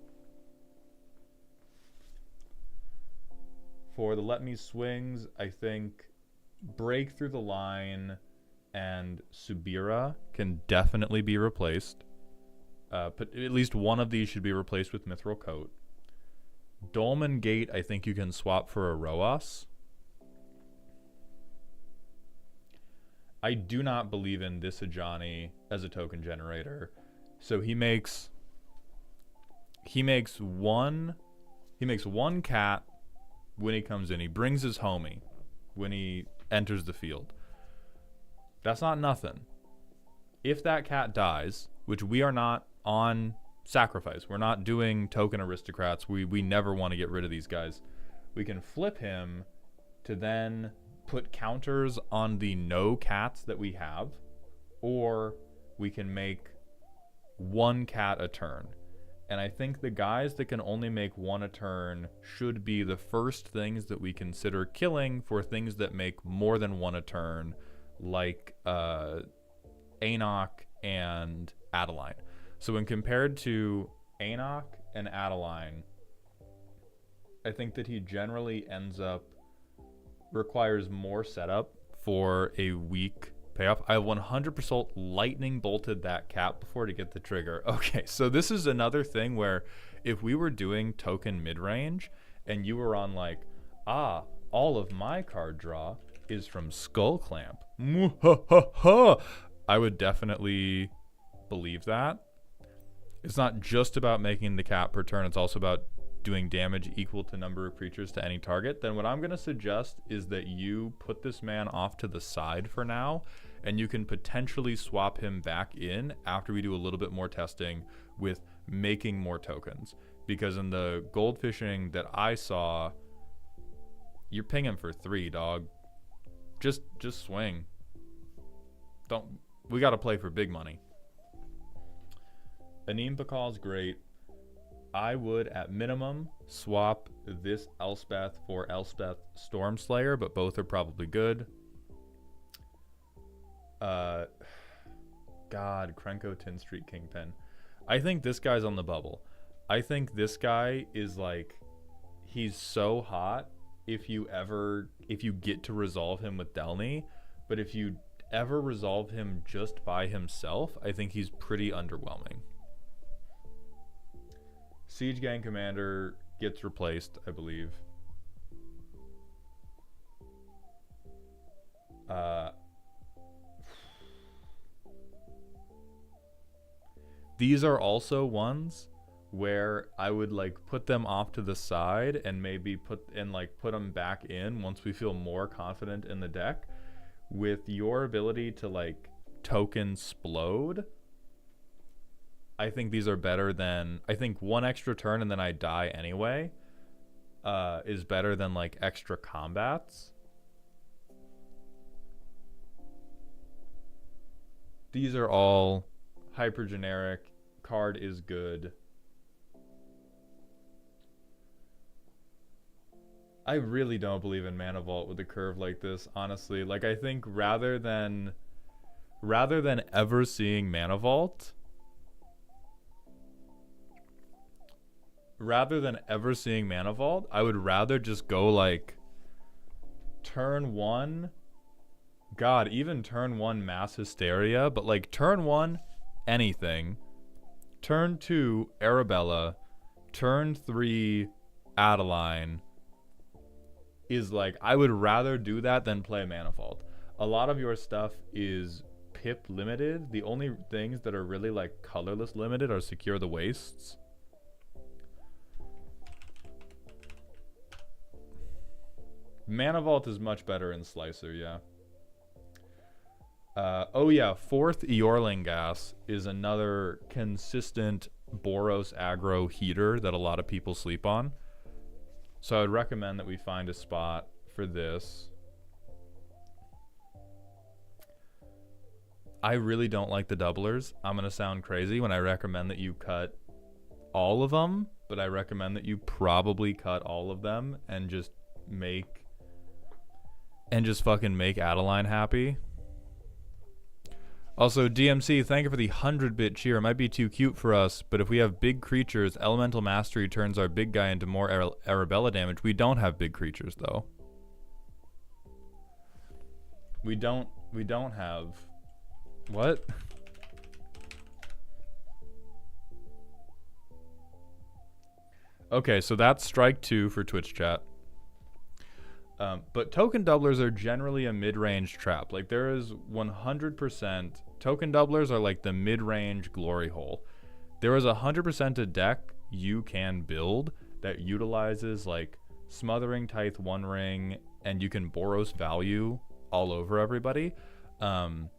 For the Let Me Swings, I think Break Through the Line and Subira can definitely be replaced. But at least one of these should be replaced with Mithril Coat. Dolmen Gate, I think you can swap for a Roas. I do not believe in this Ajani as a token generator. So he makes one cat when he comes in. He brings his homie when he enters the field. That's not nothing. If that cat dies, which we are not on sacrifice, we're not doing token aristocrats, we never want to get rid of these guys, we can flip him to then put counters on the no cats that we have, or we can make 1 cat a turn. And I think the guys that can only make 1 a turn should be the first things that we consider killing for things that make more than 1 a turn, like Enoch and Adeline. So when compared to Enoch and Adeline, I think that he generally requires more setup for a weak payoff. I 100% lightning bolted that cat before to get the trigger. Okay, so this is another thing where if we were doing token mid-range and you were on like, all of my card draw is from Skull Clamp, I would definitely believe that. It's not just about making the cat per turn, it's also about doing damage equal to number of creatures to any target. Then what I'm going to suggest is that you put this man off to the side for now, and you can potentially swap him back in after we do a little bit more testing with making more tokens. Because in the goldfishing that I saw, you're pinging for 3, dog. Just swing. We got to play for big money. Anim Pakal's great. I would, at minimum, swap this Elspeth for Elspeth Stormslayer, but both are probably good. God, Krenko Tin Street Kingpin. I think this guy's on the bubble. I think this guy is like, he's so hot if you get to resolve him with Delny, but if you ever resolve him just by himself, I think he's pretty underwhelming. Siege Gang Commander gets replaced, I believe. These are also ones where I would like put them off to the side and maybe put them back in once we feel more confident in the deck. With your ability to like token Splode, I think these are better than, I think 1 extra turn and then I die anyway is better than like extra combats. These are all hyper generic. Card is good. I really don't believe in Mana Vault with a curve like this, honestly. Like, I think rather than ever seeing Mana Vault, rather than ever seeing Mana Vault, I would rather just go like turn 1, God, even turn 1 Mass Hysteria, but like turn 1 anything, turn 2 Arabella, turn 3 Adeline is like, I would rather do that than play Mana Vault. A lot of your stuff is pip limited. The only things that are really like colorless limited are Secure the Wastes. Mana Vault is much better in Slicer, yeah. Oh yeah, 4th Eorling Gas is another consistent Boros Aggro heater that a lot of people sleep on. So I would recommend that we find a spot for this. I really don't like the doublers. I'm going to sound crazy when I recommend that you cut all of them, but I recommend that you probably cut all of them and just fucking make Adeline happy. Also, DMC, thank you for the 100-bit cheer. It might be too cute for us, but if we have big creatures, Elemental Mastery turns our big guy into more Arabella damage. We don't have big creatures, though. We don't have... What? Okay, so that's strike 2 for Twitch chat. But token doublers are generally a mid-range trap. Like, there is 100%... Token doublers are like the mid-range glory hole. There is 100% a deck you can build that utilizes, like, Smothering Tithe, One Ring, and you can Boros value all over everybody. And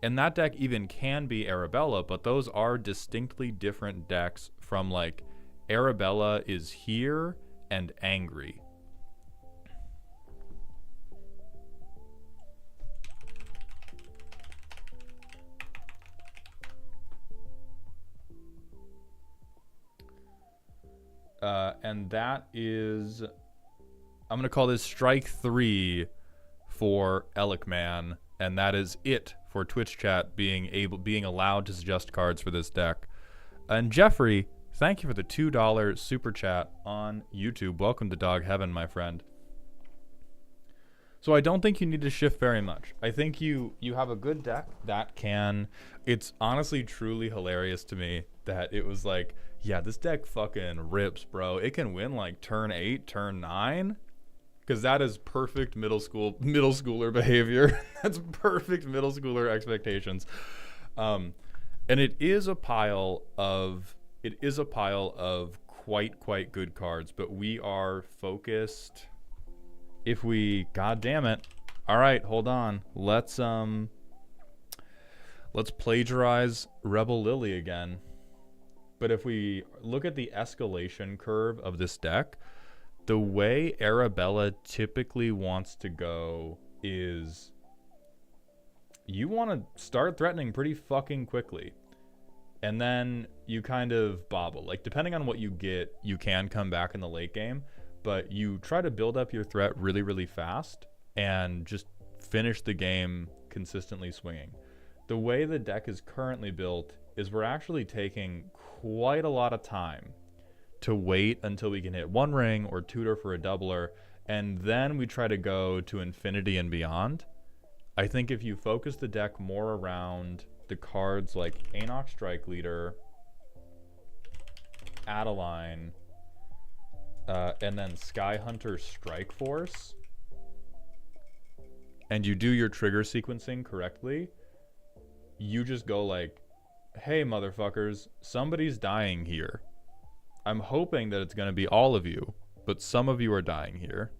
that deck even can be Arabella, but those are distinctly different decks from, like, Arabella is here and angry. And that is, I'm going to call this strike 3 for Elikman, and that is it for Twitch chat being allowed to suggest cards for this deck. And Jeffrey, thank you for the $2 super chat on YouTube. Welcome to Dog Heaven, my friend. So I don't think you need to shift very much. I think you have a good deck that can... It's honestly truly hilarious to me that it was like, yeah, this deck fucking rips, bro. It can win like turn 8, turn 9. Because that is perfect middle schooler behavior. That's perfect middle schooler expectations. And it is a pile of quite good cards, but we are focused... If we, god damn it. All right, hold on. Let's plagiarize Rebel Lily again. But if we look at the escalation curve of this deck, the way Arabella typically wants to go is you want to start threatening pretty fucking quickly. And then you kind of bobble. Like, depending on what you get, you can come back in the late game. But you try to build up your threat really, really fast and just finish the game consistently swinging. The way the deck is currently built is we're actually taking quite a lot of time to wait until we can hit One Ring or tutor for a doubler, and then we try to go to infinity and beyond. I think if you focus the deck more around the cards like Anox Strike Leader, Adeline, and then Sky Hunter Strike Force, and you do your trigger sequencing correctly, you just go like, hey motherfuckers, somebody's dying here. I'm hoping that it's going to be all of you, but some of you are dying here.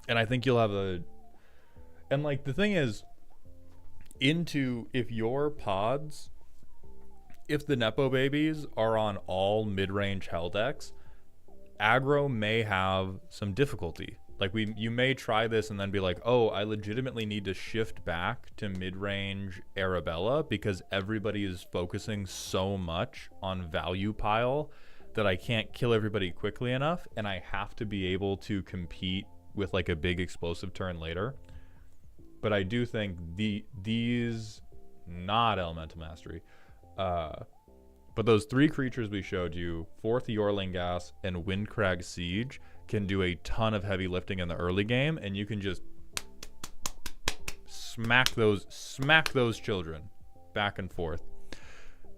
And I think you'll have a... And like, the thing is, if your pods... If the Nepo babies are on all mid-range hell decks, aggro may have some difficulty. Like, you may try this and then be like, oh, I legitimately need to shift back to mid-range Arabella because everybody is focusing so much on value pile that I can't kill everybody quickly enough, and I have to be able to compete with like a big explosive turn later. But I do think these, not Elemental Mastery, But those 3 creatures we showed you, 4th Yorling and Windcrag Siege, can do a ton of heavy lifting in the early game, and you can just smack those children back and forth.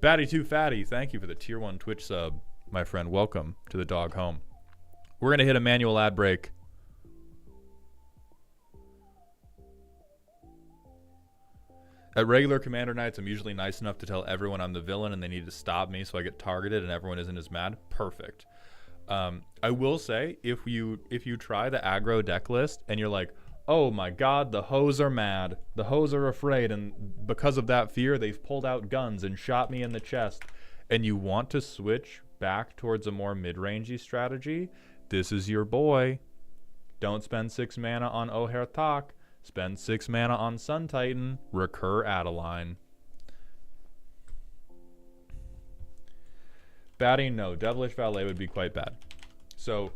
Batty2Fatty, thank you for the tier 1 Twitch sub, my friend. Welcome to the dog home. We're going to hit a manual ad break. At regular commander nights, I'm usually nice enough to tell everyone I'm the villain and they need to stop me so I get targeted and everyone isn't as mad. Perfect. I will say, if you try the aggro deck list and you're like, oh my god, the hoes are mad, the hoes are afraid, and because of that fear, they've pulled out guns and shot me in the chest, and you want to switch back towards a more mid-rangey strategy, this is your boy. Don't spend 6 mana on Oher Tak. Spend 6 mana on Sun Titan, recur Adeline. Batting, no. Devilish Valet would be quite bad. So,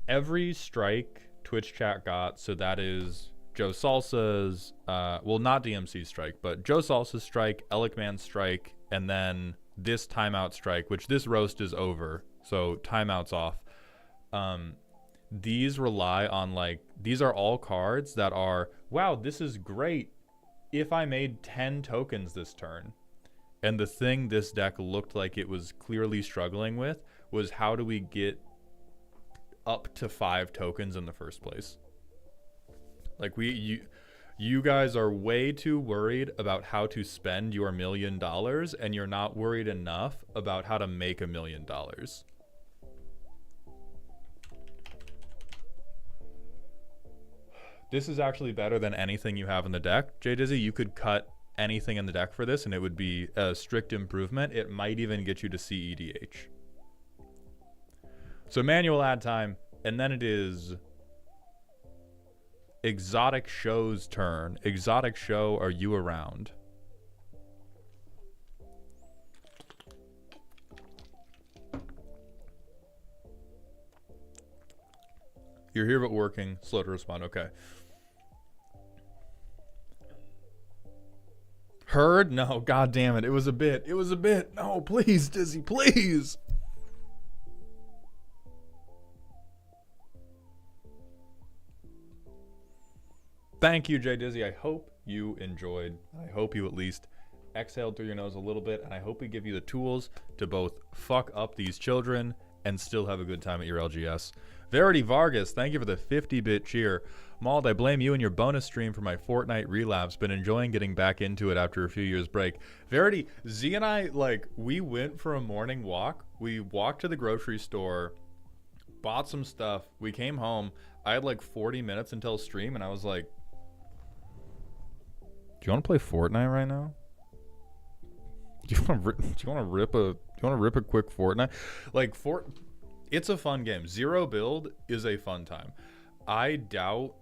every strike Twitch chat got, so that is Joe Salsa's, well, not DMC strike, but Joe Salsa's strike, Elikman's strike, and then this timeout strike, which this roast is over, so timeout's off. These rely on, like, these are all cards that are, wow, this is great if I made 10 tokens this turn. And the thing this deck looked like it was clearly struggling with was, how do we get up to 5 tokens in the first place? Like, you guys are way too worried about how to spend your $1 million, and you're not worried enough about how to make $1 million. This is actually better than anything you have in the deck. J Dizzy, you could cut anything in the deck for this and it would be a strict improvement. It might even get you to CEDH. So manual ad time, and then it is Exotic Show's turn. Exotic Show, are you around? You're here but working. Slow to respond. Okay. Heard? No, god damn it. It was a bit. It was a bit. No, please, Dizzy, please. Thank you, J Dizzy. I hope you enjoyed. I hope you at least exhaled through your nose a little bit, and I hope we give you the tools to both fuck up these children and still have a good time at your LGS. Verity Vargas, thank you for the 50-bit cheer. Mauled, I blame you and your bonus stream for my Fortnite relapse. Been enjoying getting back into it after a few years break. Verity, Z and I, like, we went for a morning walk. We walked to the grocery store, bought some stuff. We came home. I had like 40 minutes until stream, and I was like, do you want to play Fortnite right now? Do you want to rip a quick Fortnite? Like, it's a fun game. Zero build is a fun time. I doubt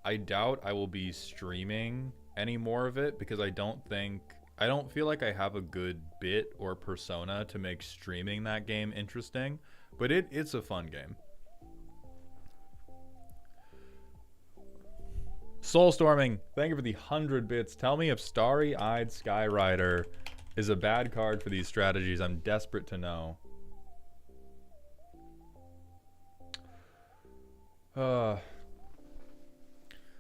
I will be streaming any more of it because I don't feel like I have a good bit or persona to make streaming that game interesting, but it's a fun game. Soulstorming, thank you for the 100 bits. Tell me if Starry-Eyed Skyrider is a bad card for these strategies. I'm desperate to know.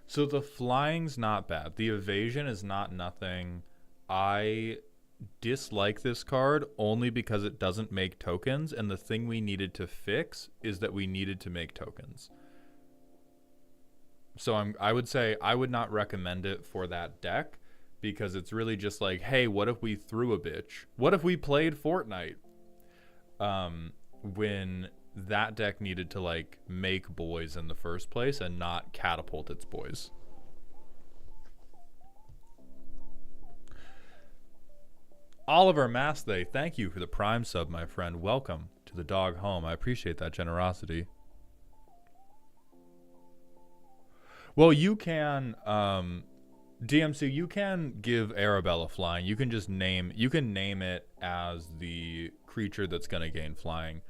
So the flying's not bad. The evasion is not nothing. I dislike this card only because it doesn't make tokens, and the thing we needed to fix is that we needed to make tokens. So I would say I would not recommend it for that deck because it's really just like, hey, what if we threw a bitch? What if we played Fortnite? When that deck needed to, like, make boys in the first place and not catapult its boys. Oliver Masthay, thank you for the Prime sub, my friend. Welcome to the dog home. I appreciate that generosity. Well, you can, DMC, you can give Arabella flying. You can just name it as the creature that's going to gain flying.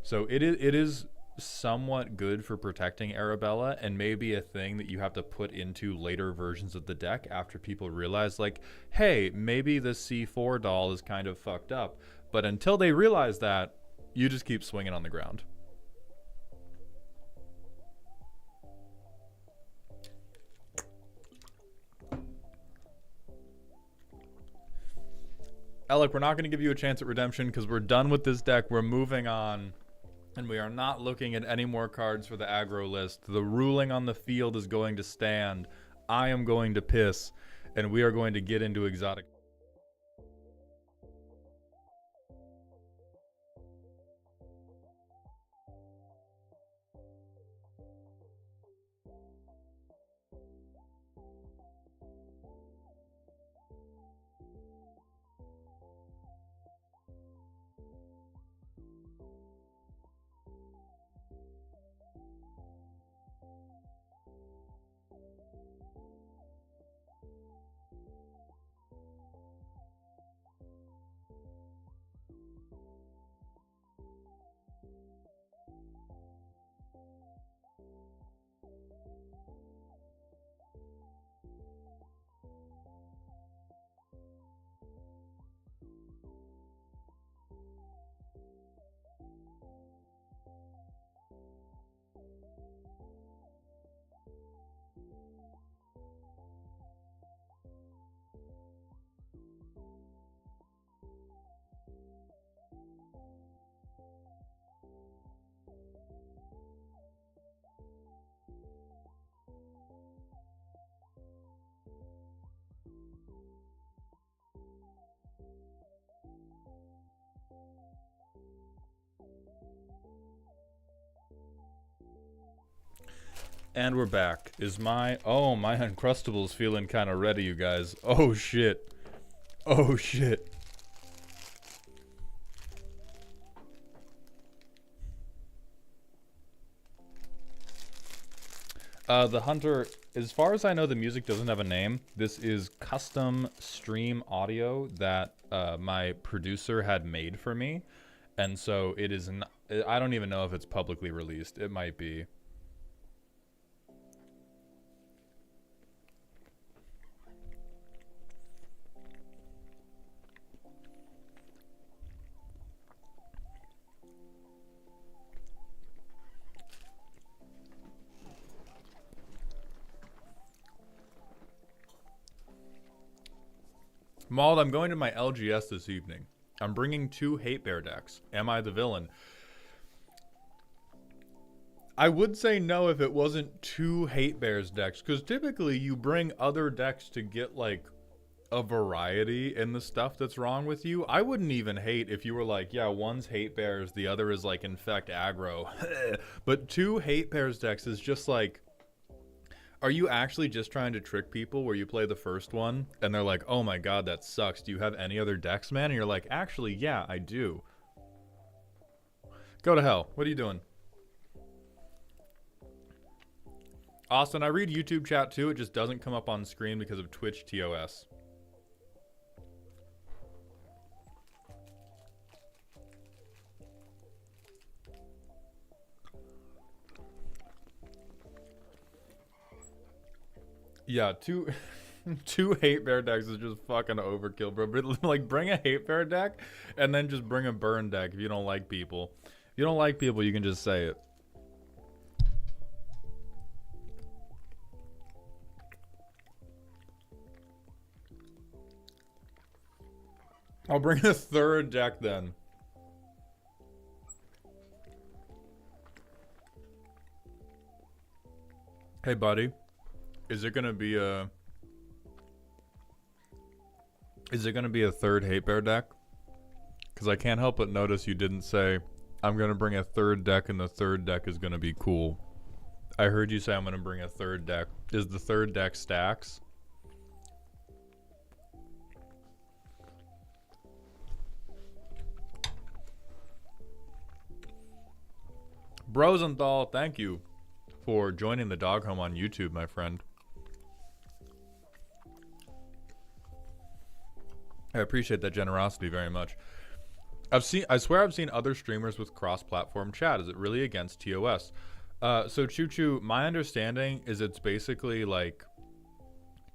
So it is somewhat good for protecting Arabella, and maybe a thing that you have to put into later versions of the deck after people realize, like, hey, maybe the C4 doll is kind of fucked up. But until they realize that, you just keep swinging on the ground. Alec, we're not going to give you a chance at redemption because we're done with this deck. We're moving on, and we are not looking at any more cards for the aggro list. The ruling on the field is going to stand. I am going to piss, and we are going to get into exotic. And we're back. My Uncrustable's feeling kind of ready, you guys. Oh shit. Oh shit. The Hunter, as far as I know, the music doesn't have a name. This is custom stream audio that my producer had made for me. And so it is, I don't even know if it's publicly released. It might be. Mauled, I'm going to my LGS this evening. I'm bringing 2 Hate Bear decks. Am I the villain? I would say no if it wasn't 2 Hate Bears decks, because typically you bring other decks to get, like, a variety in the stuff that's wrong with you. I wouldn't even hate if you were like, yeah, one's Hate Bears, the other is, like, Infect Aggro. But 2 Hate Bears decks is just, like... Are you actually just trying to trick people where you play the first one and they're like, oh my god, that sucks. Do you have any other decks, man? And you're like, actually, yeah, I do. Go to hell. What are you doing? Austin, I read YouTube chat too. It just doesn't come up on screen because of Twitch TOS. Yeah, two Hate Bear decks is just fucking overkill, bro. But, like, bring a Hate Bear deck and then just bring a burn deck if you don't like people. If you don't like people, you can just say it. I'll bring a 3rd deck then. Hey, buddy. Is it gonna be a 3rd Hate Bear deck? Because I can't help but notice you didn't say, I'm gonna bring a 3rd deck and the 3rd deck is gonna be cool. I heard you say I'm gonna bring a 3rd deck. Is the 3rd deck stacks? Brosenthal, thank you for joining the dog home on YouTube, my friend. I appreciate that generosity very much. I swear I've seen other streamers with cross-platform chat. Is it really against TOS? So Choo Choo, my understanding is it's basically like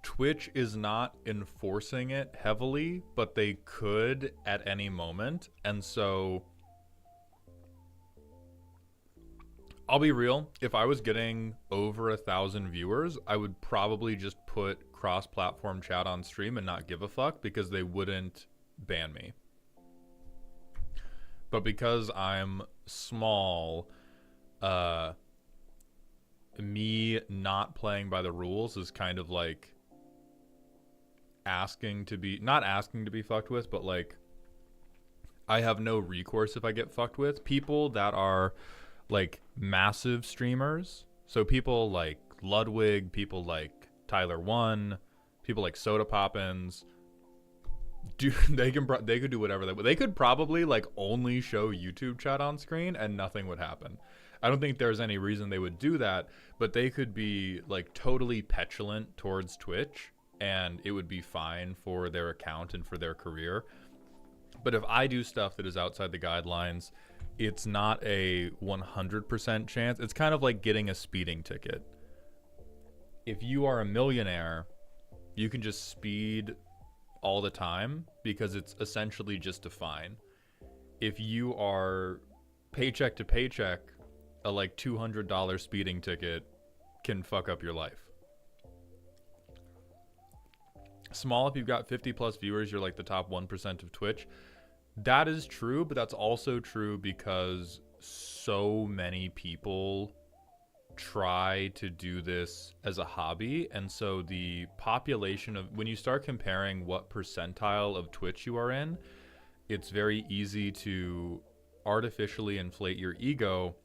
Twitch is not enforcing it heavily, but they could at any moment. And so I'll be real, if I was getting over 1,000 viewers, I would probably just put cross-platform chat on stream and not give a fuck because they wouldn't ban me. But because I'm small, me not playing by the rules is kind of like not asking to be fucked with, but like I have no recourse if I get fucked with. People that are like massive streamers, so people like Ludwig, people like Tyler One, people like Soda Poppins, they could do whatever they could probably like only show YouTube chat on screen and nothing would happen. I don't think there's any reason they would do that, but they could be like totally petulant towards Twitch and it would be fine for their account and for their career. But if I do stuff that is outside the guidelines, it's not a 100% chance. It's kind of like getting a speeding ticket. If you are a millionaire, you can just speed all the time because it's essentially just a fine. If you are paycheck to paycheck, a like $200 speeding ticket can fuck up your life. Small, if you've got 50 plus viewers, you're like the top 1% of Twitch. That is true, but that's also true because so many people try to do this as a hobby, and so the population of, when you start comparing what percentile of Twitch you are in, it's very easy to artificially inflate your ego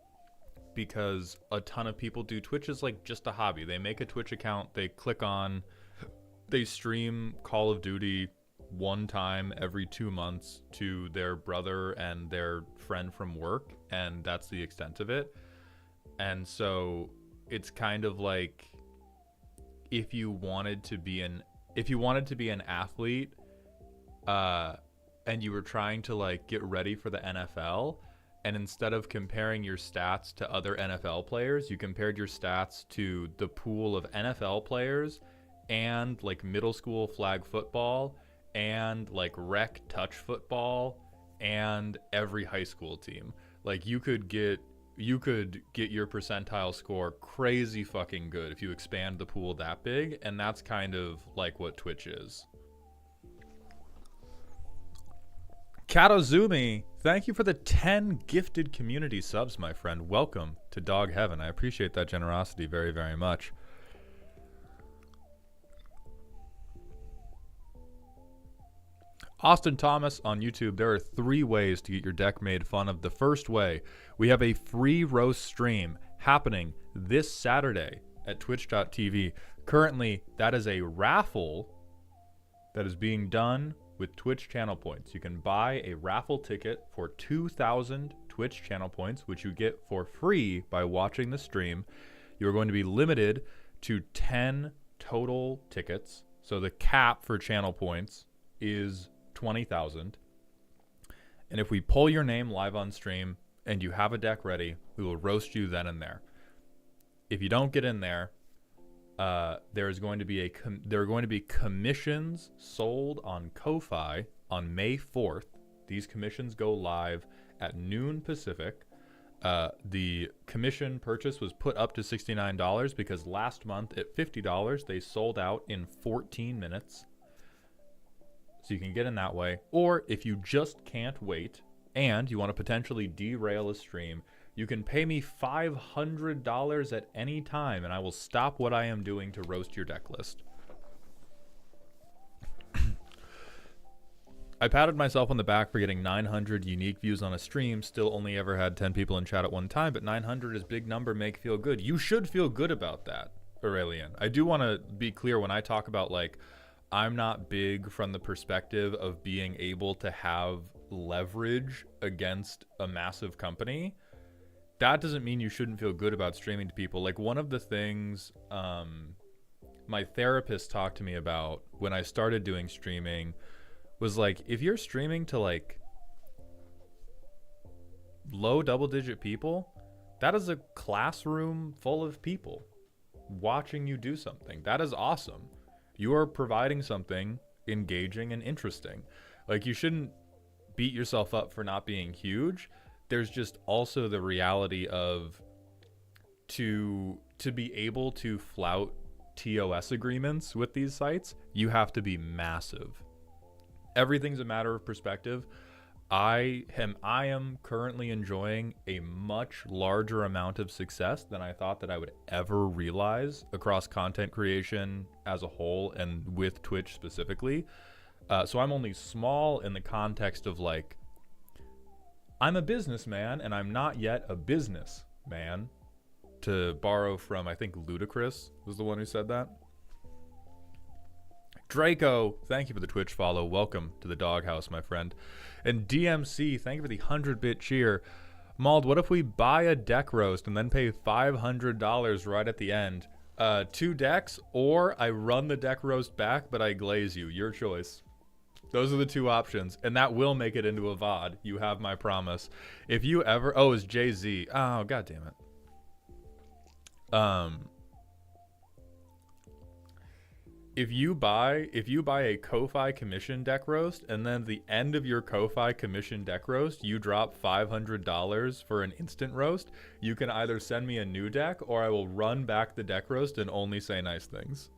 because a ton of people do Twitch as like just a hobby. They make a Twitch account, they stream Call of Duty one time every 2 months to their brother and their friend from work, and that's the extent of it. And so it's kind of like if you wanted to be an athlete and you were trying to like get ready for the NFL, and instead of comparing your stats to other NFL players, you compared your stats to the pool of NFL players and like middle school flag football and like rec touch football and every high school team. Like you could get your percentile score crazy fucking good if you expand the pool that big, and that's kind of like what Twitch is. Katozumi, thank you for the 10 gifted community subs, my friend. Welcome to Dog Heaven. I appreciate that generosity very, very much. Austin Thomas on YouTube, there are 3 ways to get your deck made fun of. The first way, we have a free roast stream happening this Saturday at twitch.tv. Currently, that is a raffle that is being done with Twitch channel points. You can buy a raffle ticket for 2,000 Twitch channel points, which you get for free by watching the stream. You're going to be limited to 10 total tickets. So the cap for channel points is 20,000. And if we pull your name live on stream and you have a deck ready, we will roast you then and there. If you don't get in there, there are going to be commissions sold on Ko-Fi on May 4th. These commissions go live at noon Pacific. The commission purchase was put up to $69 because last month at $50 they sold out in 14 minutes. So you can get in that way. Or if you just can't wait and you want to potentially derail a stream, you can pay me $500 at any time and I will stop what I am doing to roast your deck list. I patted myself on the back for getting 900 unique views on a stream. Still only ever had 10 people in chat at one time, but 900 is big number, make feel good. You should feel good about that, Aurelian. I do want to be clear when I talk about, like, I'm not big from the perspective of being able to have leverage against a massive company. That doesn't mean you shouldn't feel good about streaming to people. Like, one of the things my therapist talked to me about when I started doing streaming was, like, if you're streaming to, like, low double-digit people, that is a classroom full of people watching you do something. That is awesome. You are providing something engaging and interesting. Like, you shouldn't beat yourself up for not being huge. There's just also the reality of to be able to flout TOS agreements with these sites, you have to be massive. Everything's a matter of perspective. I am currently enjoying a much larger amount of success than I thought that I would ever realize across content creation as a whole and with Twitch specifically. So I'm only small in the context of, like, I'm a businessman and I'm not yet a businessman, to borrow from, I think Ludacris was the one who said that. Draco, thank you for the Twitch follow. Welcome to the doghouse, my friend. And DMC, thank you for the 100-bit cheer. Mauled, what if we buy a deck roast and then pay $500 right at the end? 2 decks, or I run the deck roast back, but I glaze you. Your choice. Those are the 2 options, and that will make it into a VOD. You have my promise. If you ever... Oh, it's Jay-Z. Oh, God damn it. If you buy a Ko-Fi commission deck roast, and then at the end of your Ko-Fi commission deck roast, you drop $500 for an instant roast, you can either send me a new deck, or I will run back the deck roast and only say nice things.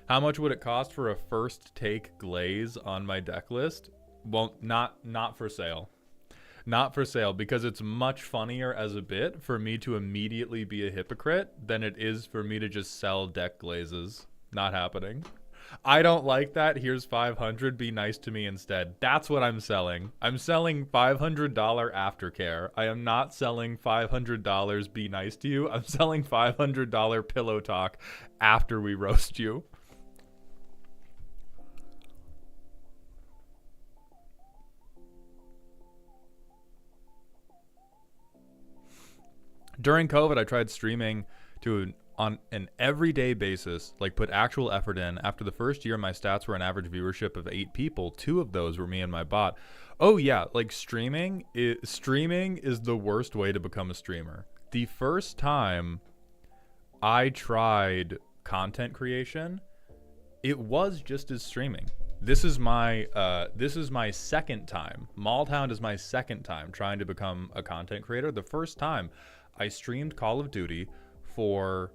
How much would it cost for a first take glaze on my deck list? Well, not for sale. Not for sale, because it's much funnier as a bit for me to immediately be a hypocrite than it is for me to just sell deck glazes. Not happening. I don't like that. Here's $500. Be nice to me instead. That's what I'm selling. I'm selling $500 aftercare. I am not selling $500 be nice to you. I'm selling $500 pillow talk after we roast you. During COVID, I tried streaming on an everyday basis, like put actual effort in. After the first year, my stats were an average viewership of 8 people. 2 of those were me and my bot. Oh yeah, like streaming is the worst way to become a streamer. The first time I tried content creation, it was just as streaming. This is my second time. Maultown is my second time trying to become a content creator. The first time, I streamed Call of Duty for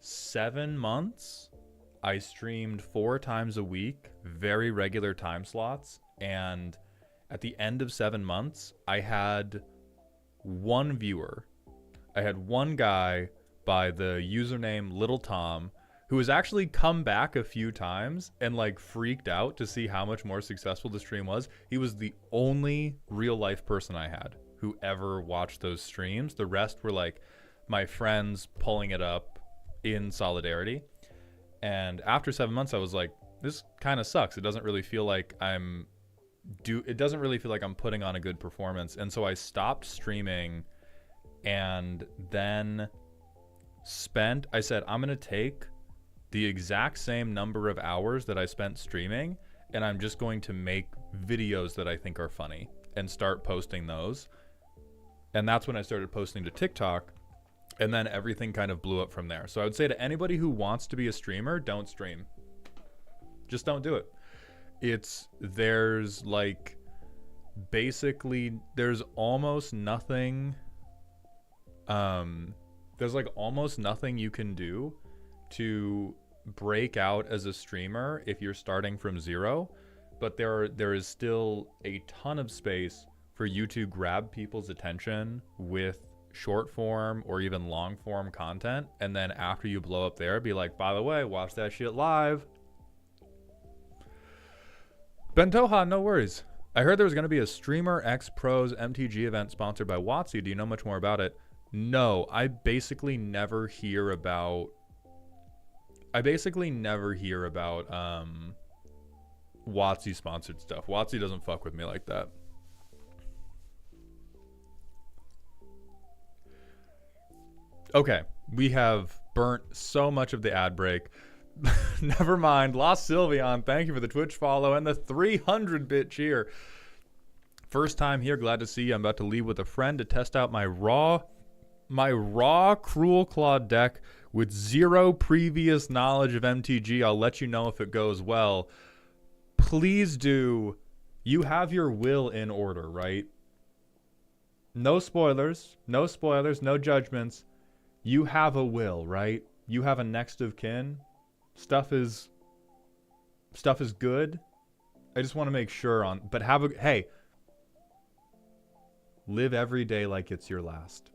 7 months. I streamed 4 times a week, very regular time slots. And at the end of 7 months, I had 1 viewer. I had 1 guy by the username Little Tom, who has actually come back a few times and like freaked out to see how much more successful the stream was. He was the only real life person I had who ever watched those streams. The rest were like my friends pulling it up in solidarity. And after 7 months, I was like, this kind of sucks. It doesn't really feel like I'm putting on a good performance. And so I stopped streaming, and then I said, I'm going to take the exact same number of hours that I spent streaming, and I'm just going to make videos that I think are funny and start posting those. And that's when I started posting to TikTok, and then everything kind of blew up from there. So I would say to anybody who wants to be a streamer, don't stream. Just don't do it. There's almost nothing you can do to break out as a streamer if you're starting from zero, but there is still a ton of space for you to grab people's attention with short form or even long form content, and then after you blow up there, be like, by the way, watch that shit live. Bentoha, no worries. I heard there was going to be a Streamer X Pros MTG event sponsored by WotC. Do you know much more about it? No, I basically never hear about WotC sponsored stuff. WotC doesn't fuck with me like that. Okay, we have burnt so much of the ad break. Never mind. Lost Sylveon, thank you for the Twitch follow and the 300-bit cheer. First time here, glad to see you. I'm about to leave with a friend to test out my raw Cruel Claw deck with zero previous knowledge of MTG. I'll let you know if it goes well. Please do. You have your will in order, right? No spoilers, no judgments. You have a will, right? You have a next of kin. Stuff is good. I just want to make sure on, but hey, live every day like it's your last.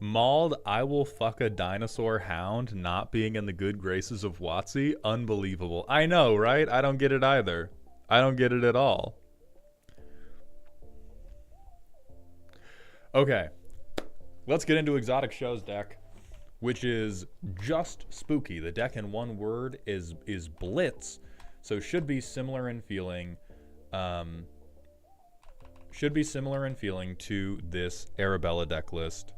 Mauled, I will fuck a dinosaur hound not being in the good graces of WotC. Unbelievable. I know, right? I don't get it either. I don't get it at all. Okay. Let's get into Exotic Show's deck, which is just spooky. The deck in one word is Blitz. So should be similar in feeling. Should be similar in feeling to this Arabella deck list.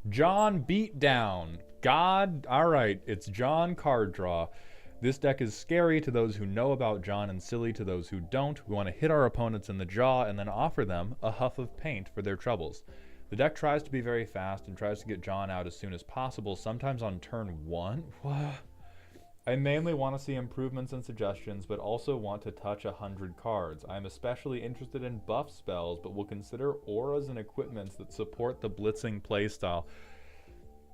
John Beatdown. God. All right, it's John card draw. This deck is scary to those who know about John and silly to those who don't. We want to hit our opponents in the jaw and then offer them a huff of paint for their troubles. The deck tries to be very fast and tries to get John out as soon as possible, sometimes on turn 1. What? I mainly want to see improvements and suggestions, but also want to touch 100 cards. I'm especially interested in buff spells, but will consider auras and equipments that support the blitzing playstyle.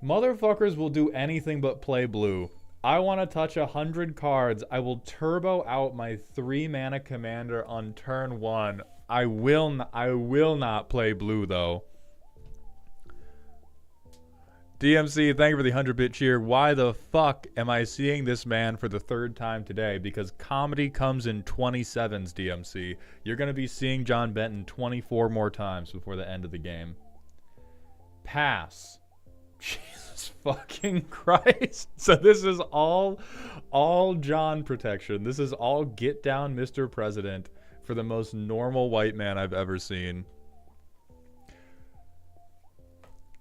Motherfuckers will do anything but play blue. I want to touch 100 cards. I will turbo out my 3-mana commander on turn 1. I will not play blue, though. DMC, thank you for the 100-bit cheer. Why the fuck am I seeing this man for the 3rd time today? Because comedy comes in 27s, DMC. You're going to be seeing John Benton 24 more times before the end of the game. Pass. Jesus fucking Christ. So this is all John protection. This is all get down Mr. President for the most normal white man I've ever seen.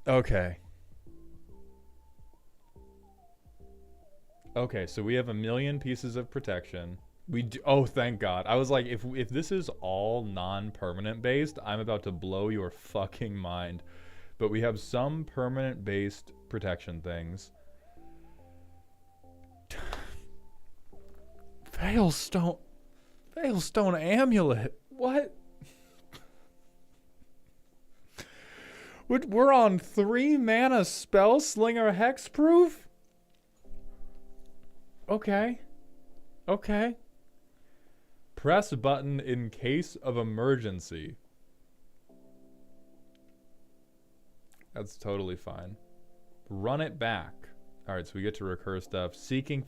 Okay. Okay, so we have 1,000,000 pieces of protection. We do, oh, thank God. I was like, if this is all non-permanent based, I'm about to blow your fucking mind. But we have some permanent based protection things. Veilstone Amulet. What? We're on 3-mana Spellslinger Hexproof? Okay. Okay. Press button in case of emergency. That's totally fine. Run it back. Alright, so we get to recur stuff. Seeking...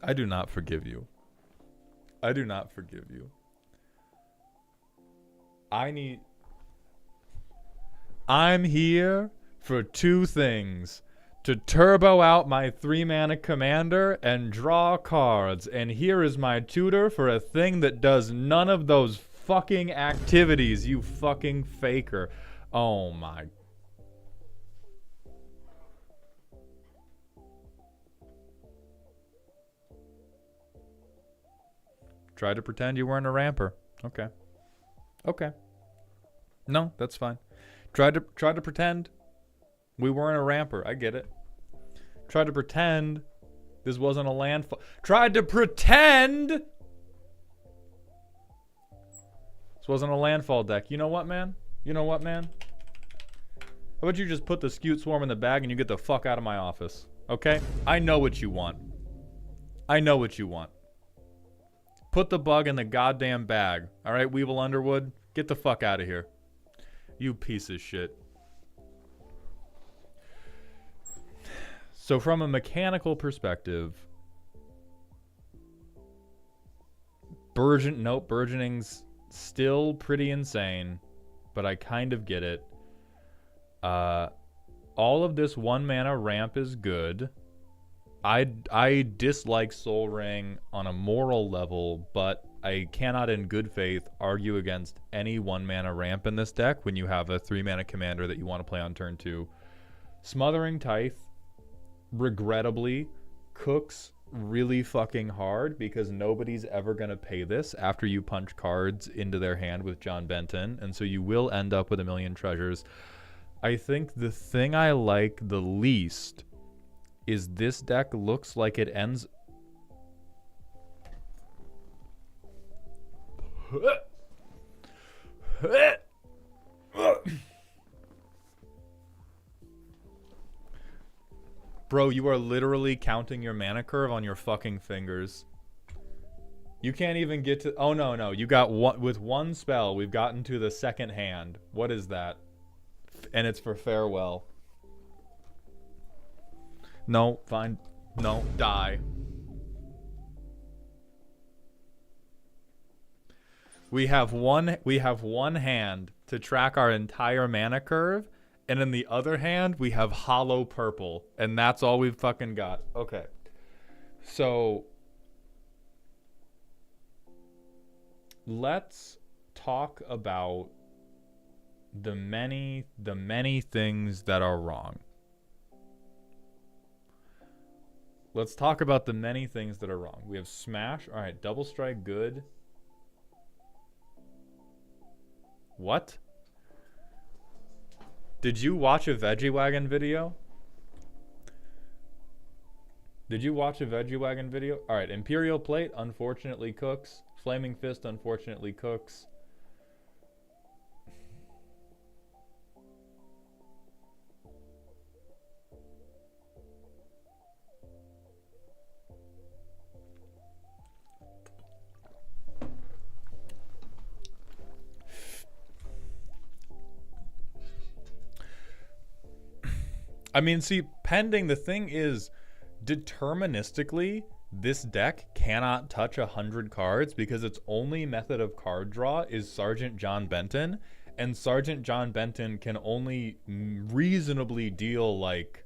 I do not forgive you. I do not forgive you. I'm here for 2 things. To turbo out my 3-mana commander and draw cards. And here is my tutor for a thing that does none of those fucking activities, you fucking faker. Oh my. Try to pretend you weren't a ramper. Okay. Okay. No, that's fine. Tried to pretend we weren't a ramper. I get it. Tried to pretend this wasn't a landfall. Tried to pretend this wasn't a landfall deck. You know what, man? You know what, man? How about you just put the Scute Swarm in the bag and you get the fuck out of my office? Okay? I know what you want. I know what you want. Put the bug in the goddamn bag. Alright, Weevil Underwood? Get the fuck out of here. You piece of shit. So from a mechanical perspective, Nope, burgeoning's still pretty insane, but I kind of get it. All of this 1 mana ramp is good. I dislike Soul Ring on a moral level, but I cannot in good faith argue against any 1 mana ramp in this deck when you have a 3 mana commander that you want to play on turn 2. Smothering Tithe, regrettably, cooks really fucking hard because nobody's ever going to pay this after you punch cards into their hand with John Benton, and so you will end up with a million treasures. I think the thing I like the least is this deck looks like it ends... Bro, you are literally counting your mana curve on your fucking fingers. You can't even get to... Oh, no. You got one... With one spell, we've gotten to the second hand. What is that? And it's for farewell. No, fine. No, die. We have one hand to track our entire mana curve, and in the other hand, we have hollow purple, and that's all we've fucking got. Okay. So let's talk about the many things that are wrong. Let's talk about the many things that are wrong. We have Smash. All right, Double Strike, good. What? Did you watch a Veggie Wagon video? Did you watch a Veggie Wagon video? All right, Imperial Plate, unfortunately cooks. Flaming Fist, unfortunately cooks. I mean, see, pending, the thing is, deterministically, this deck cannot touch 100 cards because its only method of card draw is Sergeant John Benton, and Sergeant John Benton can only reasonably deal, like,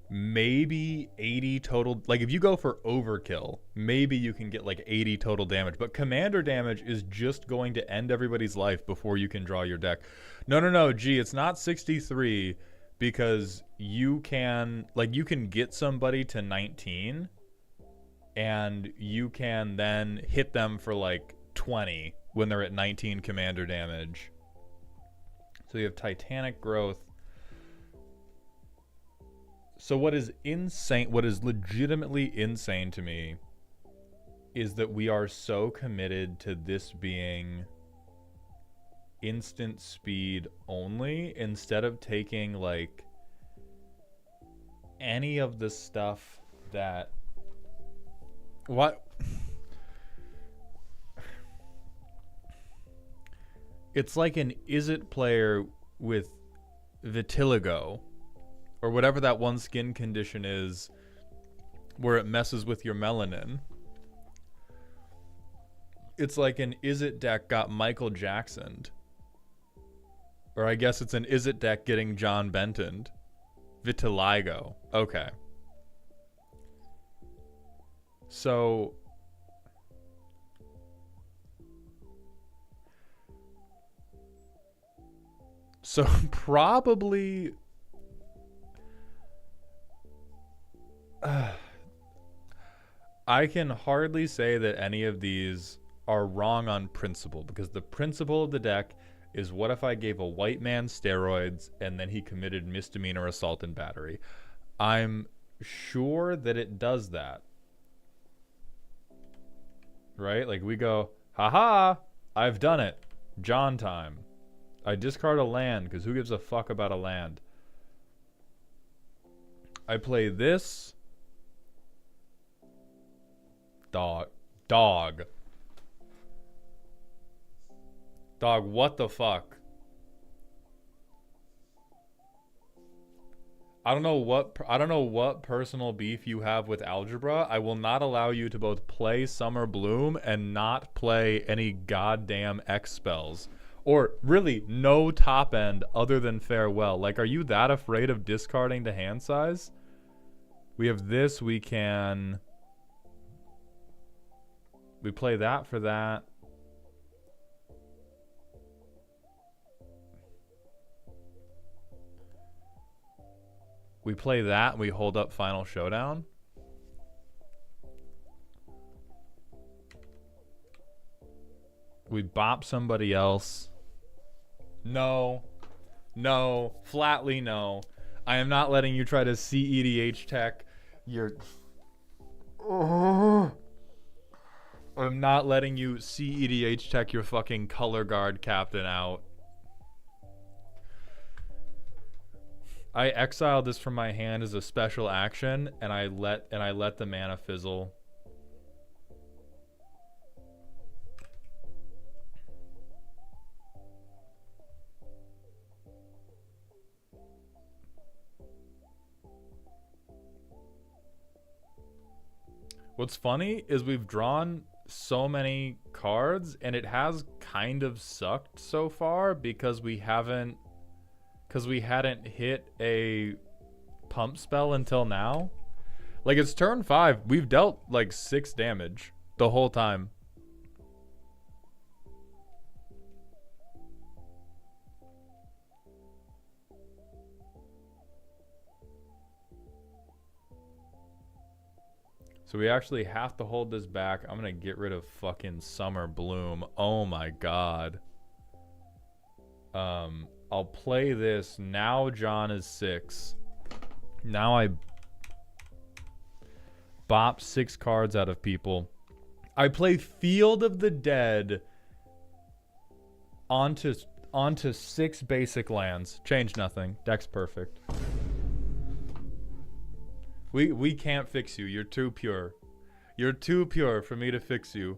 maybe 80 total. Like, if you go for overkill, maybe you can get, like, 80 total damage, but commander damage is just going to end everybody's life before you can draw your deck. No, G, it's not 63... because you can get somebody to 19 and you can then hit them for like 20 when they're at 19 commander damage. So you have Titanic Growth. So what is legitimately insane to me is that we are so committed to this being instant speed only instead of taking like any of the stuff that it's like an Izzet player with vitiligo or whatever that one skin condition is where it messes with your melanin. It's like an Izzet deck got Michael Jacksoned. Or I guess it's an Izzet deck getting John Benton. Vitiligo. Okay. So probably I can hardly say that any of these are wrong on principle, because the principle of the deck is, what if I gave a white man steroids and then he committed misdemeanor assault and battery? I'm sure that it does that. Right? Like we go, haha, I've done it. John time. I discard a land because who gives a fuck about a land? I play this. Dog, what the fuck? I don't know what personal beef you have with algebra. I will not allow you to both play Summer Bloom and not play any goddamn X spells. Or really no top end other than Farewell. Like, are you that afraid of discarding the hand size? We have this, we play that for that. We play that and we hold up Final Showdown. We bop somebody else. No. No. Flatly no. I am not letting you try to CEDH tech your... I'm not letting you CEDH tech your fucking color guard captain out. I exiled this from my hand as a special action, and I let the mana fizzle. What's funny is we've drawn so many cards, and it has kind of sucked so far because we hadn't hit a pump spell until now. Like, it's turn 5. We've dealt like 6 damage the whole time. So we actually have to hold this back. I'm gonna get rid of fucking Summer Bloom. Oh my god. I'll play this. Now John is 6. Now I bop 6 cards out of people. I play Field of the Dead onto 6 basic lands. Change nothing. Deck's perfect. We can't fix you. You're too pure. You're too pure for me to fix you.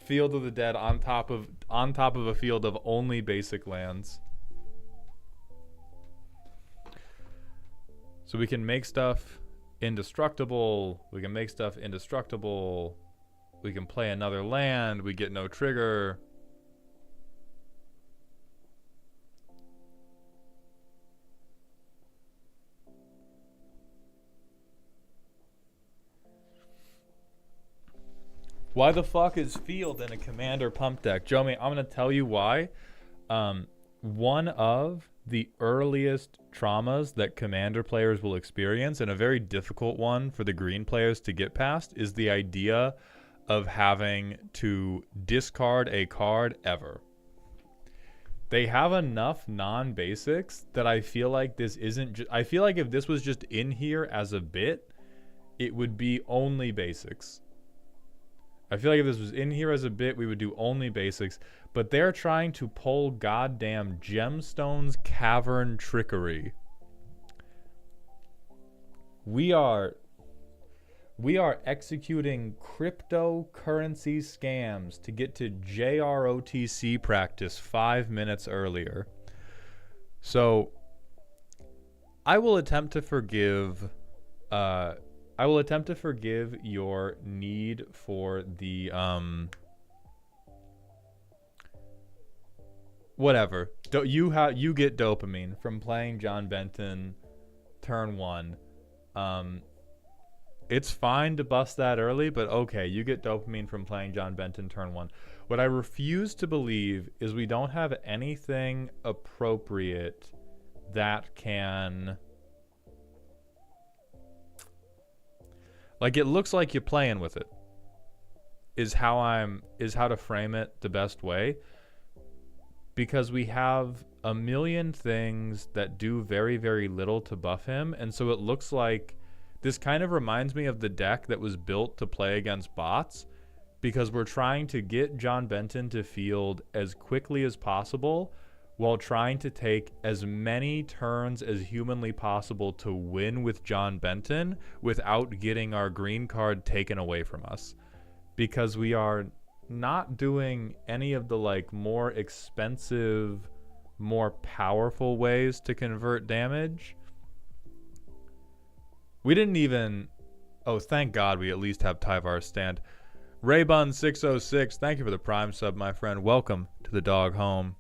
Field of the Dead on top of a field of only basic lands. So we can make stuff indestructible. We can make stuff indestructible. We can play another land. We get no trigger. Why the fuck is Field in a Commander pump deck? Jomi, I'm going to tell you why. One of the earliest traumas that Commander players will experience, and a very difficult one for the green players to get past, is the idea of having to discard a card ever. They have enough non-basics that I feel like this isn't... I feel like if this was just in here as a bit, it would be only basics. I feel like if this was in here as a bit, we would do only basics. But they're trying to pull goddamn Gemstone's Cavern Trickery. We are executing cryptocurrency scams to get to JROTC practice 5 minutes earlier. So I will attempt to forgive your need for the whatever. You get dopamine from playing John Benton turn 1. It's fine to bust that early, but okay, you get dopamine from playing John Benton turn 1. What I refuse to believe is we don't have anything appropriate that can... Like, it looks like you're playing with it. Is how to frame it the best way. Because we have a million things that do very, very little to buff him, and so it looks like this kind of reminds me of the deck that was built to play against bots, because we're trying to get John Benton to field as quickly as possible while trying to take as many turns as humanly possible to win with John Benton without getting our green card taken away from us. Because we are not doing any of the like more expensive, more powerful ways to convert damage. We didn't even... Oh, thank God we at least have Tyvar stand. Raybun606, thank you for the Prime sub, my friend. Welcome to the dog home.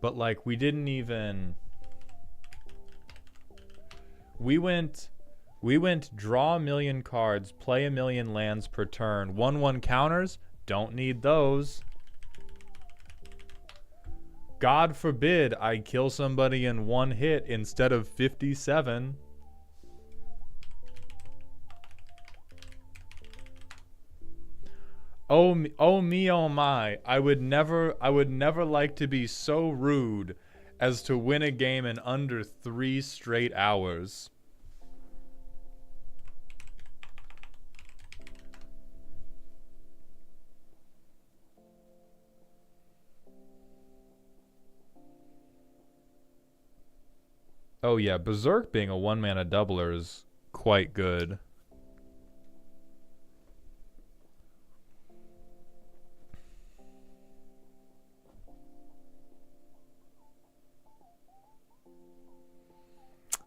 But, like, we didn't even... We went draw a million cards, play a million lands per turn. 1/1 counters, don't need those. God forbid I kill somebody in one hit instead of 57. Oh me, oh my. I would never like to be so rude as to win a game in under 3 straight hours. Oh yeah, Berserk being a 1-mana doubler is quite good.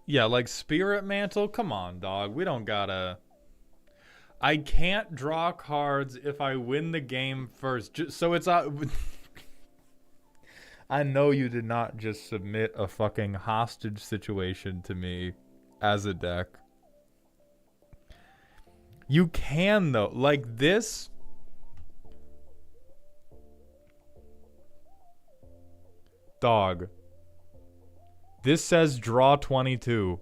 Yeah, like Spirit Mantle, come on, dog. We don't gotta... I can't draw cards if I win the game first. So it's... I know you did not just submit a fucking hostage situation to me as a deck. You can, though. Like, this... Dog. This says draw 22.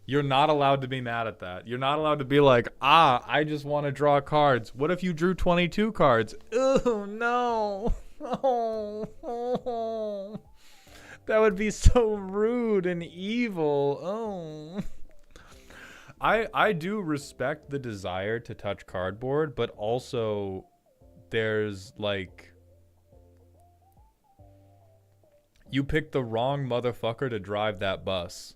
You're not allowed to be mad at that. You're not allowed to be like, I just want to draw cards. What if you drew 22 cards? Oh, no. Oh. That would be so rude and evil. Oh. I do respect the desire to touch cardboard, but also there's like... You picked the wrong motherfucker to drive that bus.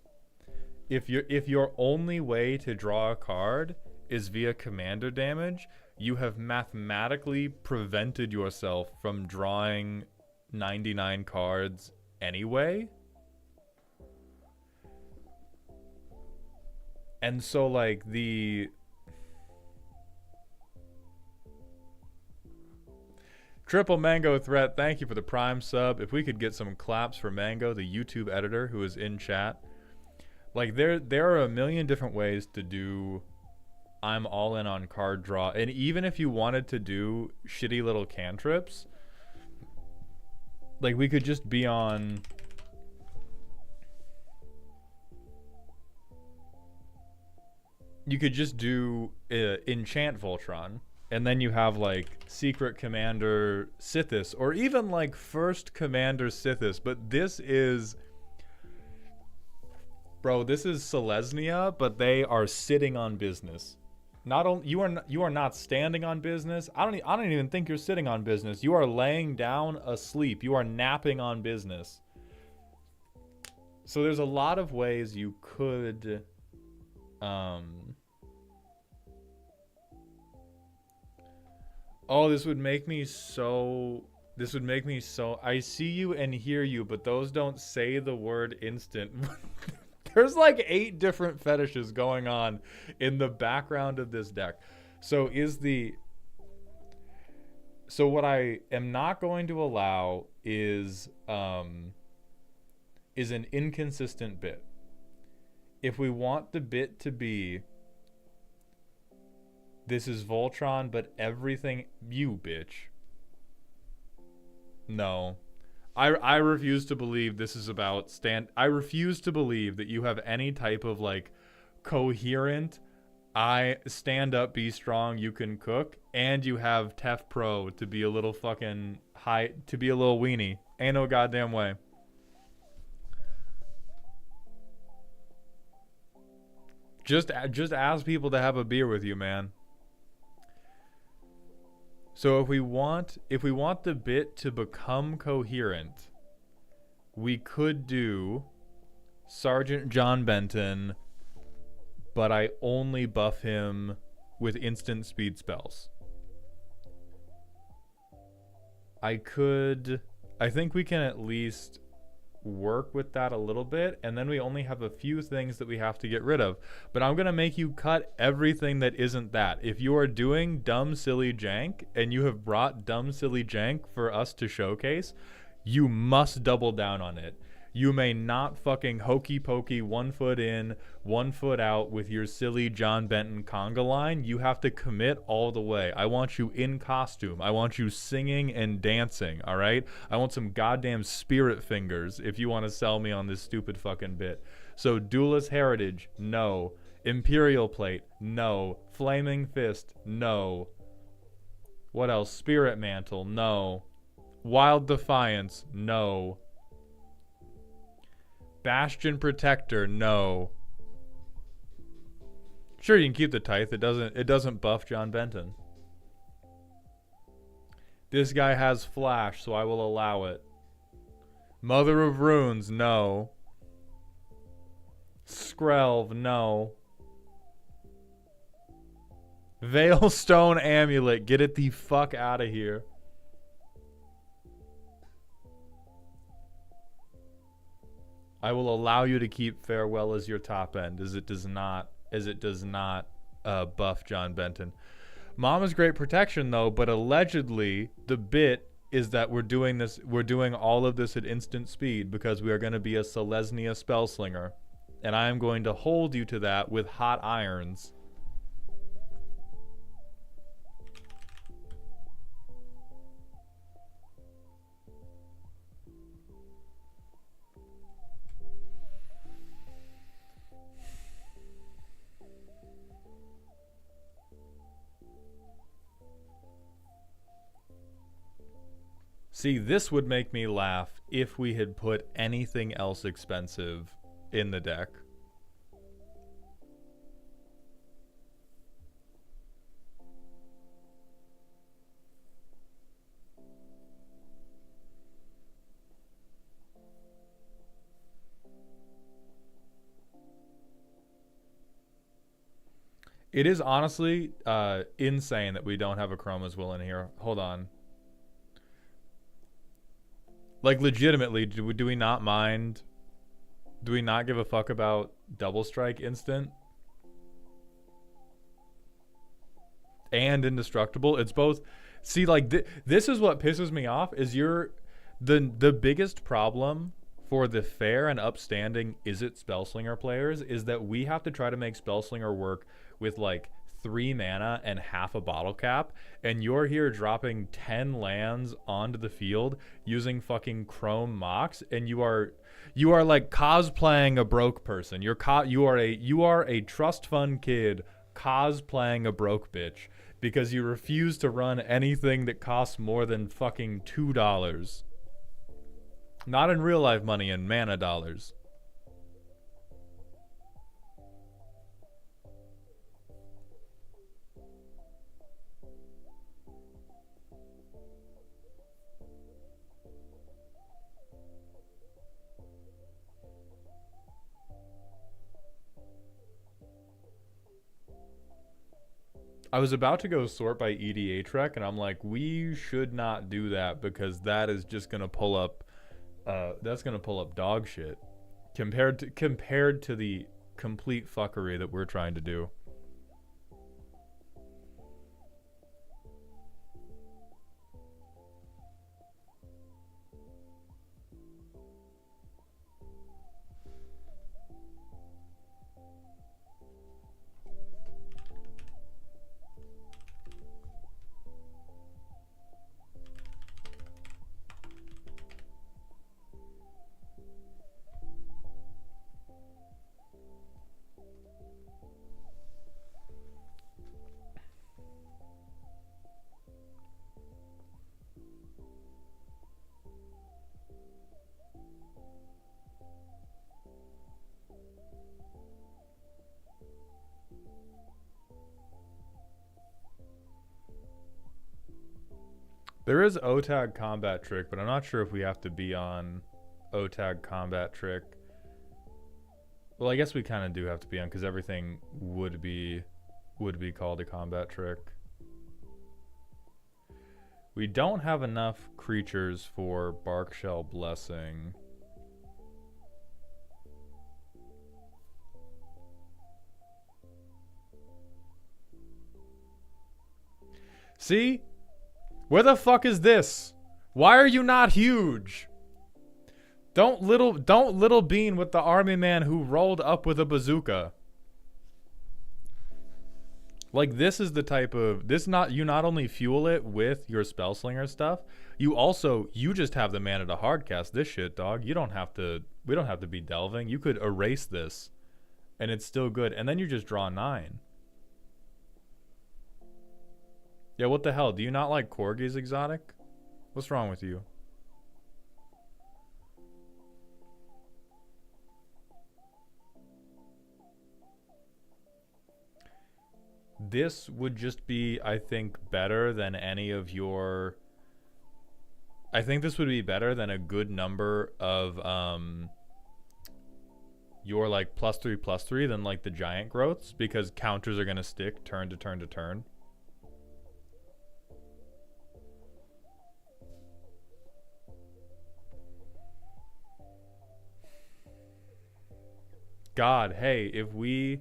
If your only way to draw a card is via commander damage, you have mathematically prevented yourself from drawing 99 cards anyway. And so like the... Triple Mango Threat, thank you for the Prime sub. If we could get some claps for Mango, the YouTube editor who is in chat. Like, there are a million different ways to do I'm all in on card draw. And even if you wanted to do shitty little cantrips, like, we could just be on... You could just do Enchant Voltron. And then you have, like, Secret Commander Sithis, or even, like, First Commander Sithis. But this is... Bro, this is Selesnya, but they are sitting on business. Not only you are not standing on business. I don't even think you're sitting on business. You are laying down asleep. You are napping on business. So there's a lot of ways you could... Oh, this would make me so... I see you and hear you, but those don't say the word instant. There's like 8 different fetishes going on in the background of this deck. So what I am not going to allow is an inconsistent bit. If we want the bit to be... This is Voltron, but everything... You, bitch. No. I refuse to believe this is about I refuse to believe that you have any type of, like, coherent... stand up, be strong, you can cook, and you have Tef Pro to be a little fucking high... To be a little weenie. Ain't no goddamn way. Just ask people to have a beer with you, man. So if we want the bit to become coherent, we could do Sergeant John Benton, but I only buff him with instant speed spells. I could I think we can at least work with that a little bit, and then we only have a few things that we have to get rid of. But I'm gonna make you cut everything that isn't that. If you are doing dumb silly jank and you have brought dumb silly jank for us to showcase, you must double down on it. You may not fucking hokey pokey 1 foot in, 1 foot out with your silly John Benton conga line. You have to commit all the way. I want you in costume. I want you singing and dancing, all right? I want some goddamn spirit fingers if you want to sell me on this stupid fucking bit. So Duelist Heritage, no. Imperial Plate, no. Flaming Fist, no. What else? Spirit Mantle, no. Wild Defiance, no. Bastion Protector, no. Sure, you can keep the Tithe. It doesn't buff John Benton. This guy has Flash, so I will allow it. Mother of Runes, no. Skrelv, no. Veilstone Amulet, get it the fuck out of here. I will allow you to keep Farewell as your top end, as it does not buff John Benton. Mama's Great Protection though, but allegedly the bit is that we're doing all of this at instant speed because we are going to be a Selesnya Spellslinger, and I am going to hold you to that with hot irons. See, this would make me laugh if we had put anything else expensive in the deck. It is honestly insane that we don't have a Chroma's Will in here. Hold on. Like, legitimately, do we not mind? Do we not give a fuck about Double Strike Instant? And Indestructible? It's both. See, like, this is what pisses me off, is the biggest problem for the fair and upstanding Izzet Spellslinger players is that we have to try to make Spellslinger work with, like, 3 mana and half a bottle cap, and you're here dropping 10 lands onto the field using fucking Chrome Mox, and you are like cosplaying a broke person. You are a trust fund kid cosplaying a broke bitch because you refuse to run anything that costs more than fucking $2. Not in real life money, in mana dollars. I was about to go sort by EDH rec, and I'm like, we should not do that because that is just gonna pull up, that's gonna pull up dog shit compared to the complete fuckery that we're trying to do. There is OTAG Combat Trick, but I'm not sure if we have to be on OTAG Combat Trick. Well, I guess we kind of do have to be on because everything would be called a Combat Trick. We don't have enough creatures for Barkshell Blessing. See? Where the fuck is this? Why are you not huge? Don't little bean with the army man who rolled up with a bazooka. Like, this is the type of you not only fuel it with your spellslinger stuff, you just have the mana to hardcast this shit, dog. We don't have to be delving. You could erase this and it's still good. And then you just draw 9. Yeah, what the hell? Do you not like Corgi's exotic? What's wrong with you? This would just be, I think, better than any of your... I think this would be better than a good number of your like +3/+3 than like the giant growths, because counters are going to stick turn to turn to turn. God, hey, if we...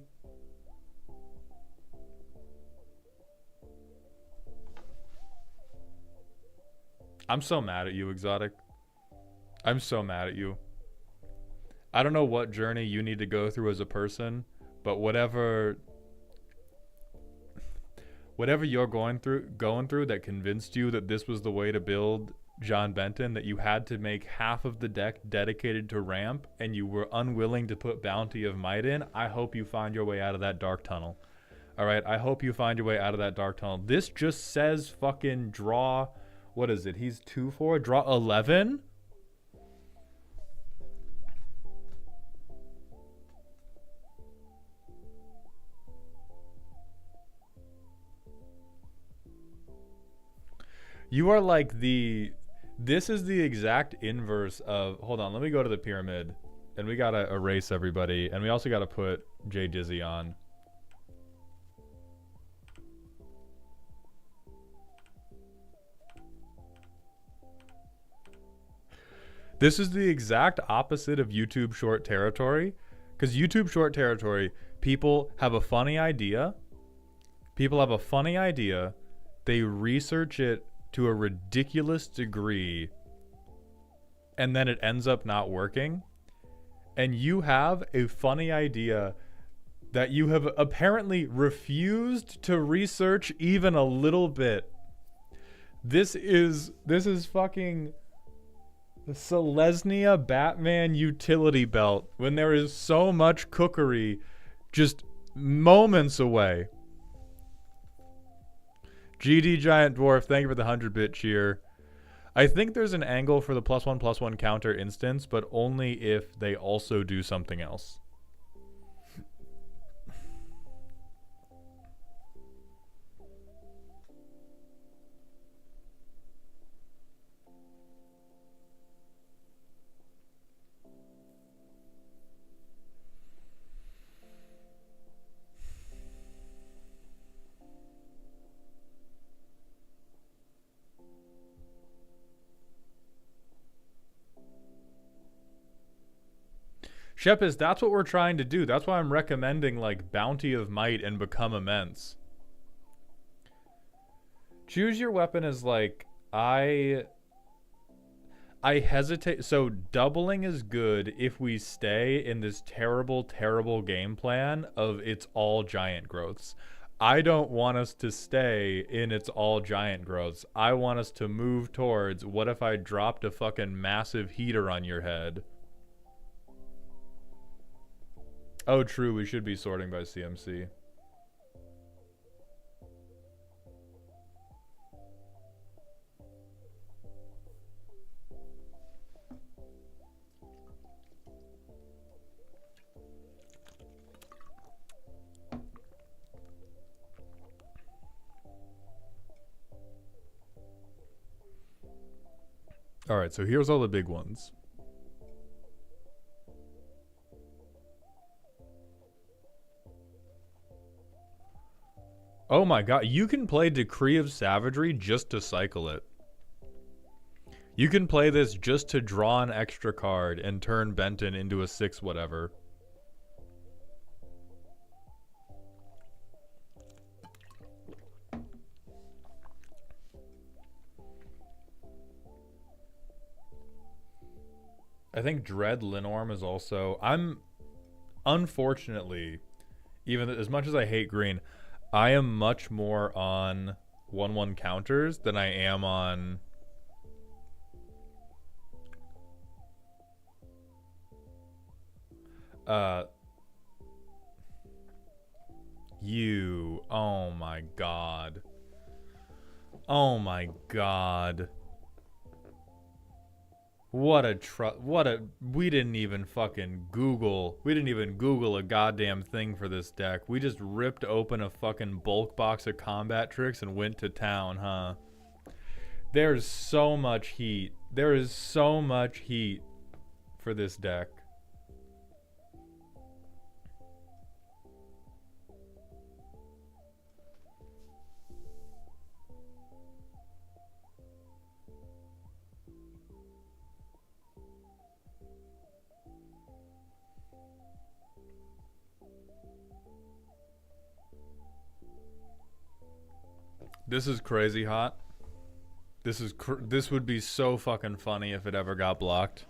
I'm so mad at you, Exotic. I'm so mad at you. I don't know what journey you need to go through as a person, but whatever you're going through that convinced you that this was the way to build John Benton, that you had to make half of the deck dedicated to ramp and you were unwilling to put Bounty of Might in, I hope you find your way out of that dark tunnel. All right, I hope you find your way out of that dark tunnel. This just says fucking draw... What is it? He's 2/4. Draw 11? You are like the... This is the exact inverse of... Hold on, let me go to the pyramid. And we gotta erase everybody. And we also gotta put J Dizzy on. This is the exact opposite of YouTube short territory. Because YouTube short territory, people have a funny idea. They research it to a ridiculous degree. And then it ends up not working. And you have a funny idea that you have apparently refused to research even a little bit. This is fucking... The Selesnya Batman utility belt, when there is so much cookery just moments away. GD Giant Dwarf, thank you for the 100-bit cheer. I think there's an angle for the +1/+1 counter instance, but only if they also do something else. Shepis, that's what we're trying to do. That's why I'm recommending like Bounty of Might and Become Immense. Choose your weapon as like I hesitate. So doubling is good if we stay in this terrible game plan of it's all giant growths. I don't want us to stay in it's all giant growths. I want us to move towards what if I dropped a fucking massive heater on your head? Oh, true. We should be sorting by CMC. All right, so here's all the big ones. Oh my god, you can play Decree of Savagery just to cycle it. You can play this just to draw an extra card and turn Benton into a 6 whatever. I think Dread Linorm is also... Unfortunately, even as much as I hate green, I am much more on 1/1 counters than I am on... Oh my god. Oh my god. We didn't even Google a goddamn thing for this deck. We just ripped open a fucking bulk box of combat tricks and went to town, huh? There's so much heat. There is so much heat for this deck. This is crazy hot. This would be so fucking funny if it ever got blocked.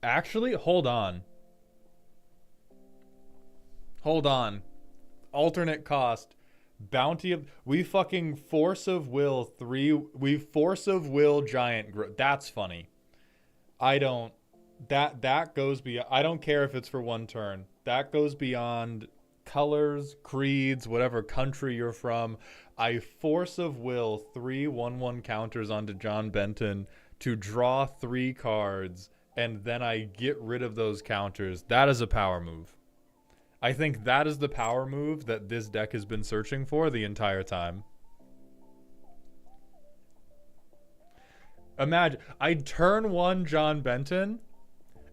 Actually, hold on. Hold on. Alternate cost. Bounty of... We fucking Force of Will 3... We Force of Will Giant... That's funny. I don't... That goes beyond... I don't care if it's for one turn. That goes beyond colors, creeds, whatever country you're from. I Force of Will 3 1/1 counters onto John Benton to draw 3 cards, and then I get rid of those counters. That is a power move. I think that is the power move that this deck has been searching for the entire time. Imagine, I'd turn 1 John Benton,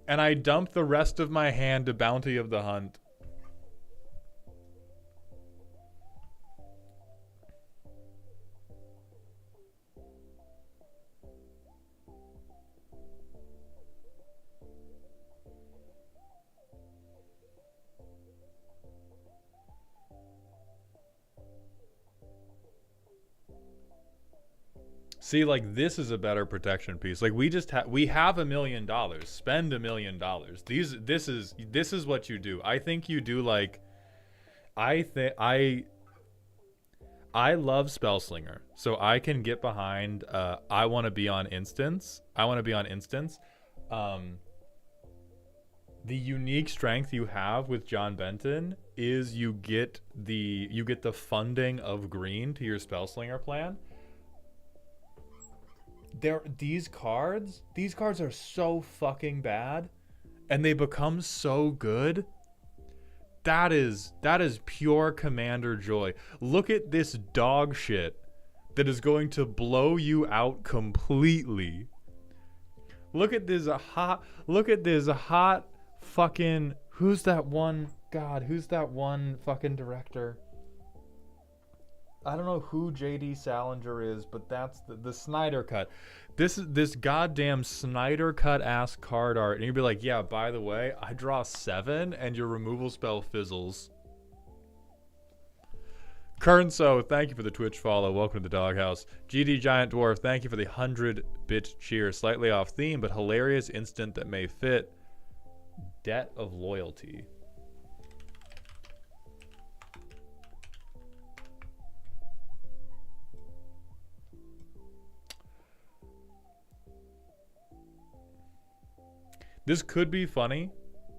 and I dump the rest of my hand to Bounty of the Hunt. See, like, this is a better protection piece. Like, we have $1 million. Spend $1 million. This is what you do. I think you do, like, I love Spellslinger, so I can get behind. I want to be on instance. The unique strength you have with John Benton is you get the funding of green to your Spellslinger plan. These cards are so fucking bad, and they become so good. That is pure commander joy. Look at this dog shit that is going to blow you out completely. Look at this hot fucking... Who's that one fucking director? I don't know who J.D. Salinger is, but that's the Snyder Cut. This goddamn Snyder Cut ass card art, and you'd be like, yeah, by the way, I draw 7 and your removal spell fizzles. Kernso, thank you for the Twitch follow. Welcome to the doghouse. GD Giant Dwarf, thank you for the 100-bit cheer. Slightly off theme, but hilarious instant that may fit. Debt of Loyalty. This could be funny,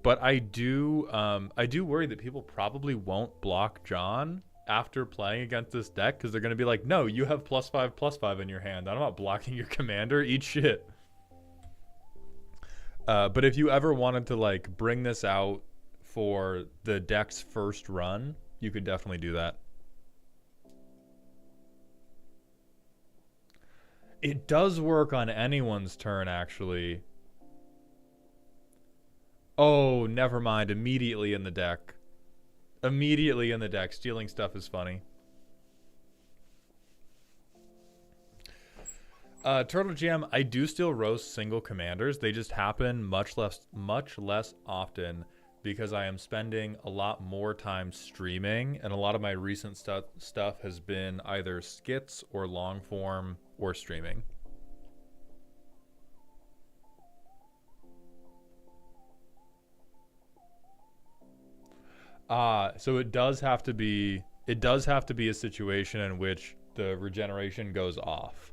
but I do worry that people probably won't block John after playing against this deck, because they're going to be like, no, you have +5/+5 in your hand. I'm not blocking your commander. Eat shit. But if you ever wanted to, like, bring this out for the deck's first run, you could definitely do that. It does work on anyone's turn, actually. Oh, never mind. Immediately in the deck. Immediately in the deck. Stealing stuff is funny. Turtle Jam, I do still roast single commanders. They just happen much less often because I am spending a lot more time streaming, and a lot of my recent stuff has been either skits or long form or streaming. So it does have to be a situation in which the regeneration goes off.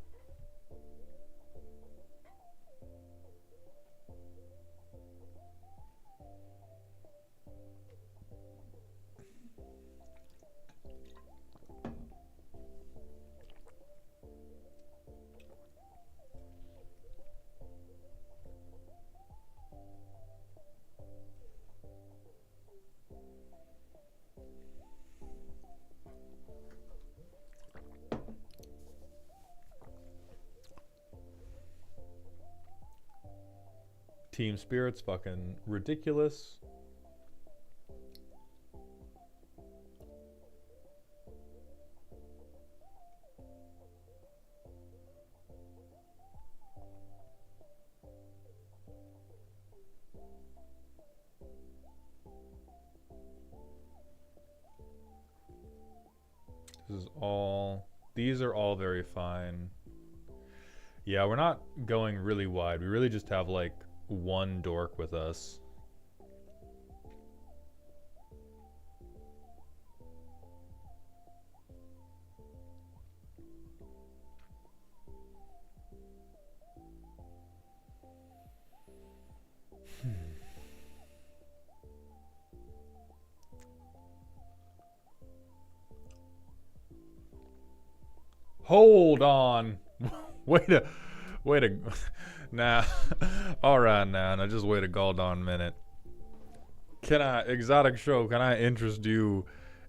Team Spirit's fucking ridiculous. These are all very fine. Yeah, we're not going really wide. We really just have like one dork with us. Hold on. wait a nah. Alright now just wait a goddamn minute. Can I interest you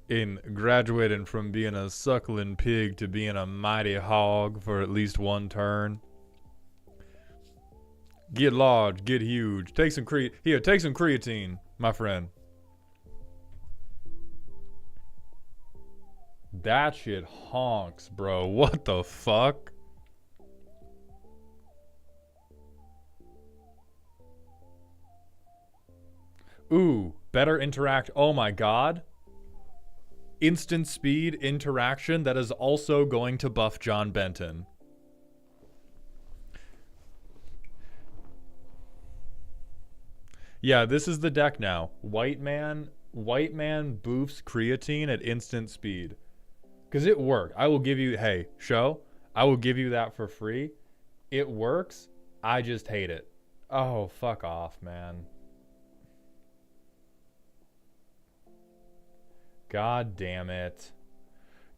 in graduating from being a suckling pig to being a mighty hog for at least one turn? Get large, get huge. Take some creatine, my friend. That shit honks, bro. What the fuck? Ooh, better interact. Oh my god. Instant speed interaction that is also going to buff John Benton. Yeah, this is the deck now. White man boofs creatine at instant speed. Because it worked. I will give you, hey, show, I will give you that for free. It works. I just hate it. Oh, fuck off, man. God damn it.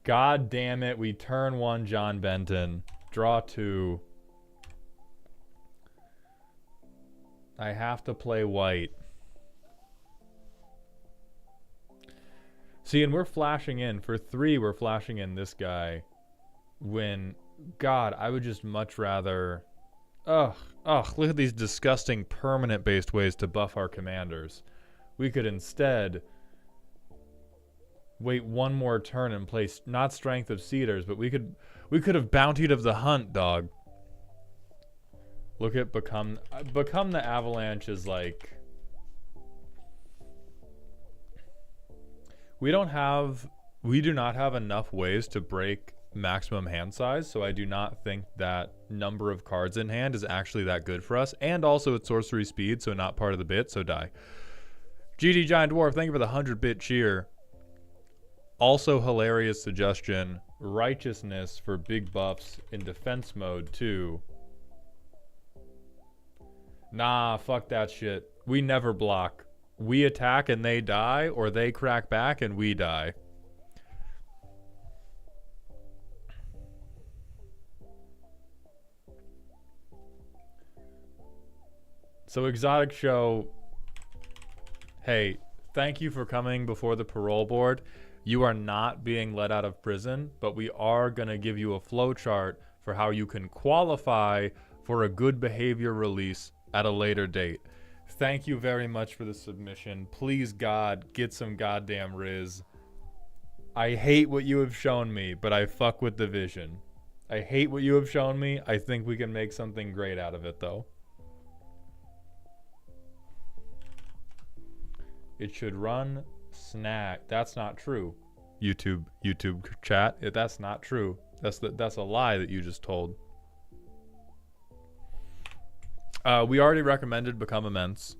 God damn it. We turn one John Benton. Draw two. I have to play white. See, and we're flashing in. For 3, we're flashing in this guy. When, God, I would just much rather... Ugh, look at these disgusting permanent-based ways to buff our commanders. We could instead wait one more turn and play, not Strength of Cedars, but we could have Bountied of the Hunt, dog. Look at Become the Avalanche is like... We do not have enough ways to break maximum hand size, so I do not think that number of cards in hand is actually that good for us. And also it's sorcery speed, so not part of the bit, so die. GG Giant Dwarf, thank you for the 100-bit cheer. Also hilarious suggestion, Righteousness for big buffs in defense mode too. Nah, fuck that shit. We never block. We attack and they die, or they crack back and we die. So Exotic Show, hey, thank you for coming before the parole board. You are not being let out of prison, but we are going to give you a flowchart for how you can qualify for a good behavior release at a later date. Thank you very much for the submission. Please, God, get some goddamn Riz. I hate what you have shown me, but I fuck with the vision. I hate what you have shown me. I think we can make something great out of it, though. It should run snag. That's not true. YouTube chat. That's not true. That's a lie that you just told. We already recommended Become Immense.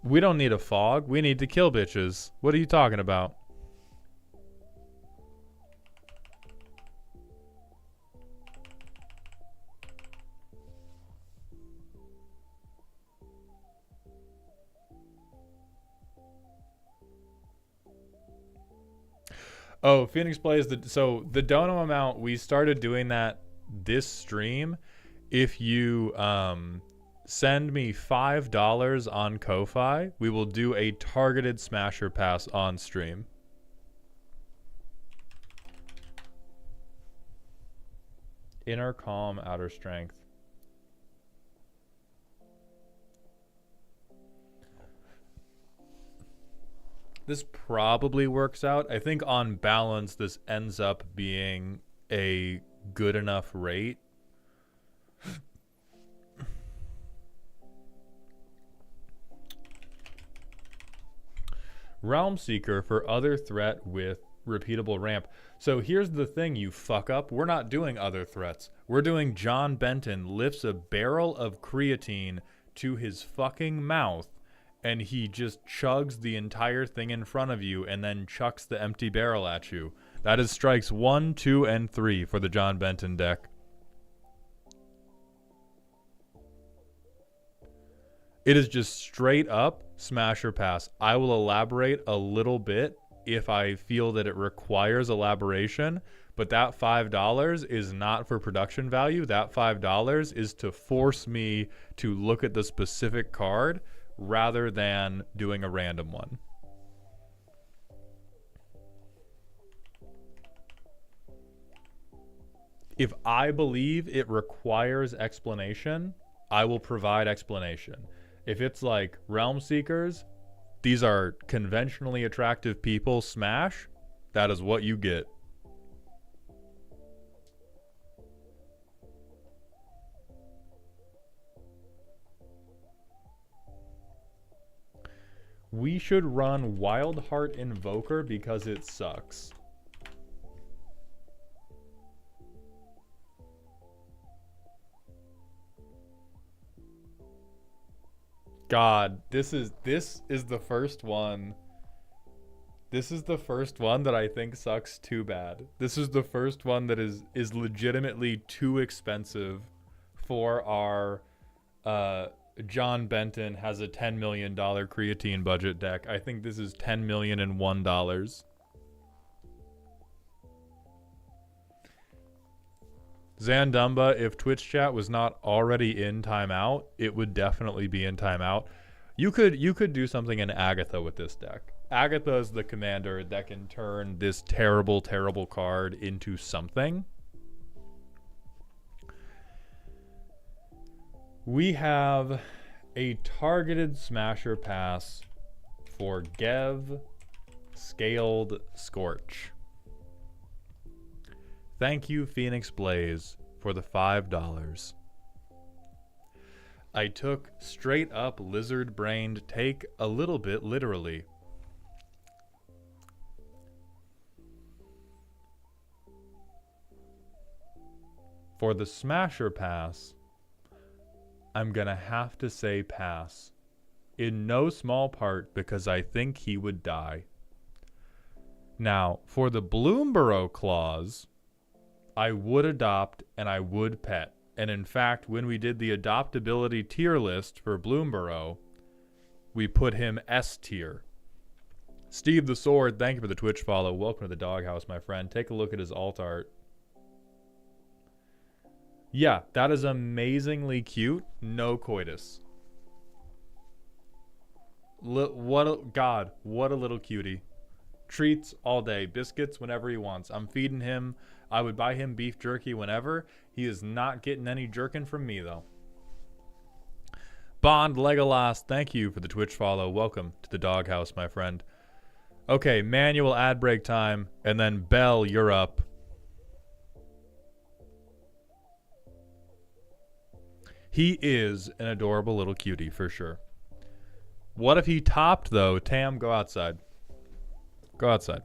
We don't need a fog. We need to kill bitches. What are you talking about? Oh, Phoenix plays the dono amount. We started doing that this stream. If you send me $5 on Ko-Fi, we will do a targeted smasher pass on stream. Inner calm, outer strength. This probably works out. I think on balance, this ends up being a good enough rate. Realm Seeker for other threat with repeatable ramp. So here's the thing, you fuck up. We're not doing other threats. We're doing John Benton lifts a barrel of creatine to his fucking mouth, and he just chugs the entire thing in front of you and then chucks the empty barrel at you. That is strikes 1, 2, and 3 for the John Benton deck. It is just straight up smash or pass. I will elaborate a little bit if I feel that it requires elaboration, but that $5 is not for production value. That $5 is to force me to look at the specific card rather than doing a random one. If I believe it requires explanation, I will provide explanation. If it's like Realm Seekers, these are conventionally attractive people, smash, that is what you get. We should run Wildheart Invoker because it sucks. God, this is the first one. This is the first one that I think sucks too bad. This is the first one that is legitimately too expensive for our John Benton has a $10 million creatine budget deck. I think this is $10,001,001. Zandumba, if Twitch chat was not already in timeout, it would definitely be in timeout. You could do something in Agatha with this deck. Agatha is the commander that can turn this terrible, terrible card into something. We have a targeted smasher pass for Gev Scaled Scorch. Thank you, Phoenix Blaze, for the $5. I took straight up lizard-brained take a little bit literally. For the smasher pass, I'm gonna have to say pass. In no small part because I think he would die. Now, for the Bloomborough clause, I would adopt and I would pet. And in fact, when we did the adoptability tier list for Bloomborough, we put him S tier. Steve the Sword, thank you for the Twitch follow. Welcome to the doghouse, my friend. Take a look at his alt art. Yeah, that is amazingly cute. No coitus. What a little cutie. Treats all day. Biscuits whenever he wants. I'm feeding him. I would buy him beef jerky whenever. He is not getting any jerkin from me, though. Bond Legolas, thank you for the Twitch follow. Welcome to the doghouse, my friend. Okay, manual ad break time, and then Bell, you're up. He is an adorable little cutie, for sure. What if he topped, though? Tam, go outside. Go outside.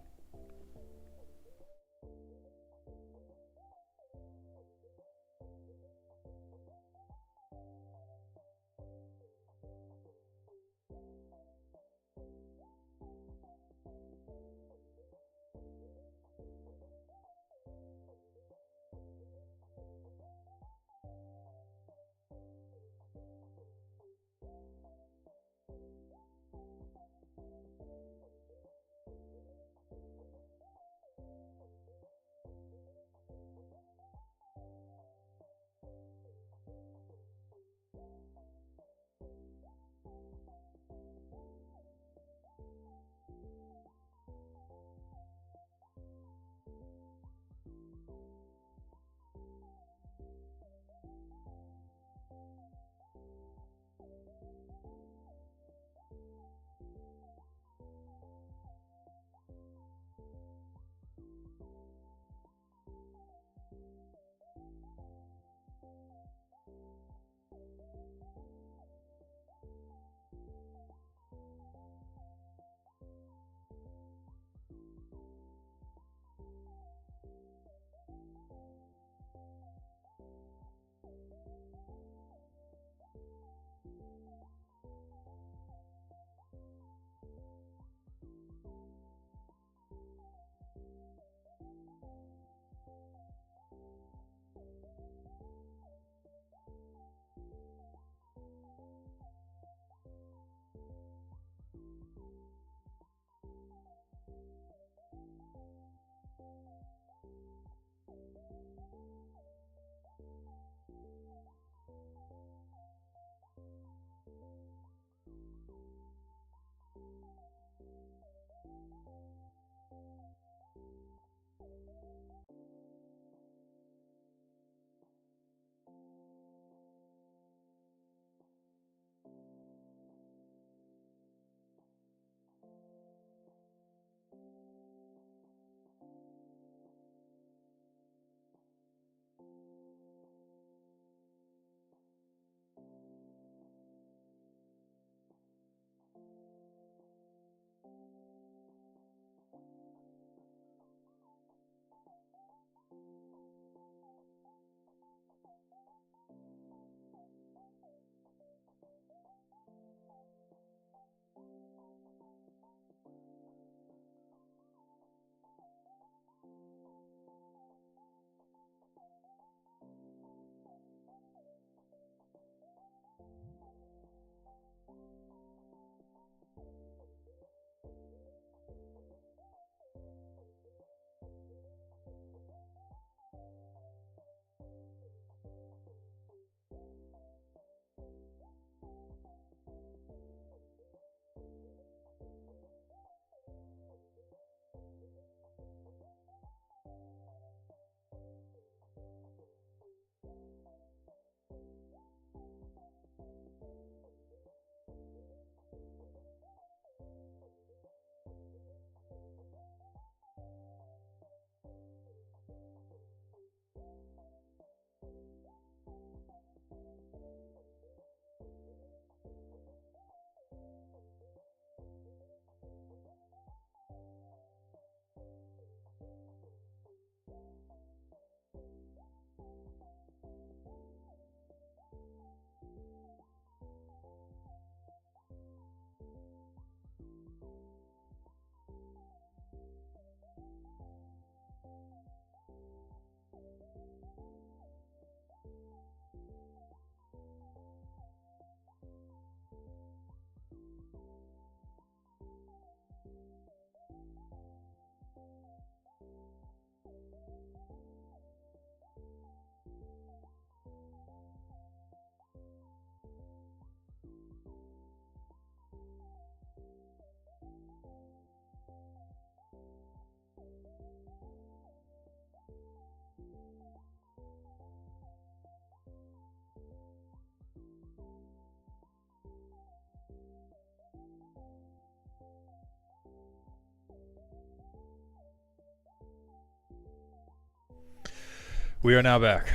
We are now back.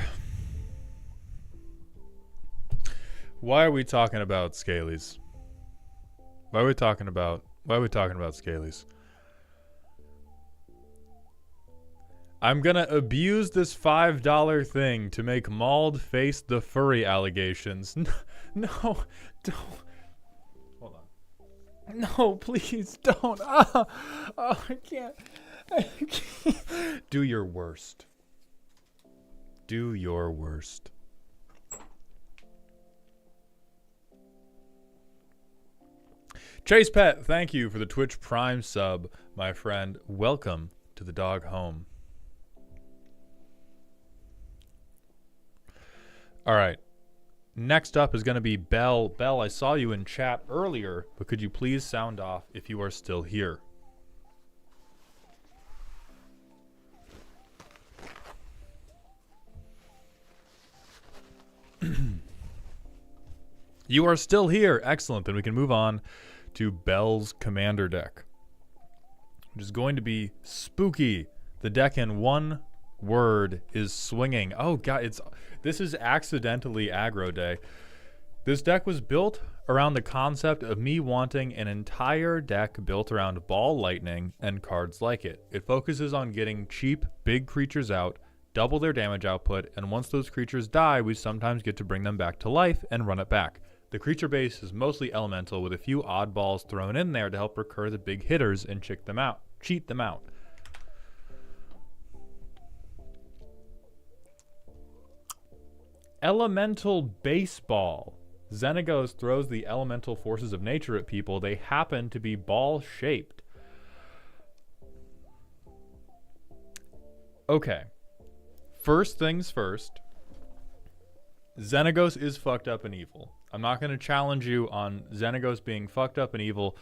Why are we talking about Scalies? Why are we talking about Scalies? I'm gonna abuse this $5 thing to make Mauled face the furry allegations. No, don't. Hold on. No, please don't. Oh, I can't. Do your worst. Do your worst. Chase Pet, thank you for the Twitch Prime sub, my friend. Welcome to the dog home. All right. Next up is going to be Belle. Belle, I saw you in chat earlier, but could you please sound off if you are still here? You are still here. Excellent. Then we can move on to Belle's commander deck, which is going to be spooky. The deck in one word is swinging. Oh god, this is accidentally aggro day. This deck was built around the concept of me wanting an entire deck built around ball lightning and cards like it. It focuses on getting cheap big creatures out, double their damage output, and once those creatures die, we sometimes get to bring them back to life and run it back. The creature base is mostly elemental with a few oddballs thrown in there to help recur the big hitters and cheat them out. Elemental baseball. Xenagos throws the elemental forces of nature at people. They happen to be ball-shaped. Okay. First things first. Xenagos is fucked up and evil. I'm not going to challenge you on Xenagos being fucked up and evil,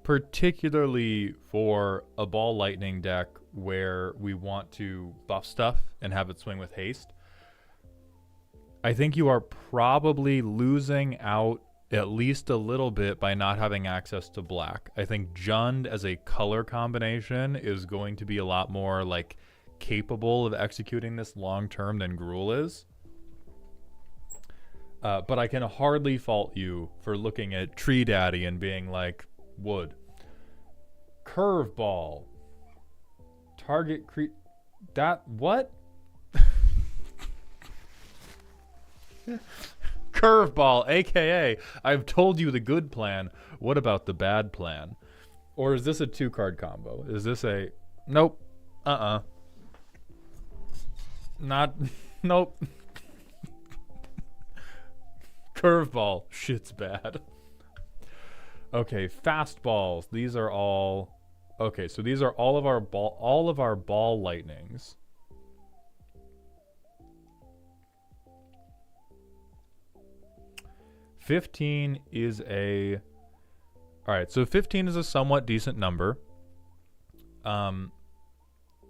particularly for a ball lightning deck where we want to buff stuff and have it swing with haste. I think you are probably losing out at least a little bit by not having access to black. I think Jund as a color combination is going to be a lot more like capable of executing this long term than Gruul is. But I can hardly fault you for looking at Tree Daddy and being like, wood. Curveball. Target what? Curveball, aka I've told you the good plan. What about the bad plan? Or is this a 2-card combo? Is this a nope? Not nope. Curveball, shit's bad. Okay, fastballs. These are all okay. So these are all of our ball lightnings. $15 is a... Alright, so 15 is a somewhat decent number.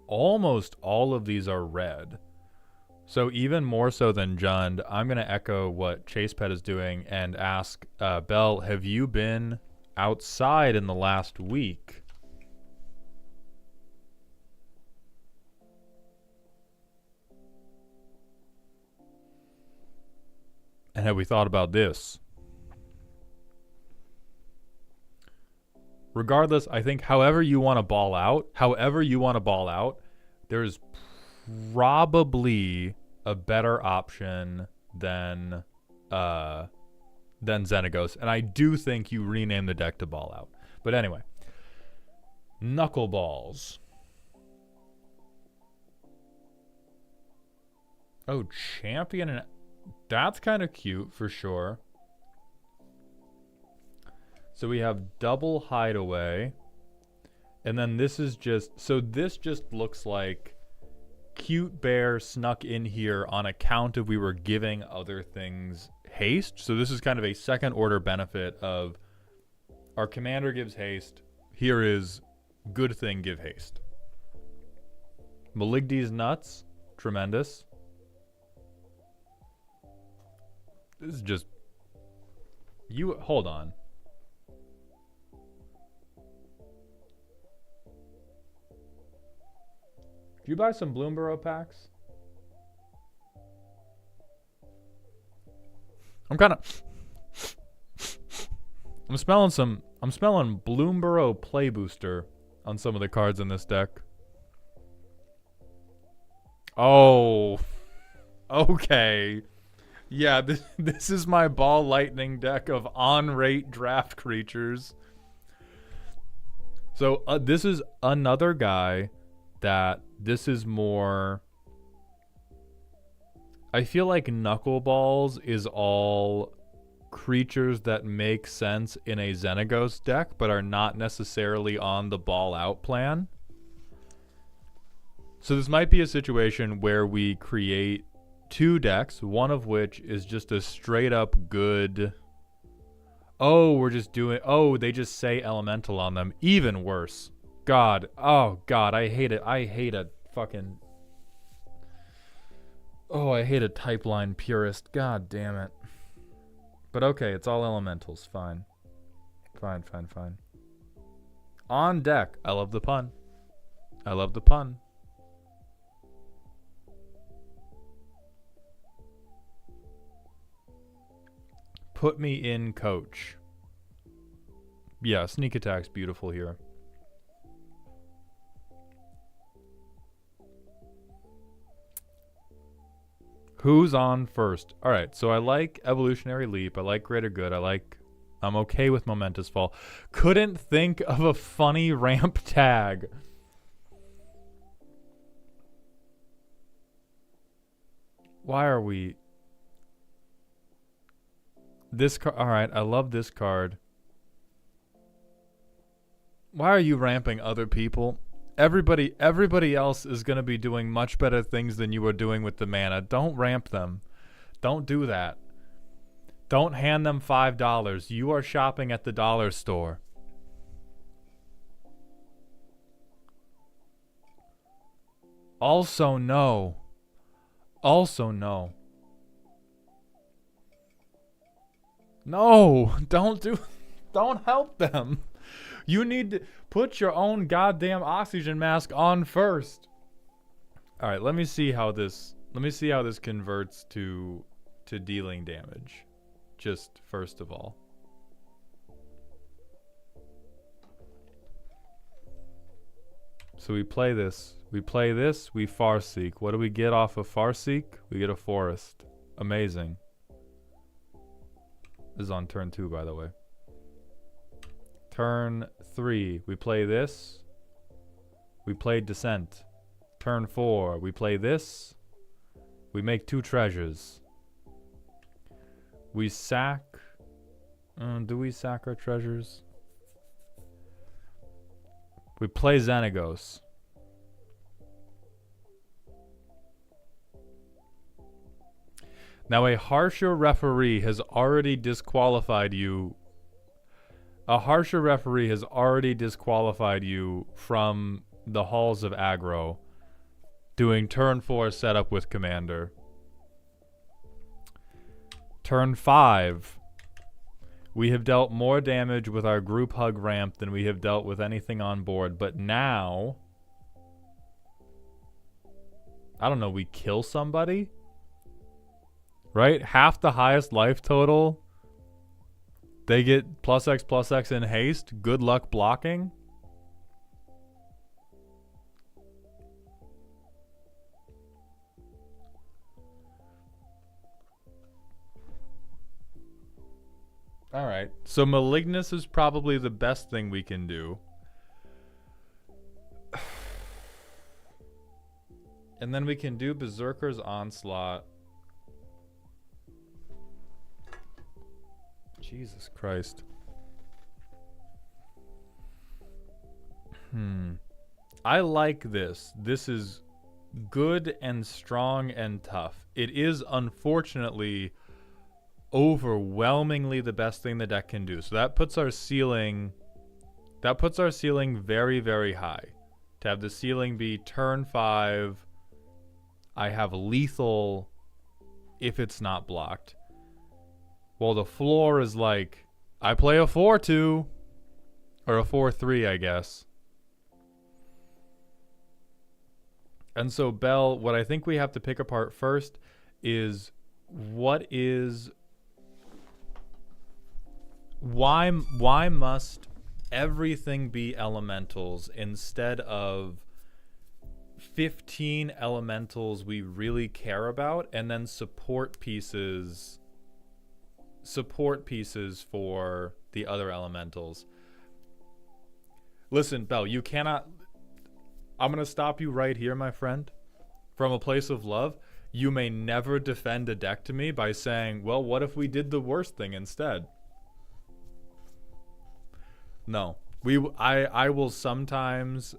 Almost all of these are red. So even more so than Jund, I'm going to echo what Chase Pet is doing and ask, Belle, have you been outside in the last week? And have we thought about this? Regardless, I think however you want to ball out, there's probably a better option than Xenagos. And I do think you rename the deck to ball out. But anyway. Knuckleballs. Oh, champion and... That's kind of cute for sure. So we have double hideaway. And then this is just... So this just looks like cute bear snuck in here on account of we were giving other things haste. So this is kind of a second order benefit of our commander gives haste. Here is good thing give haste. Maligdy's nuts. Tremendous. This is just... You... Hold on. Did you buy some Bloomborough packs? I'm smelling Bloomborough Play Booster on some of the cards in this deck. Oh, okay. Yeah, this is my Ball Lightning deck of on-rate draft creatures. So this is another guy that this is more... I feel like Knuckleballs is all creatures that make sense in a Xenagos deck, but are not necessarily on the ball out plan. So this might be a situation where we create two decks, one of which is just a straight up good... Oh, we're just doing... Oh, they just say elemental on them. Even worse. God. Oh, God. I hate it. I hate a fucking... Oh, I hate a type line purist. God damn it. But okay, it's all elementals. Fine. Fine. On deck. I love the pun. I love the pun. Put me in, coach. Yeah, sneak attack's beautiful here. Who's on first? All right, so I like Evolutionary Leap. I like Greater Good. I'm okay with Momentous Fall. Couldn't think of a funny ramp tag. Why are we... This card... Alright, I love this card. Why are you ramping other people? Everybody else is going to be doing much better things than you are doing with the mana. Don't ramp them. Don't do that. Don't hand them $5. You are shopping at the dollar store. Also, no. No, don't help them. You need to put your own goddamn oxygen mask on first. All right, let me see how this converts to dealing damage. Just first of all. So we play this. We Farseek. What do we get off of Farseek? We get a forest. Amazing. This is on turn 2, by the way. Turn 3, we play this. We play Descent. Turn 4, we play this. We make 2 treasures. We sack... do we sack our treasures? We play Xenagos. Now a harsher referee has already disqualified you. A harsher referee has already disqualified you from the halls of aggro doing turn 4 setup with commander. Turn 5. We have dealt more damage with our group hug ramp than we have dealt with anything on board, but now... I don't know, we kill somebody? Right? Half the highest life total. They get +X in haste. Good luck blocking. Alright. So Malignus is probably the best thing we can do. And then we can do Berserker's Onslaught. Jesus Christ. I like this. This is good and strong and tough. It is unfortunately overwhelmingly the best thing the deck can do. So that puts our ceiling very, very high. To have the ceiling be turn 5, I have lethal if it's not blocked. Well, the floor is like, I play a 4-2. Or a 4-3, I guess. And so, Bell, what I think we have to pick apart first is what is why must everything be elementals instead of 15 elementals we really care about, and then support pieces for the other elementals? Listen, Bell, you cannot. I'm going to stop you right here, my friend. From a place of love, you may never defend a deck to me by saying, well, what if we did the worst thing instead? No. I will sometimes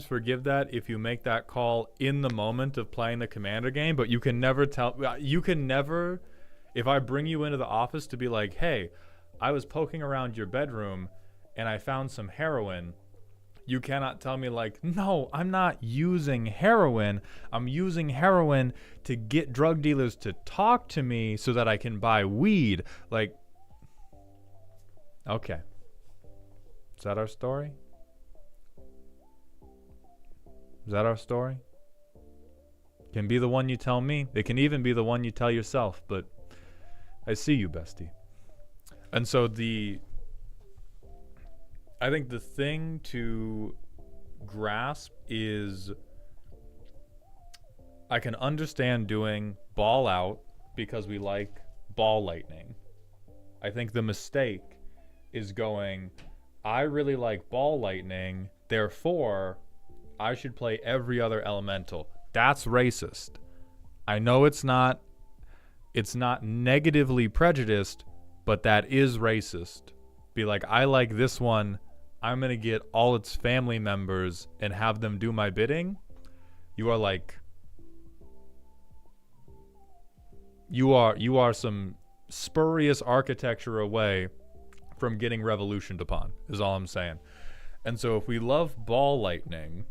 forgive that if you make that call in the moment of playing the commander game, but you can never if I bring you into the office to be like, hey, I was poking around your bedroom and I found some heroin, you cannot tell me like, no, I'm not using heroin. I'm using heroin to get drug dealers to talk to me so that I can buy weed. Like, okay. Is that our story? Is that our story? Can be the one you tell me. It can even be the one you tell yourself, but I see you, bestie. And so I think the thing to grasp is I can understand doing ball out because we like ball lightning. I think the mistake is going, I really like ball lightning, therefore I should play every other elemental. That's racist. I know it's not negatively prejudiced, but that is racist. Be like, I like this one, I'm going to get all its family members and have them do my bidding. You are like, you are some spurious architecture away from getting revolutioned upon, is all I'm saying. And so if we love ball lightning,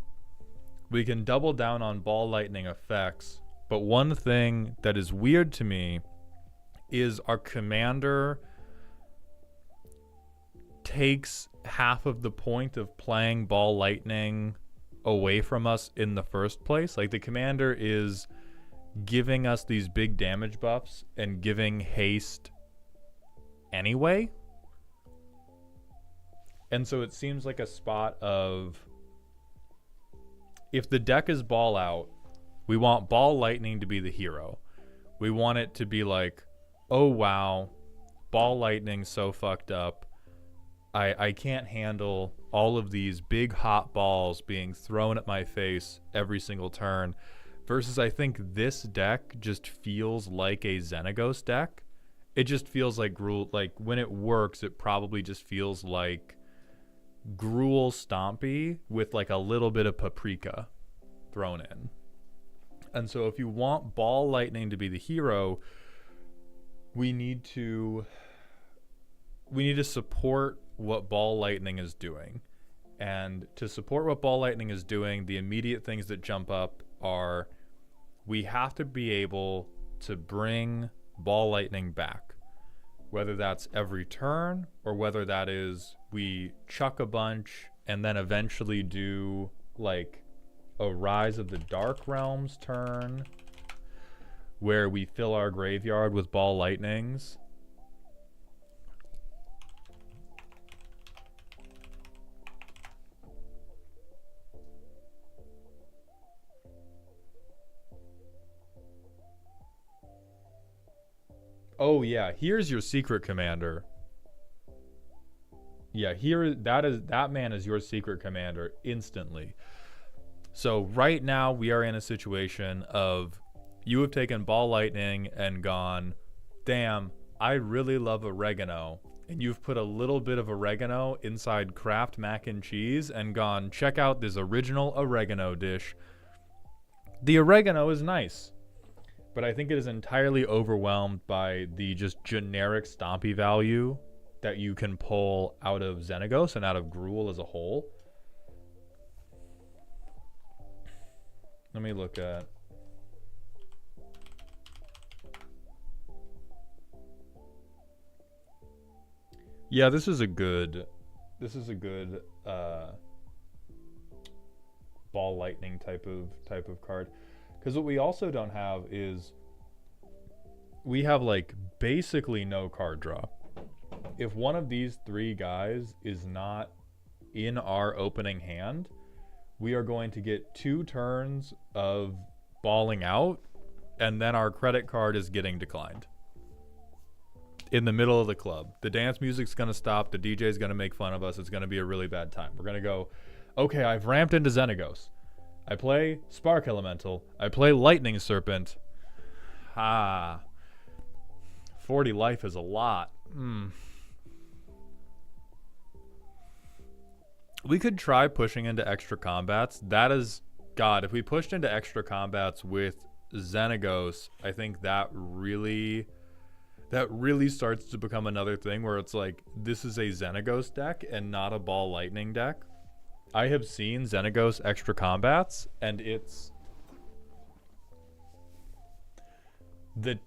we can double down on ball lightning effects. But one thing that is weird to me is our commander takes half of the point of playing ball lightning away from us in the first place. Like, the commander is giving us these big damage buffs and giving haste anyway. And so it seems like a spot of, if the deck is ball out, we want ball lightning to be the hero. We want it to be like, oh wow, ball lightning so fucked up. I can't handle all of these big hot balls being thrown at my face every single turn. Versus I think this deck just feels like a Xenagos deck. It just feels like Gruul. Like, when it works, it probably just feels like Gruul Stompy with like a little bit of paprika thrown in. And so if you want ball lightning to be the hero, we need to support what ball lightning is doing. And to support what ball lightning is doing, the immediate things that jump up are, we have to be able to bring ball lightning back, whether that's every turn or whether that is we chuck a bunch and then eventually do like a Rise of the Dark Realms turn where we fill our graveyard with ball lightnings. Oh yeah, here's your secret commander. Yeah, that man is your secret commander instantly. So right now we are in a situation of, you have taken ball lightning and gone, damn, I really love oregano. And you've put a little bit of oregano inside Kraft mac and cheese and gone, check out this original oregano dish. The oregano is nice, but I think it is entirely overwhelmed by the just generic stompy value that you can pull out of Xenagos and out of Gruul as a whole. Let me look at... Yeah, this is a good ball lightning type of card. Because what we also don't have is, we have like basically no card draw. if one of these three guys is not in our opening hand, we are going to get 2 turns of balling out, and then our credit card is getting declined. In the middle of the club. The dance music's going to stop. The DJ's going to make fun of us. It's going to be a really bad time. We're going to go, okay, I've ramped into Xenagos. I play Spark Elemental. I play Lightning Serpent. 40 life is a lot. We could try pushing into extra combats. That is, God, if we pushed into extra combats with Xenagos, I think that really starts to become another thing where it's like, this is a Xenagos deck and not a Ball Lightning deck. I have seen Xenagos extra combats, and it's the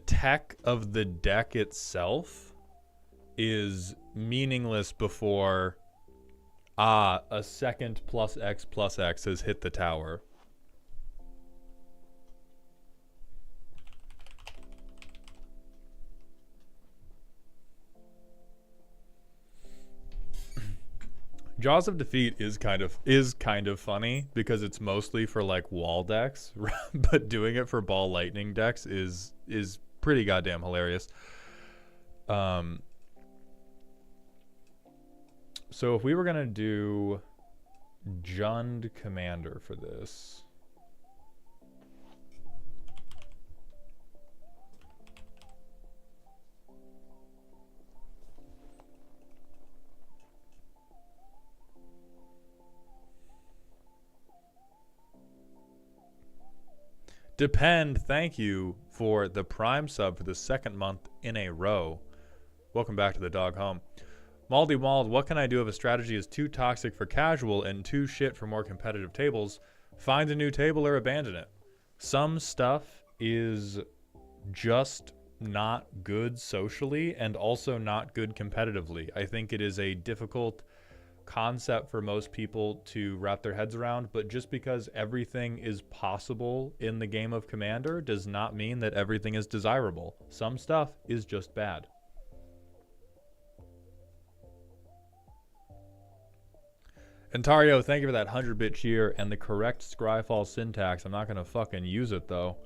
tech of the deck itself is meaningless before a second +X has hit the tower. Jaws of Defeat is kind of funny because it's mostly for like wall decks, but doing it for Ball Lightning decks is pretty goddamn hilarious. So if we were gonna do Jund Commander for this, Depend, thank you for the Prime sub for the 2nd month in a row. Welcome back to the dog home. Maldy Mald, what can I do if a strategy is too toxic for casual and too shit for more competitive tables? Find a new table or abandon it. Some stuff is just not good socially and also not good competitively. I think it is a difficult concept for most people to wrap their heads around, but just because everything is possible in the game of Commander does not mean that everything is desirable. Some stuff is just bad. Ontario, thank you for that 100-bit cheer and the correct Scryfall syntax. I'm not going to fucking use it, though.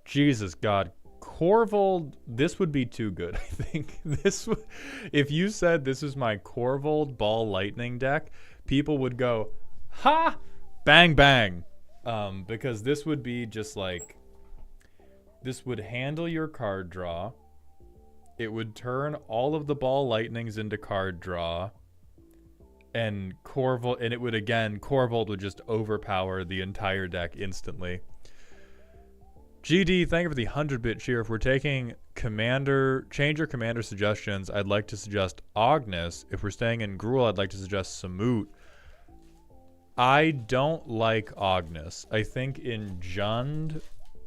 Jesus God. Corvold, this would be too good, I think. If you said this is my Corvold Ball Lightning deck, people would go, ha! Bang, bang. Because this would be just like, this would handle your card draw. It would turn all of the Ball Lightnings into card draw. And Corvold would just overpower the entire deck instantly. GD, thank you for the 100-bit cheer. If we're taking change your commander suggestions, I'd like to suggest Ognis. If we're staying in Gruul, I'd like to suggest Samut. I don't like Ognis. I think in Jund,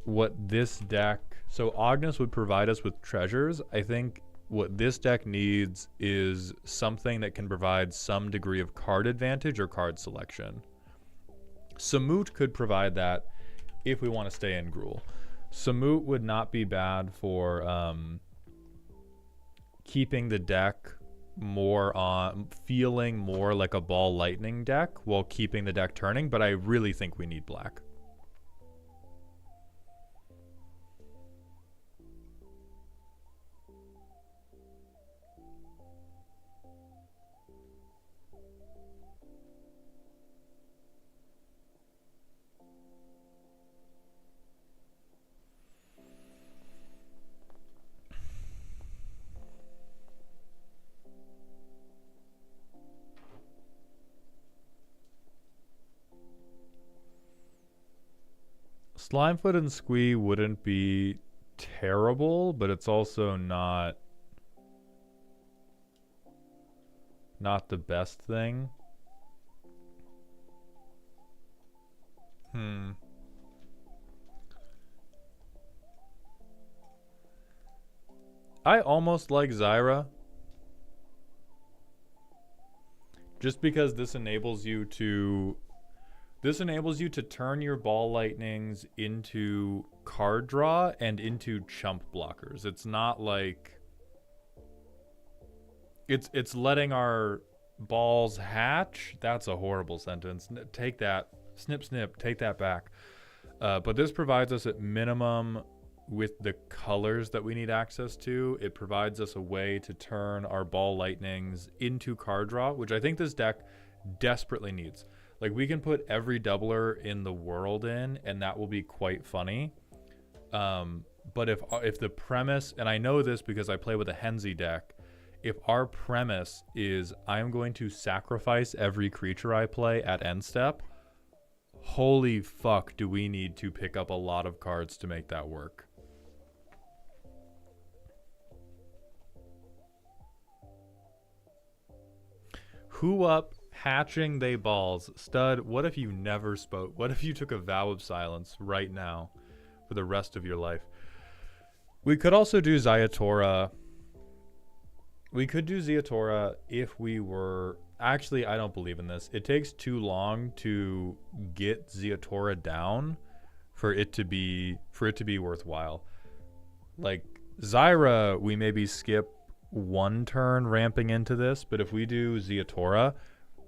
what this deck... So Ognis would provide us with treasures. I think what this deck needs is something that can provide some degree of card advantage or card selection. Samut could provide that if we want to stay in Gruul. Samut would not be bad for keeping the deck feeling more like a Ball Lightning deck while keeping the deck turning, but I really think we need black. Slimefoot and Squee wouldn't be terrible, but it's also not the best thing. I almost like Zyra. just because this enables you to turn your ball lightnings into card draw and into chump blockers. It's not like it's letting our balls hatch. That's a horrible sentence. Take that. Snip, snip. Take that back. But this provides us at minimum with the colors that we need access to. It provides us a way to turn our ball lightnings into card draw, which I think this deck desperately needs. Like, we can put every doubler in the world in, and that will be quite funny. But if the premise, and I know this because I play with a Henzi deck, if our premise is I'm going to sacrifice every creature I play at end step, holy fuck, do we need to pick up a lot of cards to make that work. Who up, hatching they balls. Stud, what if you never spoke? What if you took a vow of silence right now for the rest of your life? We could also do Zayatora. We could do Zayatora if we were... Actually, I don't believe in this. It takes too long to get Zayatora down for it to be worthwhile. Like, Zyra, we maybe skip one turn ramping into this, but if we do Zayatora,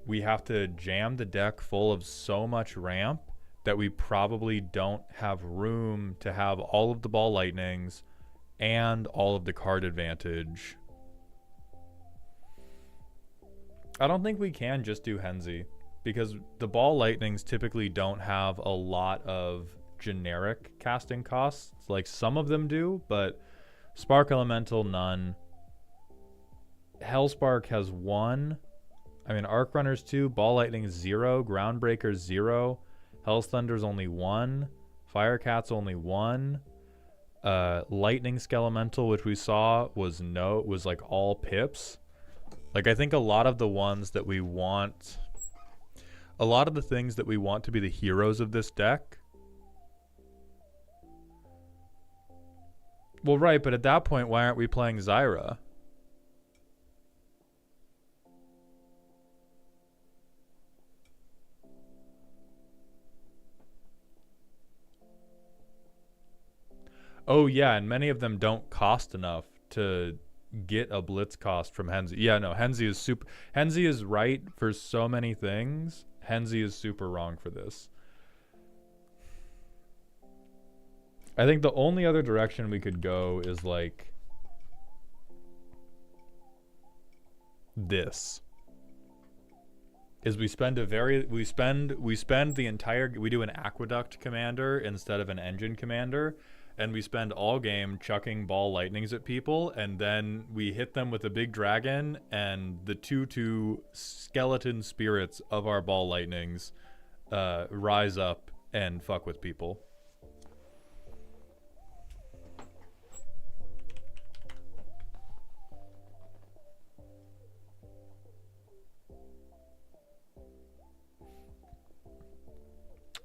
we have to jam the deck full of so much ramp that we probably don't have room to have all of the ball lightnings and all of the card advantage. I don't think we can just do Henzi because the ball lightnings typically don't have a lot of generic casting costs. Like, some of them do, but Spark Elemental, none. Hellspark has 1. I mean, Arc Runner's 2, Ball Lightning 0, Groundbreaker 0, Hell's Thunder's only 1, Firecat's only 1. Lightning Skelemental, which we saw, was like all pips. Like, I think a lot of the ones that we want, a lot of the things that we want to be the heroes of this deck. Well, right, but at that point, why aren't we playing Zyra? Oh, yeah, and many of them don't cost enough to get a blitz cost from Henzi. Yeah, no, Henzi is super. Henzi is right for so many things. Henzi is super wrong for this. I think the only other direction we could go is like this. Is we do an aqueduct commander instead of an engine commander. And we spend all game chucking ball lightnings at people, and then we hit them with a big dragon, and the 2/2 skeleton spirits of our ball lightnings rise up and fuck with people.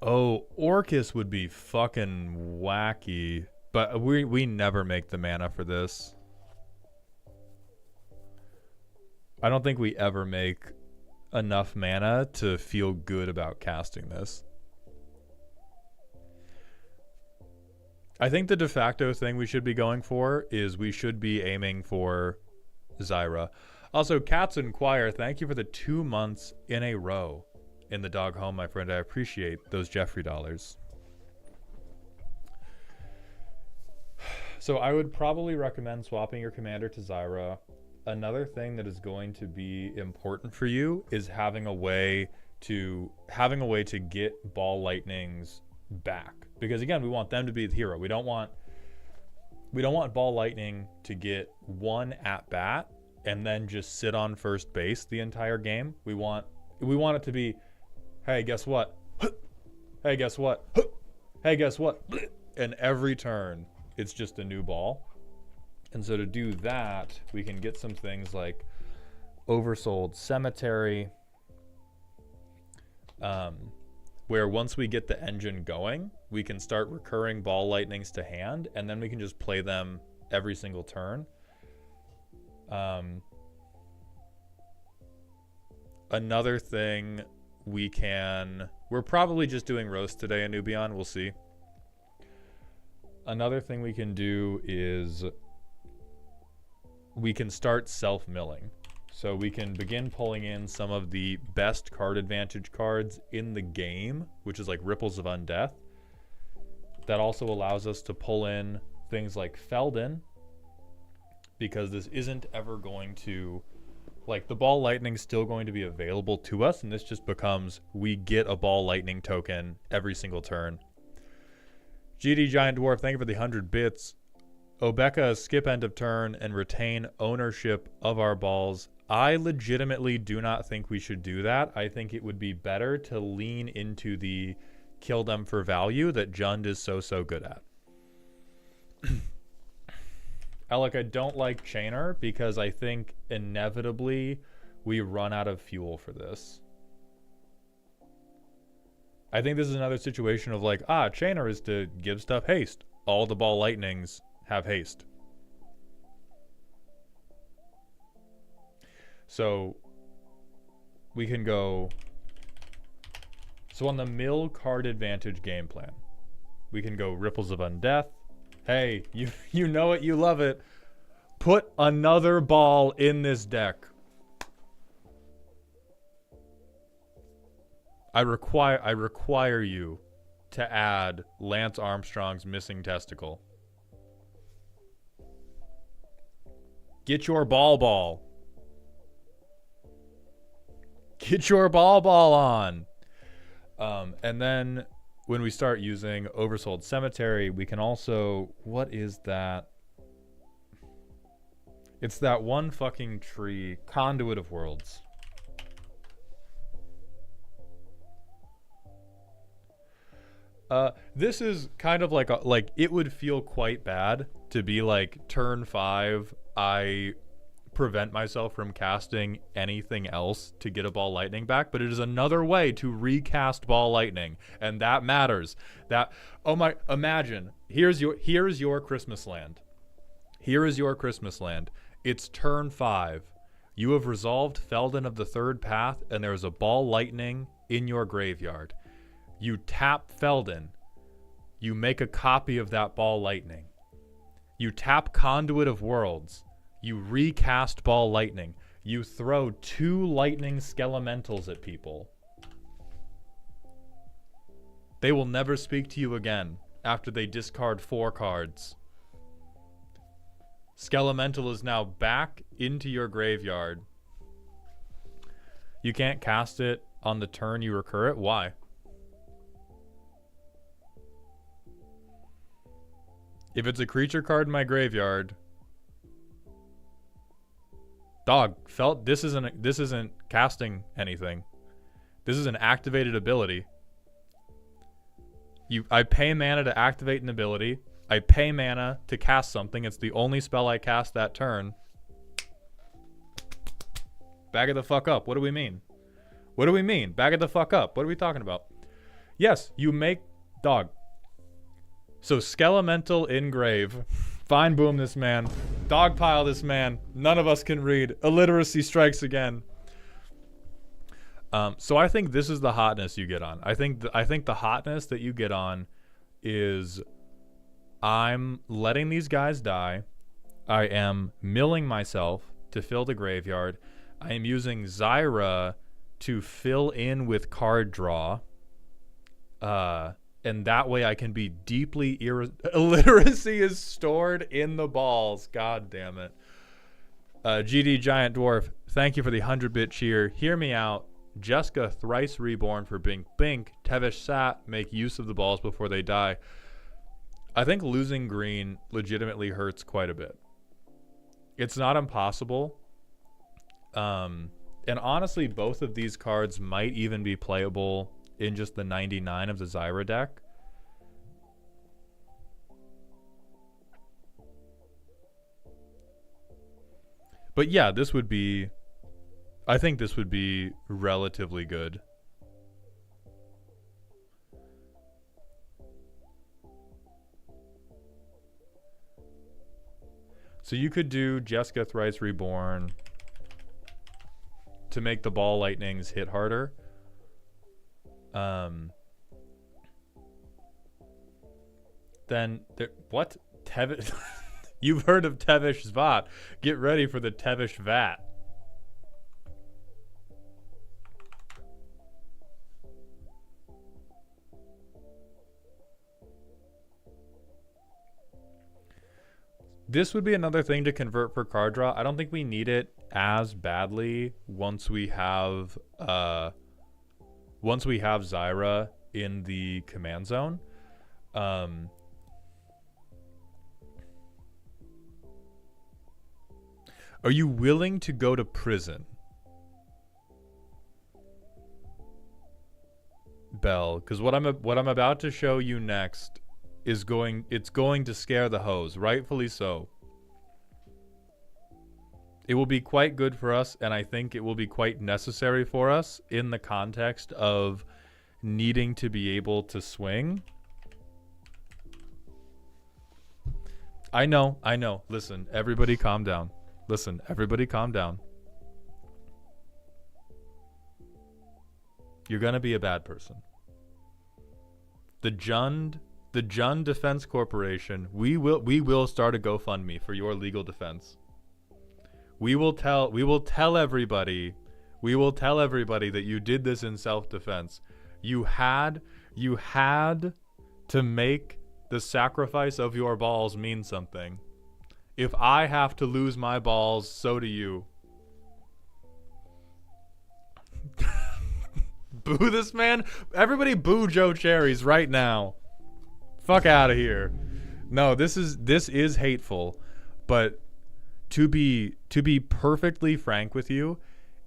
Oh, Orcus would be fucking wacky, but we never make the mana for this. I don't think we ever make enough mana to feel good about casting this. I think the de facto thing we should be going for is we should be aiming for Zyra. Also, Cats Inquire, thank you for the 2 months in a row in the dog home, my friend. I appreciate those Jeffrey dollars. So I would probably recommend swapping your commander to Zyra. Another thing that is going to be important for you is having a way to get ball lightnings back. Because again, we want them to be the hero. We don't want ball lightning to get 1 at bat and then just sit on first base the entire game. We want it to be, hey, guess what? Hey, guess what? Hey, guess what? And every turn, it's just a new ball. And so to do that, we can get some things like Oversold Cemetery, where once we get the engine going, we can start recurring ball lightnings to hand, and then we can just play them every single turn. Another thing we're probably just doing roast today, Anubion. We'll see. Another thing we can do is we can start self-milling. So we can begin pulling in some of the best card advantage cards in the game, which is like Ripples of Undeath. That also allows us to pull in things like Feldon, because this isn't ever going to, like, the Ball Lightning's still going to be available to us, and this just becomes, we get a Ball Lightning token every single turn. GD Giant Dwarf, thank you for the 100 bits. Obeka, skip end of turn and retain ownership of our balls. I legitimately do not think we should do that. I think it would be better to lean into the kill them for value that Jund is so good at. Alec, I don't like Chainer because I think inevitably we run out of fuel for this. I think this is another situation of like, Chainer is to give stuff haste. All the Ball Lightnings have haste. So we can go. So on the mill card advantage game plan, we can go Ripples of Undeath. Hey, you know it, you love it. Put another ball in this deck. I require you to add Lance Armstrong's missing testicle. Get your ball. Get your ball on. And then when we start using Oversold Cemetery, we can also... What is that? It's that one fucking tree. Conduit of Worlds. This is kind of like... like, it would feel quite bad to be like, turn 5, I prevent myself from casting anything else to get a Ball Lightning back, but it is another way to recast Ball Lightning, and that matters. That, oh my, imagine, here's your Christmas land. Here is your Christmas land. It's turn 5. You have resolved Feldon of the Third Path, and there is a Ball Lightning in your graveyard. You tap Feldon. You make a copy of that Ball Lightning. You tap Conduit of Worlds. You recast Ball Lightning. You throw 2 Lightning Skelementals at people. They will never speak to you again after they discard 4 cards. Skelemental is now back into your graveyard. You can't cast it on the turn you recur it. Why? If it's a creature card in my graveyard... Dog, this isn't casting anything. This is an activated ability. I pay mana to activate an ability. I pay mana to cast something. It's the only spell I cast that turn. Bag it the fuck up. What do we mean? What do we mean? Bag it the fuck up. What are we talking about? Yes, you make... Dog. So, Skelemental Engrave. Fine boom this man. Dogpile this man. None of us can read. Illiteracy strikes again. So I think this is the hotness you get on. I think the hotness that you get on is I'm letting these guys die. I am milling myself to fill the graveyard. I am using Zyra to fill in with card draw. And that way I can be deeply illiteracy is stored in the balls. God damn it. GD Giant Dwarf, thank you for the 100-bit cheer. Hear me out. Jessica thrice reborn for Bink Bink. Tevish Sat, make use of the balls before they die. I think losing green legitimately hurts quite a bit. It's not impossible. And honestly, both of these cards might even be playable in just the 99 of the Zyra deck. But yeah, this would be... I think this would be relatively good. So you could do Jessica Thrice Reborn to make the ball lightnings hit harder. Then what? Tevish? You've heard of Tevish Zvat. Get ready for the Tevish Vat. This would be another thing to convert for card draw. I don't think we need it as badly once we have Zyra in the command zone. Are you willing to go to prison, Bell? Because what I'm about to show you next is going to scare the hoes, rightfully so. It will be quite good for us, and I think it will be quite necessary for us in the context of needing to be able to swing. I know. Listen, everybody calm down. You're gonna be a bad person. The Jund Defense Corporation, we will start a GoFundMe for your legal defense. We will tell everybody that you did this in self-defense. You had to make the sacrifice of your balls mean something. If I have to lose my balls, so do you. Boo this man. Everybody boo Joe Cherries right now. Fuck out of here. No, this is hateful, but to be perfectly frank with you,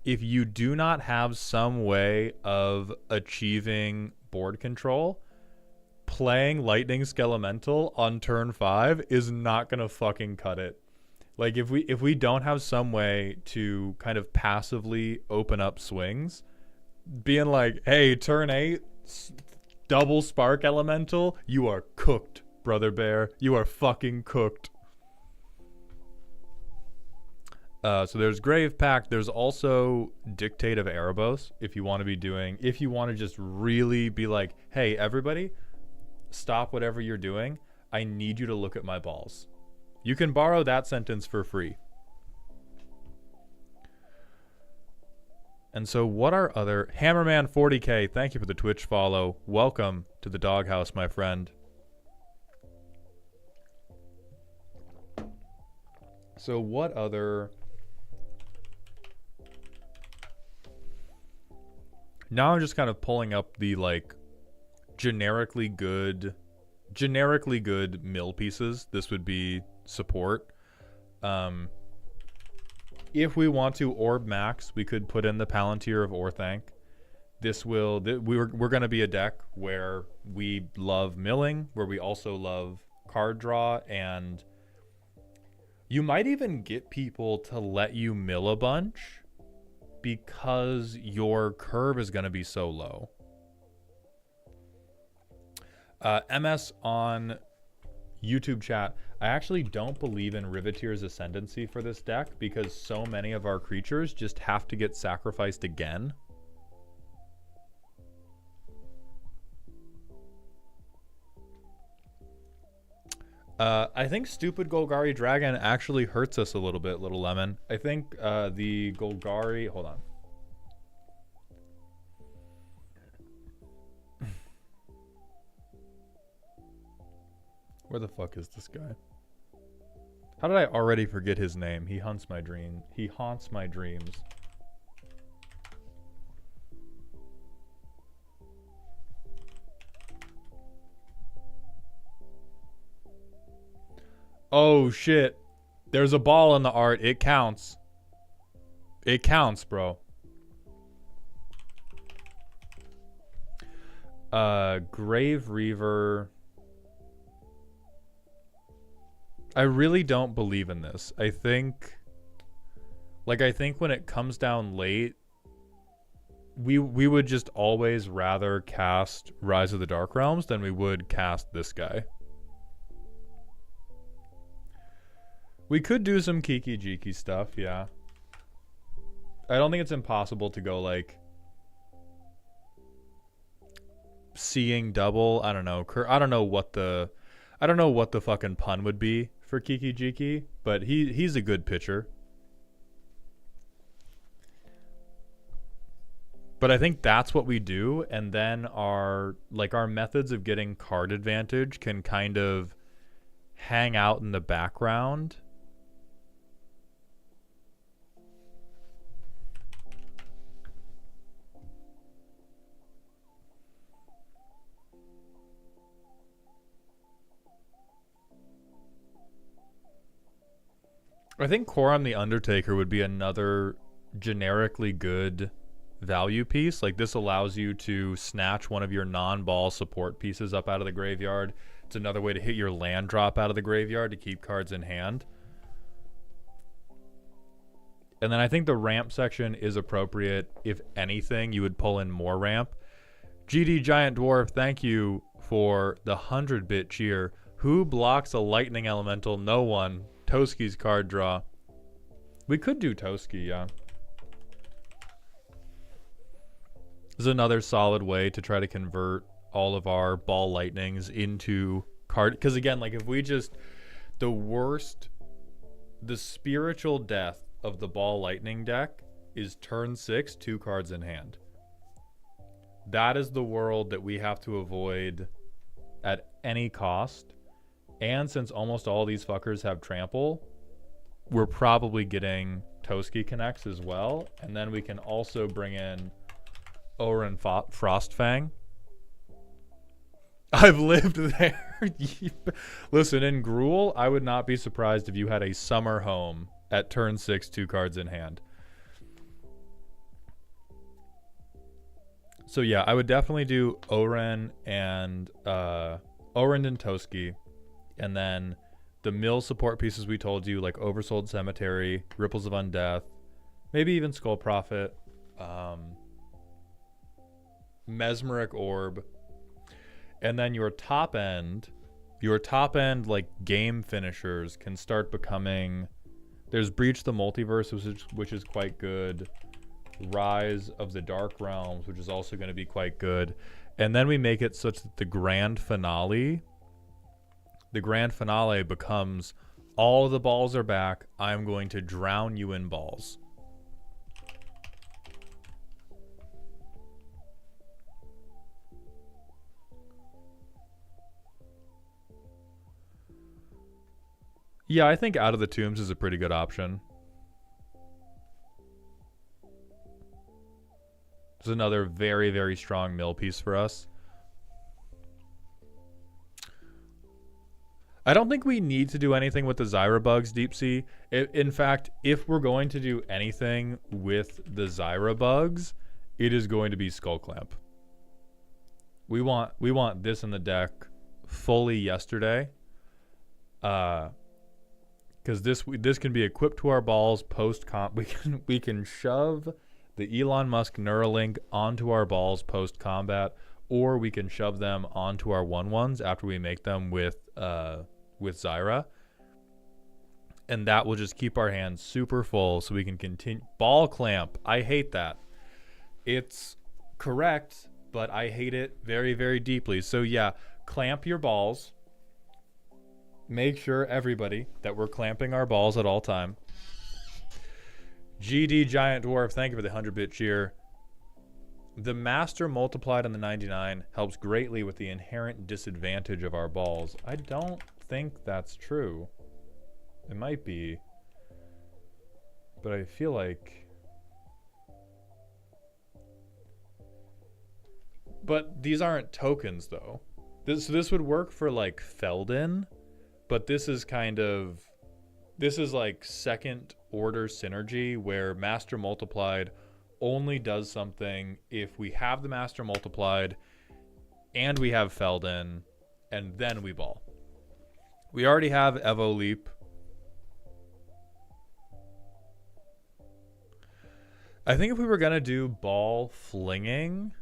if you do not have some way of achieving board control, playing Lightning Skelemental on turn 5 is not gonna fucking cut it. Like if we don't have some way to kind of passively open up swings, being like, hey, turn 8, double Spark Elemental, you are cooked, Brother Bear. You are fucking cooked. So there's Grave Pact. There's also Dictate of Erebos. If you want to just really be like, hey, everybody, stop whatever you're doing. I need you to look at my balls. You can borrow that sentence for free. And so what are other... Hammerman 40K, thank you for the Twitch follow. Welcome to the doghouse, my friend. So what other... Now I'm just kind of pulling up the, like, generically good mill pieces. This would be support. If we want to orb max, we could put in the Palantir of Orthanc. We're going to be a deck where we love milling, where we also love card draw, and you might even get people to let you mill a bunch because your curve is going to be so low. MS on YouTube chat, I actually don't believe in Riveteer's Ascendancy for this deck because so many of our creatures just have to get sacrificed again. I think Stupid Golgari Dragon actually hurts us a little bit, Little Lemon. I think the Golgari... Hold on. Where the fuck is this guy? How did I already forget his name? He haunts my dreams. Oh shit. There's a ball in the art. It counts. It counts, bro. Grave Reaver. I really don't believe in this. I think when it comes down late, we would just always rather cast Rise of the Dark Realms than we would cast this guy. We could do some Kiki Jiki stuff, yeah. I don't think it's impossible to go like seeing double. I don't know. I don't know what the fucking pun would be for Kiki Jiki, but he's a good pitcher. But I think that's what we do, and then our methods of getting card advantage can kind of hang out in the background. I think Koram the Undertaker would be another generically good value piece. Like, this allows you to snatch one of your non-ball support pieces up out of the graveyard. It's another way to hit your land drop out of the graveyard to keep cards in hand. And then I think the ramp section is appropriate. If anything, you would pull in more ramp. GD Giant Dwarf, thank you for the 100-bit cheer. Who blocks a lightning elemental? No one. Toski's card draw. We could do Toski, yeah. This is another solid way to try to convert all of our ball lightnings into card. Because again, like, if we just, the spiritual death of the ball lightning deck is turn 6, 2 cards in hand. That is the world that we have to avoid at any cost. And since almost all these fuckers have trample, we're probably getting Toski connects as well. And then we can also bring in Oren Frostfang. I've lived there. Listen, in Gruul, I would not be surprised if you had a summer home at turn 6, 2 cards in hand. So yeah, I would definitely do Oren and Toski. And then the mill support pieces we told you, like Oversold Cemetery, Ripples of Undeath, maybe even Skull Prophet, Mesmeric Orb. And then your top end like game finishers can start becoming, there's Breach the Multiverse, which is quite good. Rise of the Dark Realms, which is also going to be quite good. And then we make it such that the grand finale becomes all the balls are back. I'm going to drown you in balls. Yeah, I think Out of the Tombs is a pretty good option. It's another very, very strong mill piece for us. I don't think we need to do anything with the Zyra bugs, Deep Sea. In fact, if we're going to do anything with the Zyra bugs, it is going to be Skull Clamp. We want this in the deck fully yesterday. Because this can be equipped to our balls post comp. We can shove the Elon Musk Neuralink onto our balls post combat, or we can shove them onto our 1/1s after we make them with Zyra, and that will just keep our hands super full so we can continue. Ball clamp, I hate that. It's correct, but I hate it very, very deeply. So yeah, clamp your balls. Make sure, everybody, that we're clamping our balls at all time. GD Giant Dwarf, thank you for the 100-bit cheer. The Master multiplied on the 99 helps greatly with the inherent disadvantage of our balls. I don't think that's true. It might be. But I feel like... But these aren't tokens, though. This would work for, like, Feldon. But this is kind of... This is like second order synergy where Master multiplied only does something if we have the Master multiplied and we have Feldon, and then we ball. We already have Evo Leap. I think if we were gonna do ball flinging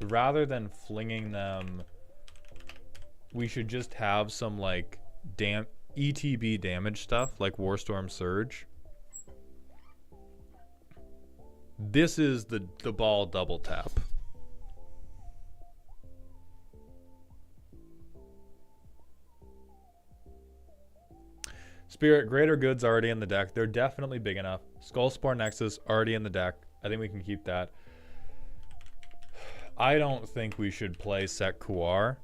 rather than flinging them, we should just have some like ETB damage stuff like Warstorm Surge. This is the ball double tap. Spirit, Greater Good's already in the deck. They're definitely big enough. Skullspore Nexus already in the deck. I think we can keep that. I don't think we should play Sek Kuar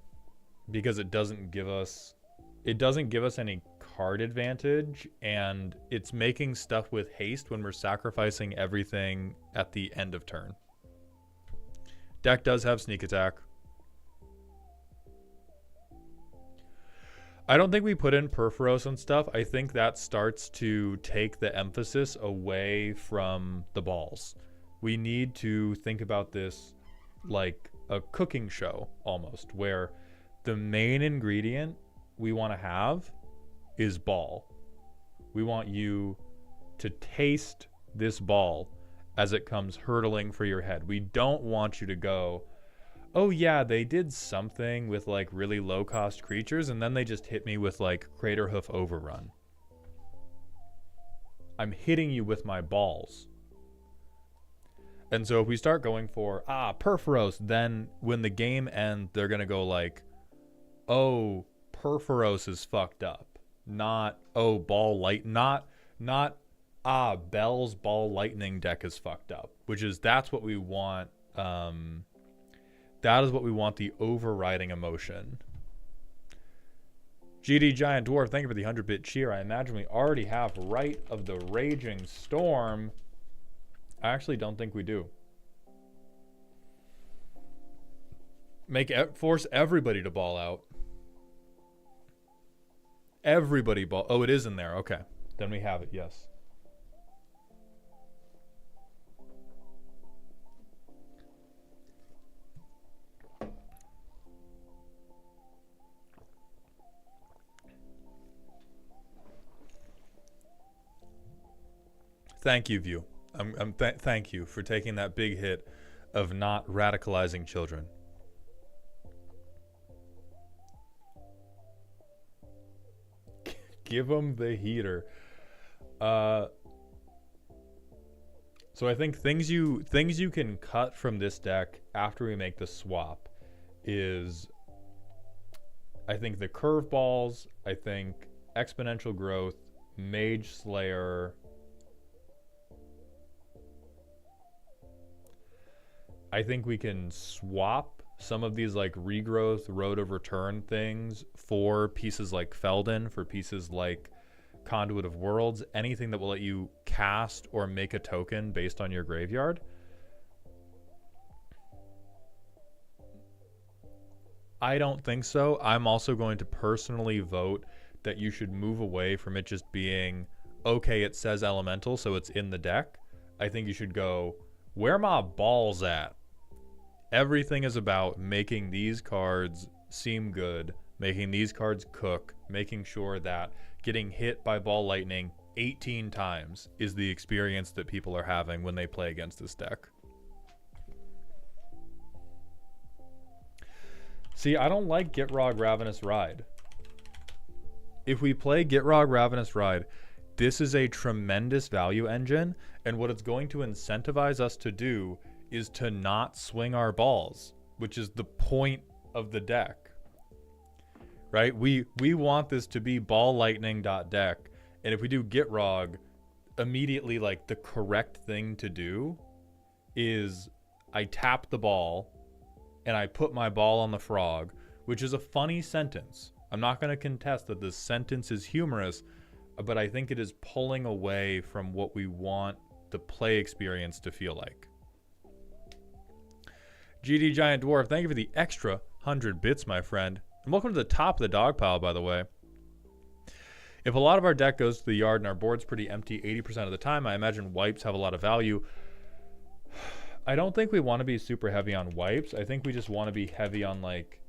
because it doesn't give us any card advantage, and it's making stuff with haste when we're sacrificing everything at the end of turn. Deck does have sneak attack. I don't think we put in Perforos and stuff. I think that starts to take the emphasis away from the balls. We need to think about this like a cooking show almost, where the main ingredient we want to have is ball. We want you to taste this ball as it comes hurtling for your head. We don't want you to go, oh yeah, they did something with like really low cost creatures and then they just hit me with like Craterhoof Overrun. I'm hitting you with my balls. And so if we start going for Perforos, then when the game ends, they're gonna go like, oh, Perforos is fucked up. Not, oh, Bell's Ball Lightning deck is fucked up. That's what we want. That is what we want, the overriding emotion. GD Giant Dwarf, thank you for the 100-bit cheer. I imagine we already have Rite of the Raging Storm. I actually don't think we do. Force everybody to ball out. Everybody ball. Oh, it is in there. Okay. Then we have it. Yes. Thank you, View. Thank you for taking that big hit of not radicalizing children. Give them the heater. So I think things you can cut from this deck after we make the swap is, I think the curveballs, I think exponential growth, Mage Slayer. I think we can swap some of these like regrowth, Road of Return things for pieces like Felden, for pieces like Conduit of Worlds, anything that will let you cast or make a token based on your graveyard. I don't think so. I'm also going to personally vote that you should move away from it just being, okay, it says elemental, so it's in the deck. I think you should go, where my balls at? Everything is about making these cards seem good, making these cards cook, making sure that getting hit by Ball Lightning 18 times is the experience that people are having when they play against this deck. See, I don't like Gitrog Ravenous Ride. If we play Gitrog Ravenous Ride, this is a tremendous value engine, and what it's going to incentivize us to do is to not swing our balls, which is the point of the deck, right? We want this to be ball lightning deck, and if we do Gitrog, immediately like the correct thing to do is I tap the ball and I put my ball on the frog, which is a funny sentence. I'm not going to contest that this sentence is humorous, but I think it is pulling away from what we want the play experience to feel like. GD Giant Dwarf, thank you for the extra 100 bits, my friend. And welcome to the top of the dog pile, by the way. If a lot of our deck goes to the yard and our board's pretty empty 80% of the time, I imagine wipes have a lot of value. I don't think we want to be super heavy on wipes. I think we just want to be heavy on, like,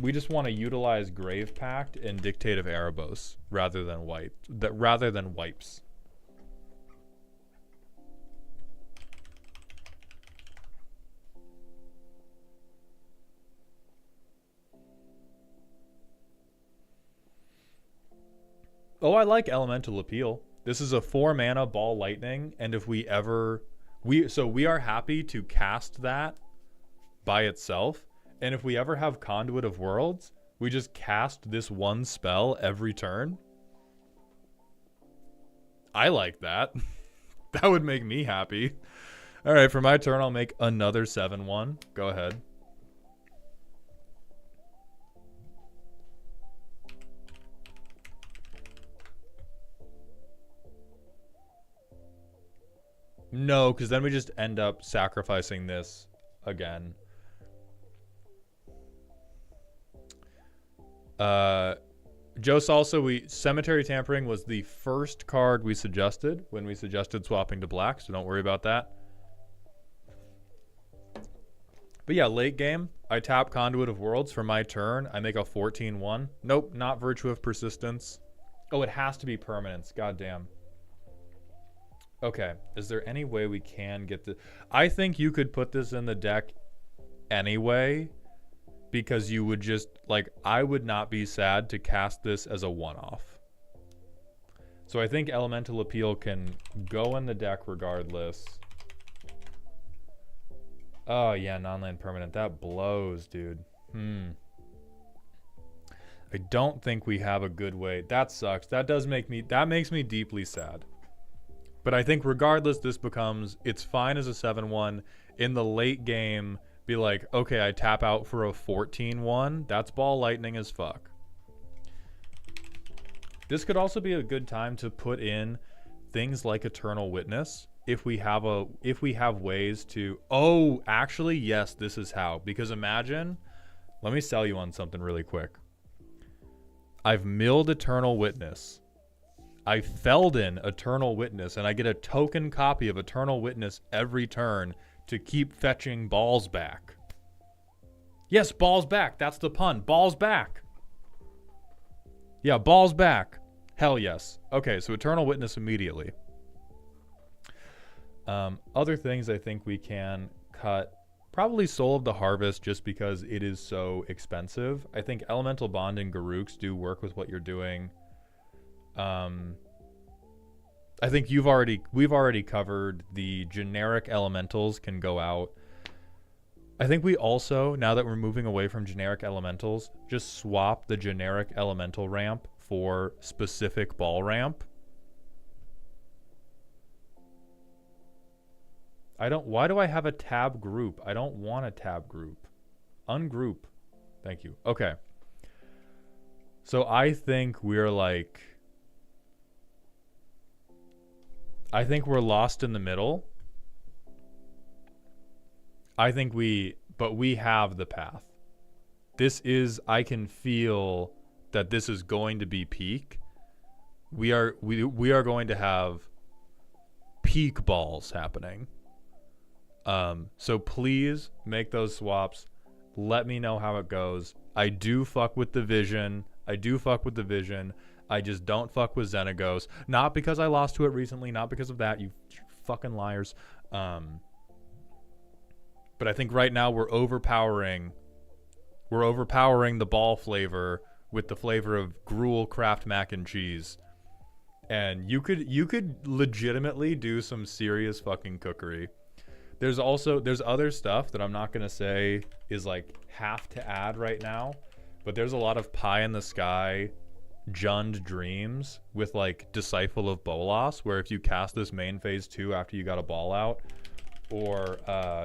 we just want to utilize Grave Pact and Dictate of Erebos rather than wipes. Oh, I like Elemental Appeal. This is a 4-mana Ball Lightning, and if we ever So we are happy to cast that by itself, and if we ever have Conduit of Worlds, we just cast this one spell every turn. I like that. That would make me happy. All right, for my turn, I'll make another 7/1. Go ahead. No, because then we just end up sacrificing this again. Joe Salsa, Cemetery Tampering was the first card we suggested when we suggested swapping to black, so don't worry about that. But yeah, late game, I tap Conduit of Worlds for my turn. I make a 14/1. Nope, not Virtue of Persistence. Oh, it has to be permanence. Goddamn. Okay, is there any way we can get the... I think you could put this in the deck anyway, because you would just, like, I would not be sad to cast this as a one-off. So I think Elemental Appeal can go in the deck regardless. Oh, yeah, non-land permanent. That blows, dude. I don't think we have a good way. That sucks. That makes me deeply sad. But I think regardless, this becomes, it's fine as a 7/1. In the late game, be like, okay, I tap out for a 14/1. That's ball lightning as fuck. This could also be a good time to put in things like Eternal Witness. If we have ways to, oh, actually, yes, this is how. Because imagine, let me sell you on something really quick. I've milled Eternal Witness. I Feldin Eternal Witness, and I get a token copy of Eternal Witness every turn to keep fetching balls back. Yes, balls back. That's the pun. Balls back. Yeah, balls back. Hell yes. Okay, so Eternal Witness immediately. Other things I think we can cut. Probably Soul of the Harvest, just because it is so expensive. I think Elemental Bond and Garruk's do work with what you're doing. I think we've already covered the generic elementals can go out. I think we also, now that we're moving away from generic elementals, just swap the generic elemental ramp for specific ball ramp. Why do I have a tab group? I don't want a tab group. Ungroup. Thank you. Okay. So I think we're like, I think we're lost in the middle. But we have the path. I can feel that this is going to be peak. We are going to have peak balls happening. So please make those swaps. Let me know how it goes. I do fuck with the vision. I just don't fuck with Xenagos. Not because I lost to it recently. Not because of that. You fucking liars. But I think right now we're overpowering the ball flavor with the flavor of Gruel Kraft mac and cheese. And you could legitimately do some serious fucking cookery. There's other stuff that I'm not going to say is like have to add right now, but there's a lot of pie in the sky Jund dreams with like Disciple of Bolas, where if you cast this main phase 2 after you got a ball out, or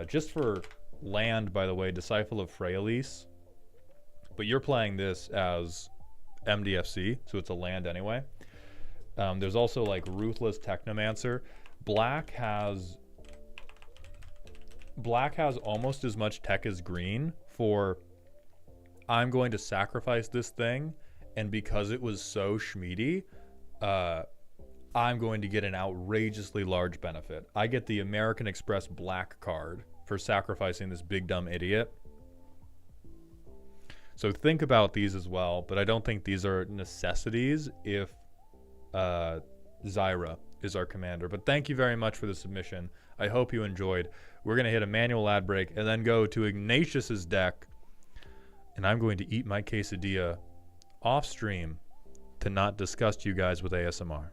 just for land, by the way, Disciple of Freyalise, but you're playing this as MDFC, so it's a land anyway. There's also like Ruthless Technomancer. Black has almost as much tech as green for, I'm going to sacrifice this thing, and because it was so schmeedy, I'm going to get an outrageously large benefit. I get the American Express black card for sacrificing this big dumb idiot. So think about these as well, but I don't think these are necessities if Zyra is our commander. But thank you very much for the submission. I hope you enjoyed. We're going to hit a manual ad break and then go to Ignatius's deck, and I'm going to eat my quesadilla off stream to not disgust you guys with ASMR.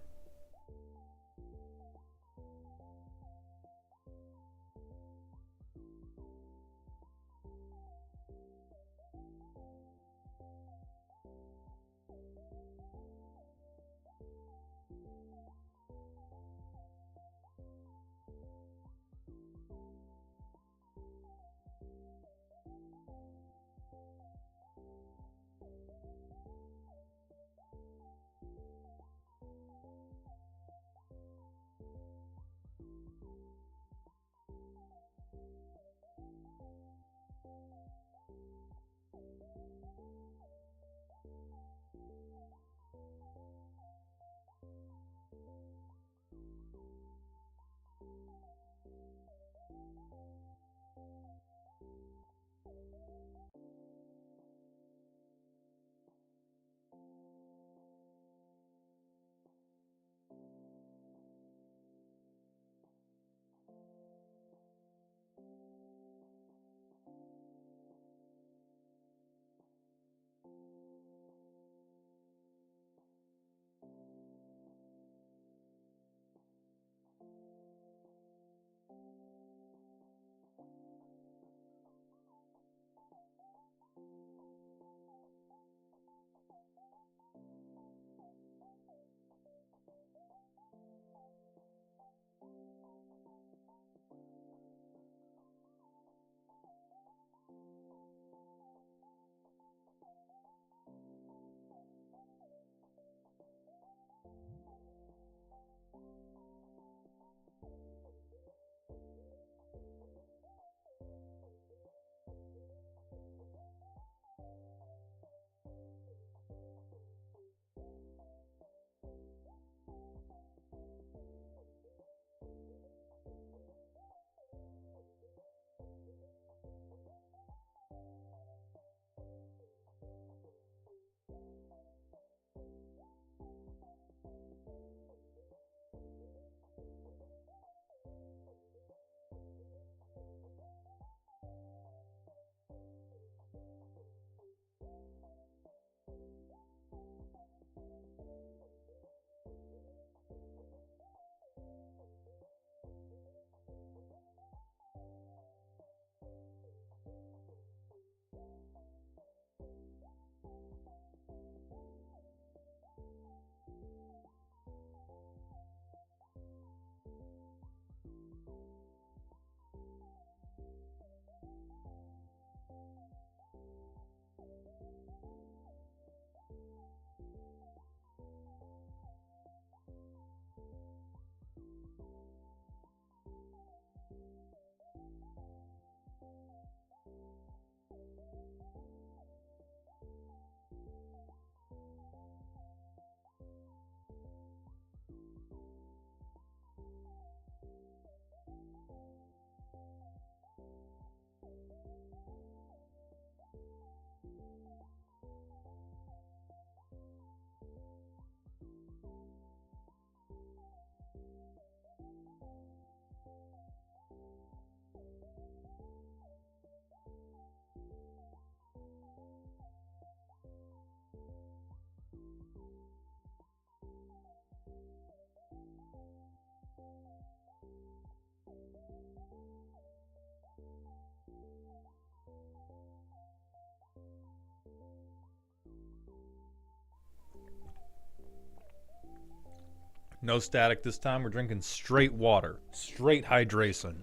No static this time. We're drinking straight water. Straight hydration.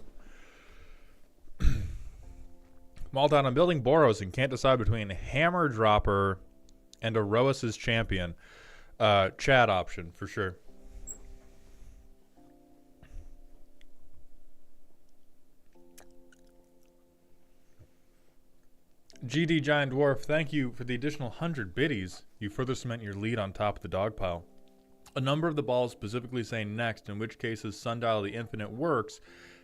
I'm all down. I'm building Boros and can't decide between Hammer Dropper and Aroas's Champion. Chat option, for sure. GD Giant Dwarf, thank you for the additional 100 biddies. You further cement your lead on top of the dog pile. A number of the balls specifically say next, in which cases Sundial of the Infinite works,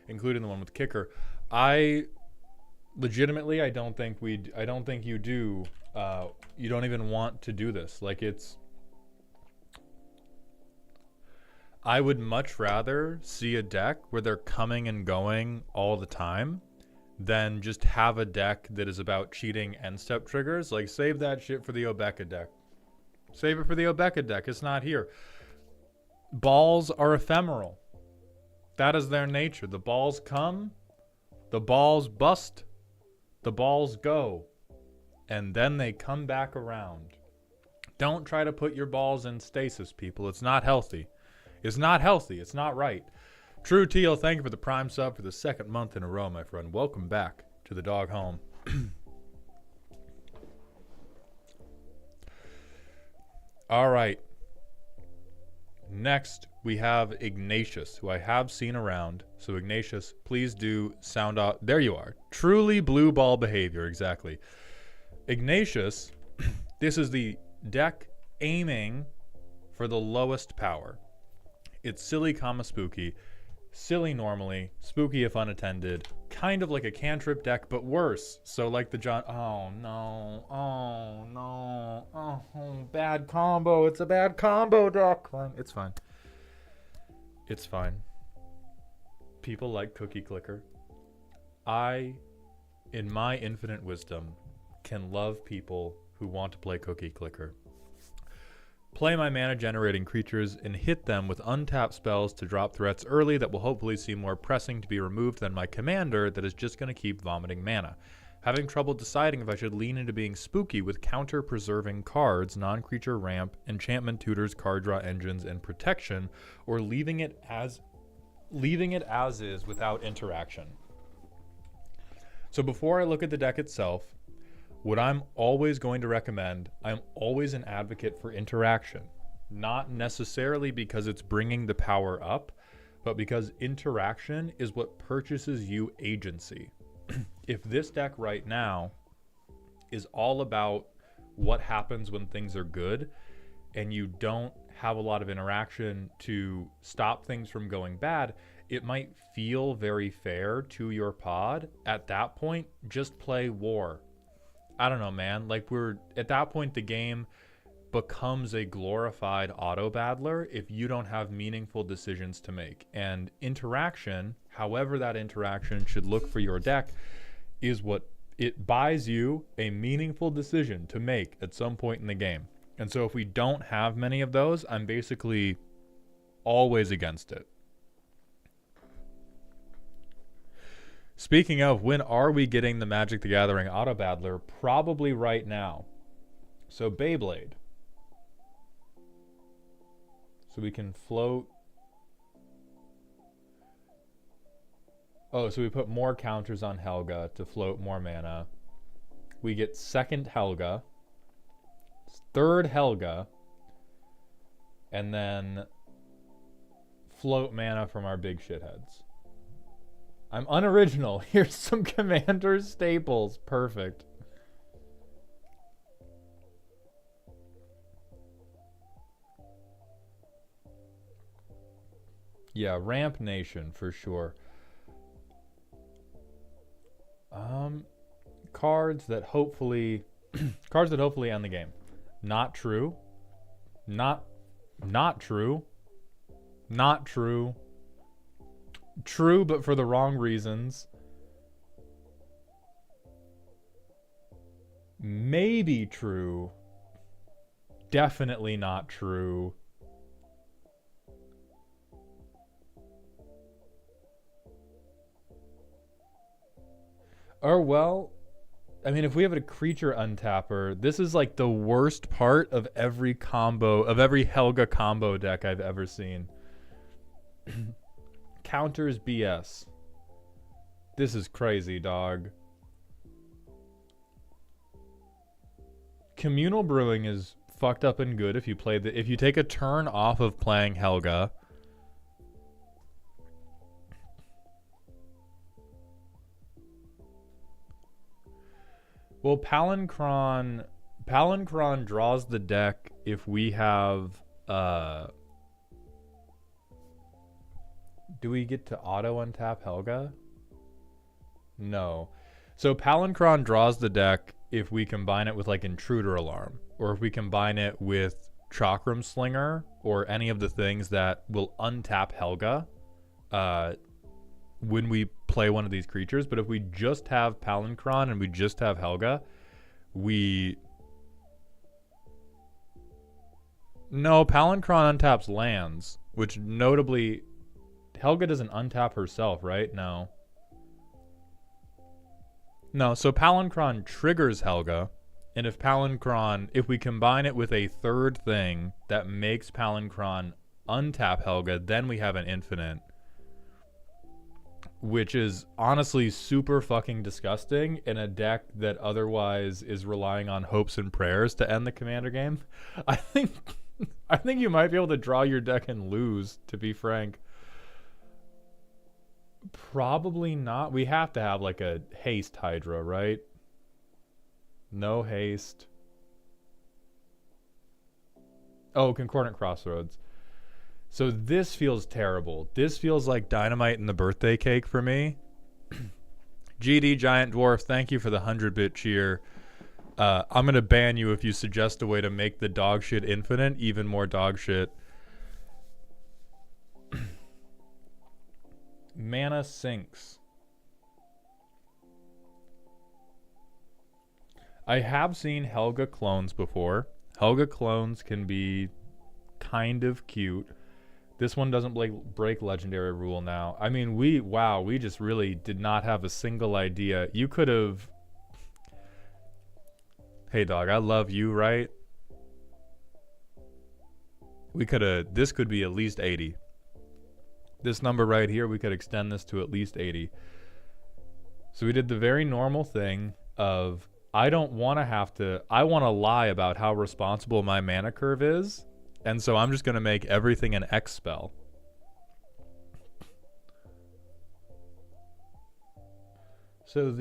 including the one with kicker. I legitimately, I don't think you do. You don't even want to do this. Like, it's... I would much rather see a deck where they're coming and going all the time than just have a deck that is about cheating end step triggers. Like, save that shit for the Obeka deck. Save it for the Obeka deck. It's not here. Balls are ephemeral. That is their nature. The balls come, the balls bust, the balls go, and then they come back around. Don't try to put your balls in stasis, people. It's not healthy. It's not healthy. It's not right. True Teal, thank you for the prime sub for the second month in a row, my friend. Welcome back to the dog home. All right. Next, we have Ignatius, who I have seen around. So, Ignatius, please do sound off. There you are. Truly blue ball behavior, exactly. Ignatius, this is the deck aiming for the lowest power. It's silly, comma, spooky. Silly normally, spooky if unattended. Kind of like a cantrip deck, but worse. So like the John... Oh, no. Oh, no. Oh, bad combo. It's a bad combo deck. It's fine. It's fine. People like Cookie Clicker. I, in my infinite wisdom, can love people who want to play Cookie Clicker. Play my mana generating creatures and hit them with untapped spells to drop threats early that will hopefully seem more pressing to be removed than my commander that is just going to keep vomiting mana. Having trouble deciding if I should lean into being spooky with counter preserving cards, non-creature ramp, enchantment tutors, card draw engines, and protection, or leaving it as is without interaction. So before I look at the deck itself, what I'm always going to recommend, I'm always an advocate for interaction. Not necessarily because it's bringing the power up, but because interaction is what purchases you agency. If this deck right now is all about what happens when things are good, and you don't have a lot of interaction to stop things from going bad, it might feel very fair to your pod. At that point, just play war. I don't know, man. Like, at that point, the game becomes a glorified auto battler if you don't have meaningful decisions to make. And interaction, however that interaction should look for your deck, is what it buys you a meaningful decision to make at some point in the game. And so if we don't have many of those, I'm basically always against it. Speaking of, when are we getting the Magic the Gathering Auto Battler? Probably right now. So Beyblade. So we can float. Oh, so we put more counters on Helga to float more mana. We get second Helga. Third Helga. And then float mana from our big shitheads. I'm unoriginal. Here's some Commander staples. Perfect. Yeah, Ramp Nation for sure. Cards that hopefully end the game. Not true. Not true. Not true. True, but for the wrong reasons. Maybe true. Definitely not true. Or, well, I mean, if we have a creature untapper, this is like the worst part of every combo, of every Helga combo deck I've ever seen. Counters BS. This is crazy, dog. Communal Brewing is fucked up and good if you play if you take a turn off of playing Helga. Well, Palancron draws the deck if we have do we get to auto untap Helga? No. So Palancron draws the deck if we combine it with like Intruder Alarm, or if we combine it with Chakram Slinger, or any of the things that will untap Helga when we play one of these creatures. But if we just have Palancron and we just have Helga, No, Palancron untaps lands, which notably Helga doesn't untap herself, right? No. No, so Palancron triggers Helga, and if we combine it with a third thing that makes Palancron untap Helga, then we have an infinite, which is honestly super fucking disgusting in a deck that otherwise is relying on hopes and prayers to end the commander game. I think you might be able to draw your deck and lose, to be frank. Probably not. We have to have like a haste Hydra, right? No haste. Oh, Concordant Crossroads. So this feels terrible. This feels like dynamite in the birthday cake for me. GD Giant Dwarf, thank you for the 100-bit cheer. I'm going to ban you if you suggest a way to make the dog shit infinite even more dog shit. Mana sinks. I have seen Helga clones before. Helga clones can be kind of cute. This one doesn't break legendary rule now. I mean, we just really did not have a single idea. You could have... Hey dog, I love you, right? This could be at least 80. This number right here, we could extend this to at least 80. So we did the very normal thing of, I want to lie about how responsible my mana curve is, and so I'm just going to make everything an X spell. So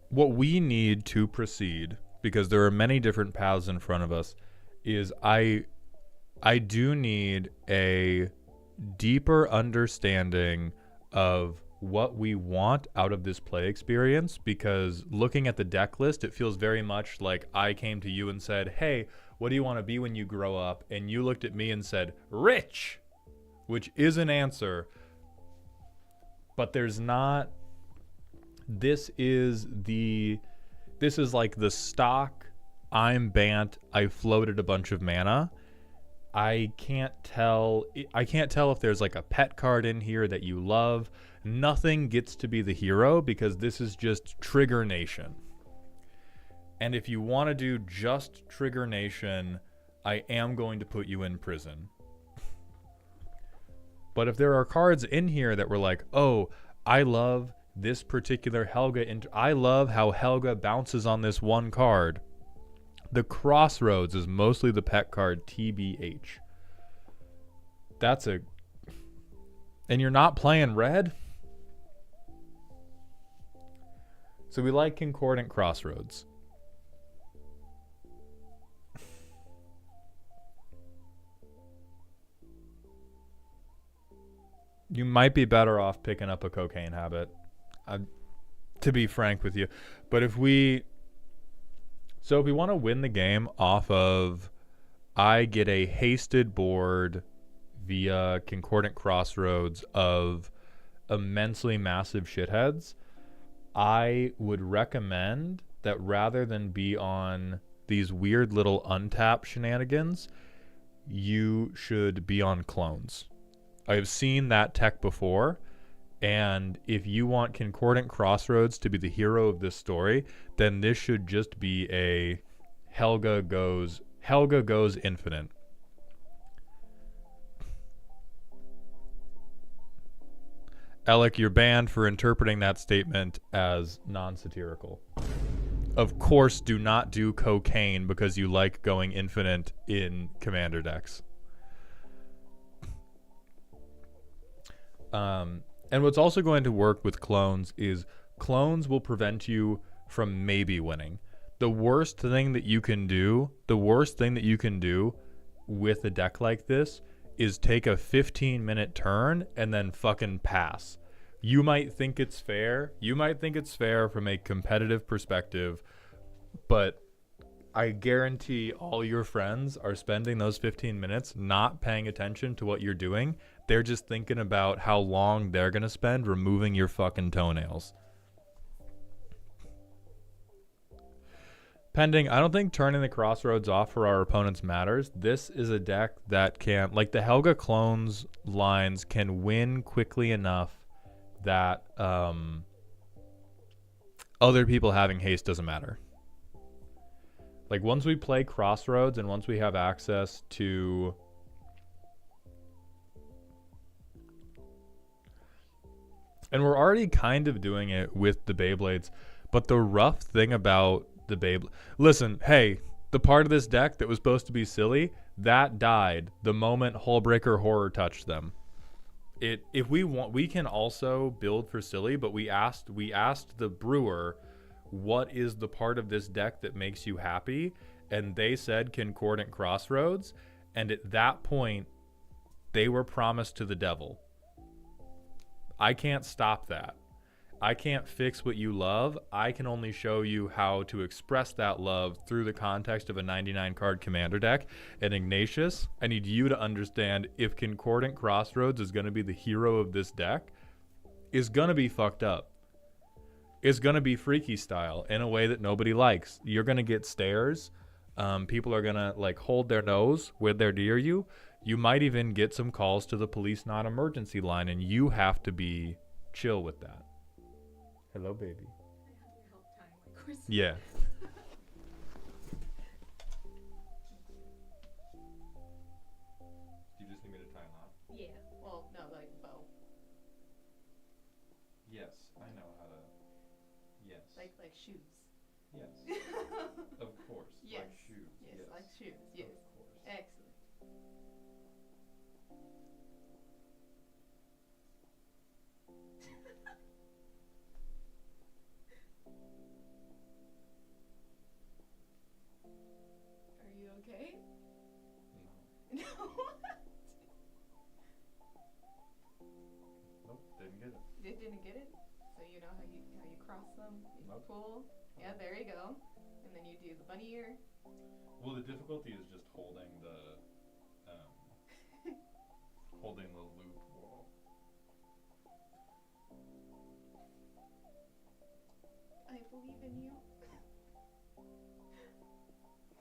what we need to proceed, because there are many different paths in front of us, is I do need a deeper understanding of what we want out of this play experience, because looking at the deck list, it feels very much like I came to you and said, hey, what do you want to be when you grow up? And you looked at me and said, rich, which is an answer, but there's not... This is like the stock, I'm Bant, I floated a bunch of mana. I can't tell if there's like a pet card in here that you love. Nothing gets to be the hero because this is just Trigger Nation. And if you want to do just Trigger Nation, I am going to put you in prison. But if there are cards in here that were like, oh, I love this particular Helga, I love how Helga bounces on this one card. The Crossroads is mostly the pet card, TBH. And you're not playing red? So we like Concordant Crossroads. You might be better off picking up a cocaine habit, to be frank with you. But if we want to win the game off of, I get a hasted board via Concordant Crossroads of immensely massive shitheads, I would recommend that rather than be on these weird little untap shenanigans, you should be on clones. I've seen that tech before, and if you want Concordant Crossroads to be the hero of this story, then this should just be a Helga goes infinite. Alec, you're banned for interpreting that statement as non-satirical. Of course, do not do cocaine because you like going infinite in Commander decks. And what's also going to work with clones is clones will prevent you from maybe winning. The worst thing that you can do with a deck like this is take a 15-minute turn and then fucking pass. You might think it's fair. You might think it's fair from a competitive perspective, but I guarantee all your friends are spending those 15 minutes not paying attention to what you're doing. They're just thinking about how long they're going to spend removing your fucking toenails. Pending, I don't think turning the Crossroads off for our opponents matters. This is a deck that can, like the Helga Clones lines, can win quickly enough that other people having haste doesn't matter. Like once we play Crossroads and once we have access to and we're already kind of doing it with the Beyblades, but the rough thing about the Beyblade, listen, hey, the part of this deck that was supposed to be silly, that died the moment Hullbreaker Horror touched them. If we want, we can also build for silly, but we asked the brewer, what is the part of this deck that makes you happy? And they said Concordant Crossroads, and at that point they were promised to the devil. I can't stop that. I can't fix what you love. I can only show you how to express that love through the context of a 99 card commander deck. And Ignatius, I need you to understand, if Concordant Crossroads is going to be the hero of this deck, is going to be fucked up. It's going to be freaky style in a way that nobody likes. You're going to get stares. People are going to like hold their nose when they're near you. You might even get some calls to the police non-emergency line, and you have to be chill with that. Hello, baby. I have to help time my course. Yeah. Do you just need me to tie a knot? Yeah. Well, no, like bow. Yes, I know how to. Yes. Like shoes. Yes. Of course. Yes. Like shoes. Yes, like shoes. Yes. Of course. Excellent. Are you okay? No. No. Nope, didn't get it. You didn't get it? So you know how you cross them? You Nope. pull. Yeah, there you go. And then you do the bunny ear. Well, the difficulty is just holding the loop wall. I believe in you.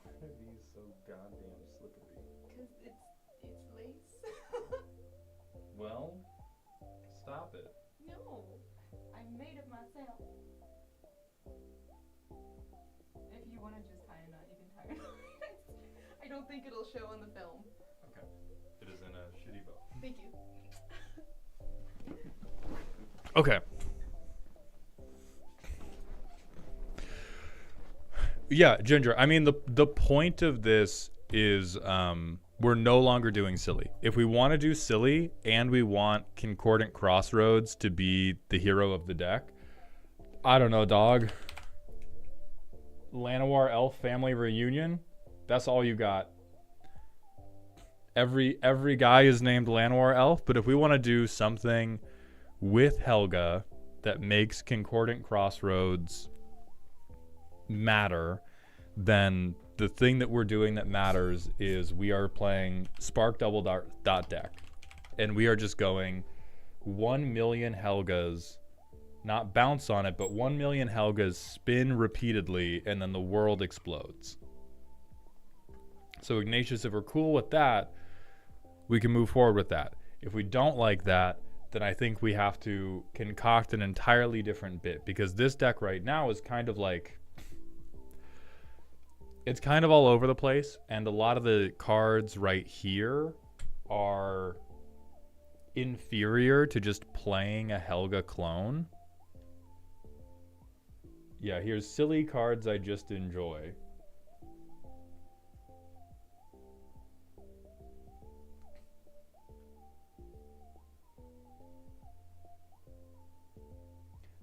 Why are these so goddamn slippery? Cause it's lace. Well, stop it. No, I made it myself. If you want to just tie a knot, you can tie a knot. I don't think it'll show on the film. Okay. It is in a shitty bow. Thank you. Okay. Yeah, Ginger. I mean, the point of this is we're no longer doing silly. If we want to do silly and we want Concordant Crossroads to be the hero of the deck, I don't know, dog. Llanowar Elf family reunion. That's all you got. Every guy is named Llanowar Elf, but if we want to do something with Helga that makes Concordant Crossroads matter, then the thing that we're doing that matters is we are playing Spark Double Dot deck, and we are just going 1 million Helgas, not bounce on it, but 1 million Helgas spin repeatedly, and then the world explodes. So Ignatius, if we're cool with that, we can move forward with that. If we don't like that, then I think we have to concoct an entirely different bit, because this deck right now is kind of like, it's kind of all over the place, and a lot of the cards right here are inferior to just playing a Helga clone. Yeah, here's silly cards I just enjoy.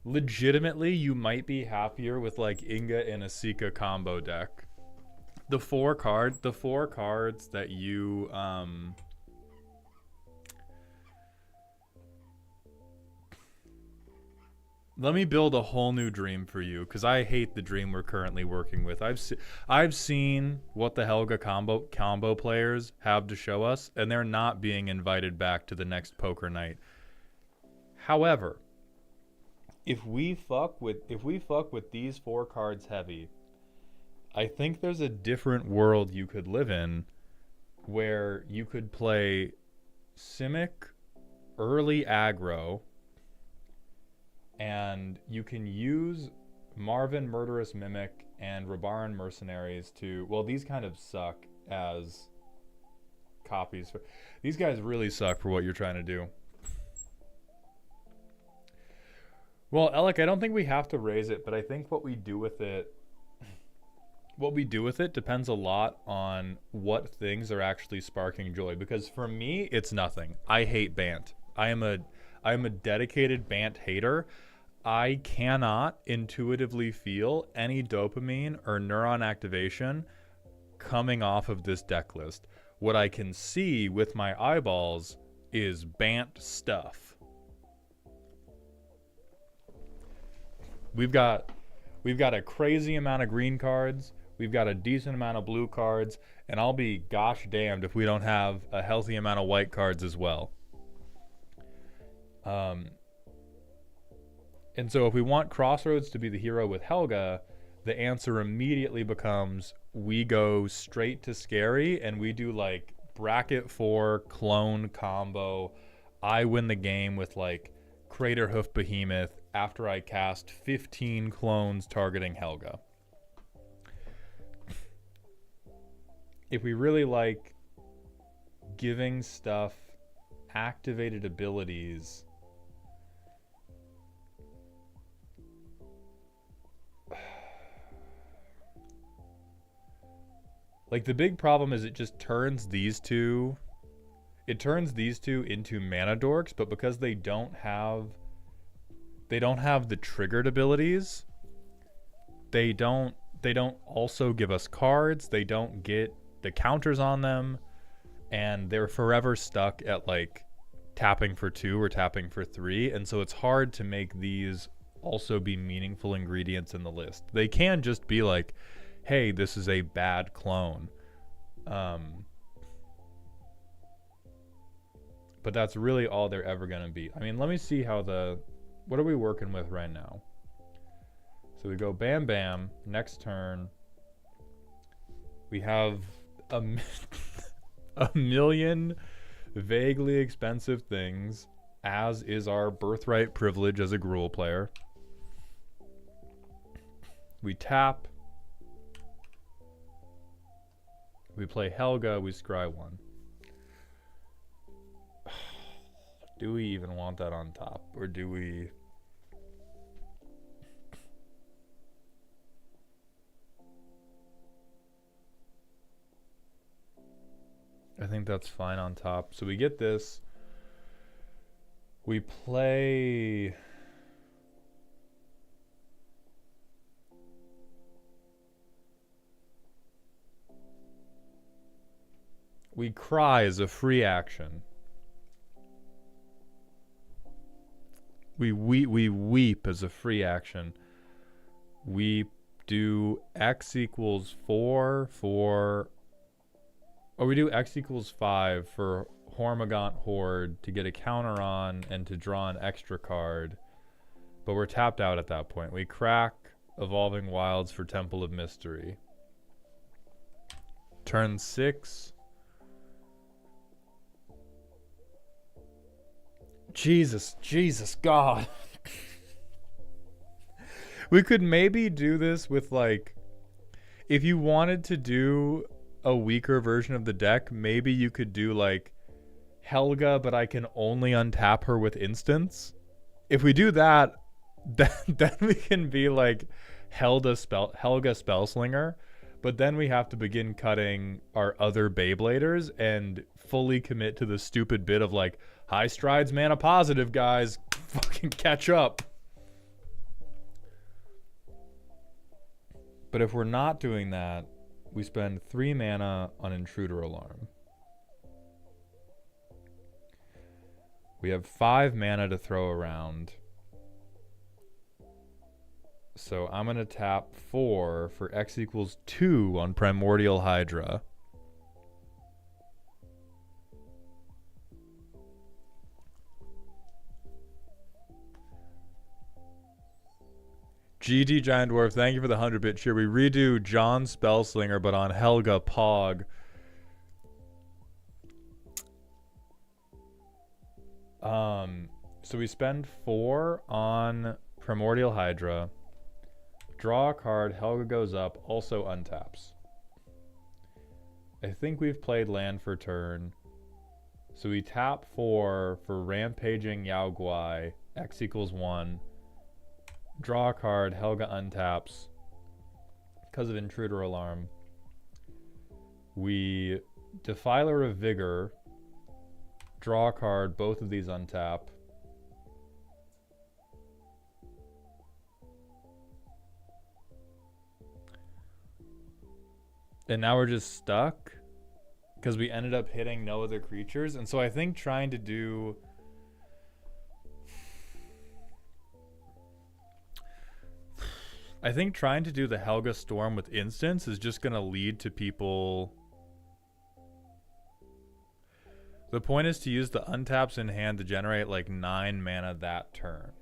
Legitimately, you might be happier with like Inga and Asika combo deck. The four cards that you let me build a whole new dream for you, because I hate the dream we're currently working with. I've seen what the Helga combo players have to show us, and they're not being invited back to the next poker night. However, if we fuck with these four cards heavy, I think there's a different world you could live in where you could play Simic early aggro, and you can use Marvin Murderous Mimic and Rabaran Mercenaries to, well, these kind of suck as copies. These guys really suck for what you're trying to do. Well, Alec, I don't think we have to raise it, but I think what we do with it depends a lot on what things are actually sparking joy. Because for me, it's nothing. I hate Bant. I am a dedicated Bant hater. I cannot intuitively feel any dopamine or neuron activation coming off of this deck list. What I can see with my eyeballs is Bant stuff. We've got a crazy amount of green cards. We've got a decent amount of blue cards, and I'll be gosh damned if we don't have a healthy amount of white cards as well. And so if we want Crossroads to be the hero with Helga, the answer immediately becomes we go straight to scary and we do like bracket 4 clone combo. I win the game with like Craterhoof Behemoth after I cast 15 clones targeting Helga. If we really like giving stuff activated abilities, like the big problem is it just turns these two into mana dorks, but because they don't have the triggered abilities, they don't also give us cards, they don't get the counters on them, and they're forever stuck at like tapping for 2 or tapping for 3, and so it's hard to make these also be meaningful ingredients in the list. They can just be like, hey, this is a bad clone. But that's really all they're ever going to be. I mean, let me see how what are we working with right now? So we go bam bam, next turn. We have a million vaguely expensive things, as is our birthright privilege as a Gruul player. We tap. We play Helga, we scry 1. Do we even want that on top? Or do we... I think that's fine on top. So we get this. We play... We cry as a free action. We weep as a free action. We do X equals 4 for... Or we do X equals 5 for Hormigaunt Horde to get a counter on and to draw an extra card. But we're tapped out at that point. We crack Evolving Wilds for Temple of Mystery. Turn 6. Jesus, God. We could maybe do this with, like, if you wanted to do a weaker version of the deck, maybe you could do, like, Helga, but I can only untap her with instants. If we do that, then we can be, like, Helga Spellslinger, but then we have to begin cutting our other Beybladers and fully commit to the stupid bit of, like, high strides mana positive, guys. Fucking catch up. But if we're not doing that, we spend 3 mana on Intruder Alarm. We have 5 mana to throw around. So I'm going to tap 4 for X equals 2 on Primordial Hydra. GT Giant Dwarf, thank you for the 100-bit cheer. We redo John Spellslinger, but on Helga Pog. So we spend 4 on Primordial Hydra. Draw a card, Helga goes up, also untaps. I think we've played land for turn. So we tap 4 for Rampaging Yao Guai, X equals 1. Draw a card, Helga untaps. Because of Intruder Alarm. We Defiler of Vigor. Draw a card, both of these untap. And now we're just stuck because we ended up hitting no other creatures. And so I think trying to do... the Helga Storm with instants is just going to lead to people... The point is to use the untaps in hand to generate like 9 mana that turn.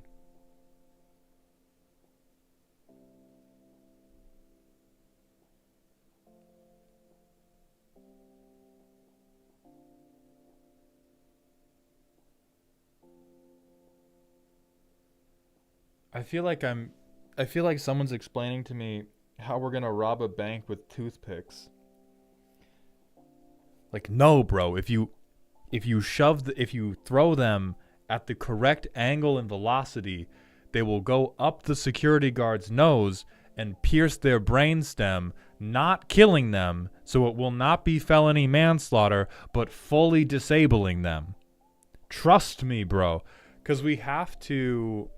I feel like someone's explaining to me how we're gonna rob a bank with toothpicks. Like, no, bro. If you throw them at the correct angle and velocity, they will go up the security guard's nose and pierce their brainstem, not killing them, so it will not be felony manslaughter, but fully disabling them. Trust me, bro. Because we have to...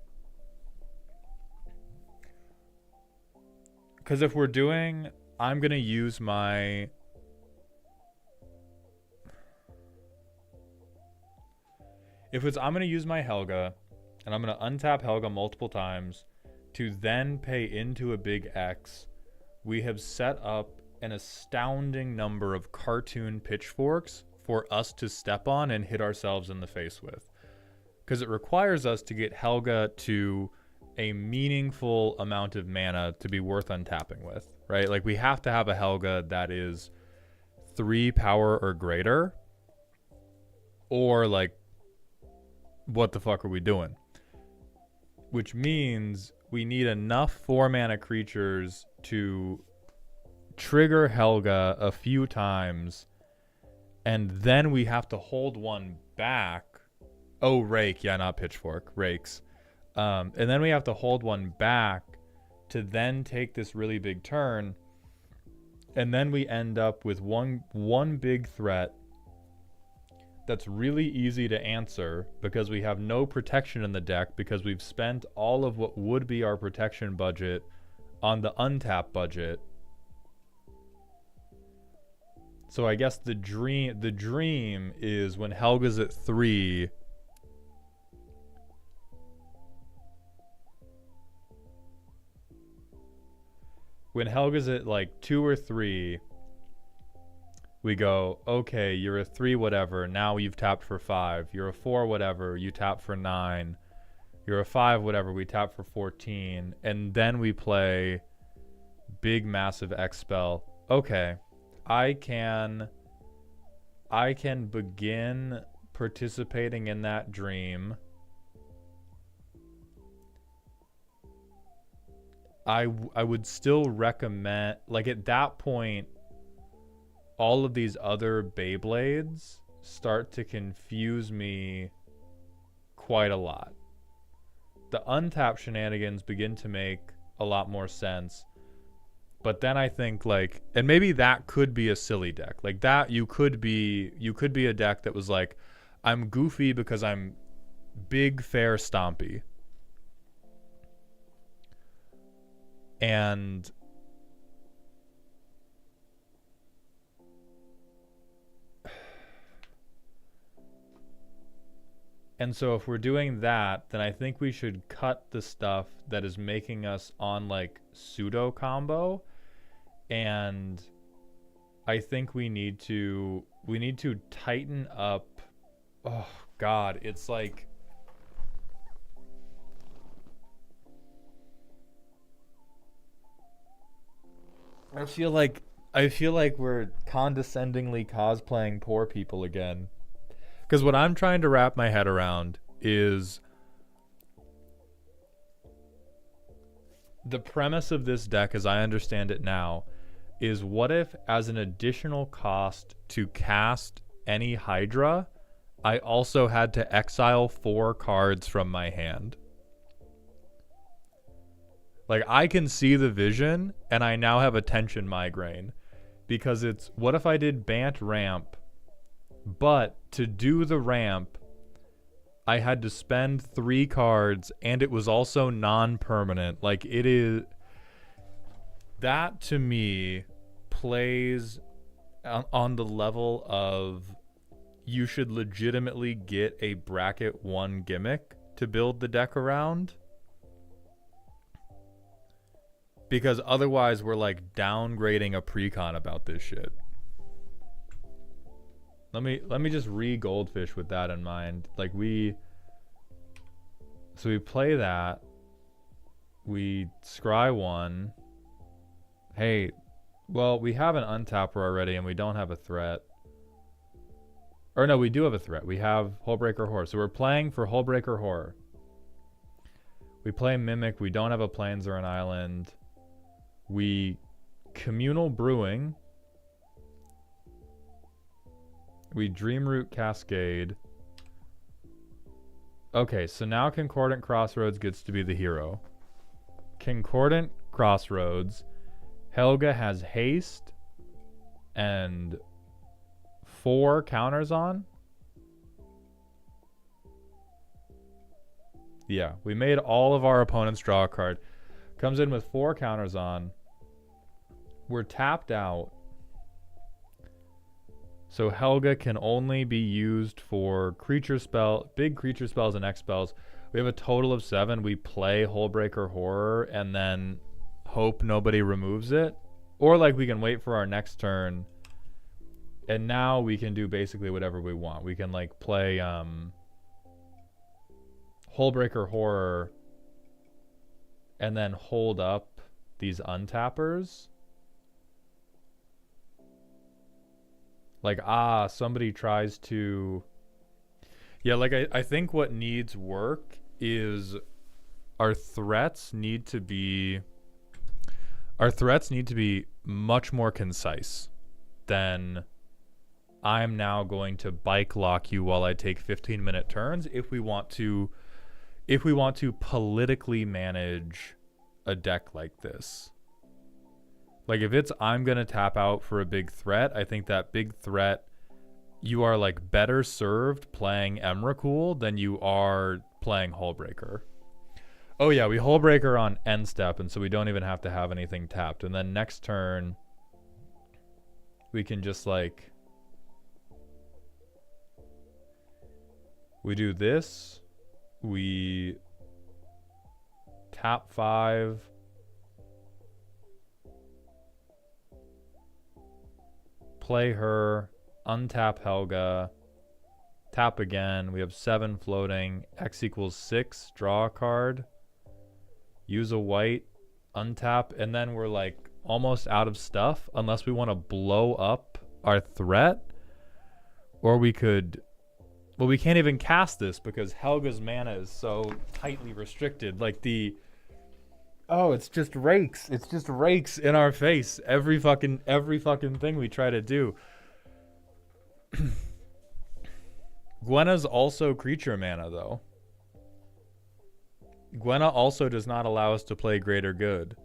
Because if we're doing... I'm going to use my... I'm going to use my Helga, and I'm going to untap Helga multiple times to then pay into a big X. We have set up an astounding number of cartoon pitchforks for us to step on and hit ourselves in the face with. Because it requires us to get Helga to a meaningful amount of mana to be worth untapping with, right? Like, we have to have a Helga that is 3 power or greater, or like, what the fuck are we doing? Which means we need enough 4 mana creatures to trigger Helga a few times, and then we have to hold one back. Oh, rake. Yeah, not pitchfork. Rakes. And then we have to hold one back to then take this really big turn. And then we end up with one big threat that's really easy to answer because we have no protection in the deck because we've spent all of what would be our protection budget on the untap budget. So I guess the dream is when Helga's at 3. When Helga's at like 2 or 3, we go, okay, you're a 3 whatever, now you've tapped for 5. You're a 4 whatever, you tap for 9. You're a 5 whatever, we tap for 14. And then we play big massive X spell. Okay, I can begin participating in that dream. I would still recommend, like, at that point, all of these other Beyblades start to confuse me quite a lot. The untap shenanigans begin to make a lot more sense. But then I think, like, and maybe that could be a silly deck. Like that you could be a deck that was like, I'm goofy because I'm big fair stompy. And so if we're doing that, then I think we should cut the stuff that is making us on like pseudo combo. And I think we need to tighten up. Oh God, it's like, I feel like we're condescendingly cosplaying poor people again. Because what I'm trying to wrap my head around is the premise of this deck, as I understand it now, is what if, as an additional cost to cast any Hydra, I also had to exile 4 cards from my hand? Like, I can see the vision, and I now have a tension migraine. Because it's, what if I did Bant Ramp, but to do the ramp, I had to spend 3 cards, and it was also non-permanent. Like, it is... That, to me, plays on the level of you should legitimately get a bracket 1 gimmick to build the deck around. Because otherwise we're like downgrading a precon about this shit. Let me just re-goldfish with that in mind. Like so we play that. We scry 1. Hey, well, we have an untapper already and we don't have a threat. Or no, we do have a threat. We have Hullbreaker Horror. So we're playing for Hullbreaker Horror. We play Mimic. We don't have a Plains or an Island. We Communal Brewing. We Dreamroot Cascade. Okay, so now Concordant Crossroads gets to be the hero. Concordant Crossroads. Helga has haste and 4 counters on. Yeah, we made all of our opponents draw a card. Comes in with 4 counters on. We're tapped out. So Helga can only be used for big creature spells and X spells. We have a total of 7. We play Hullbreaker Horror and then hope nobody removes it. Or like we can wait for our next turn. And now we can do basically whatever we want. We can like play Hullbreaker Horror and then hold up these untappers. Like, somebody tries to... Yeah, like, I think what needs work is our threats need to be much more concise than I'm now going to bike lock you while I take 15-minute turns if we want to politically manage a deck like this. Like, if it's I'm going to tap out for a big threat, I think that big threat, you are, like, better served playing Emrakul than you are playing Hullbreaker. Oh, yeah, we Hullbreaker on end step, and so we don't even have to have anything tapped. And then next turn, we can just, like... We do this. We tap 5... Play her, untap Helga, tap again. We have 7 floating. X equals 6. Draw a card. Use a white, untap, and then we're like almost out of stuff unless we want to blow up our threat. Or we could... Well, we can't even cast this because Helga's mana is so tightly restricted. Like the... Oh, it's just rakes. It's just rakes in our face. Every fucking thing we try to do. Gwenna's also creature mana, though. Gwenna also does not allow us to play Greater Good.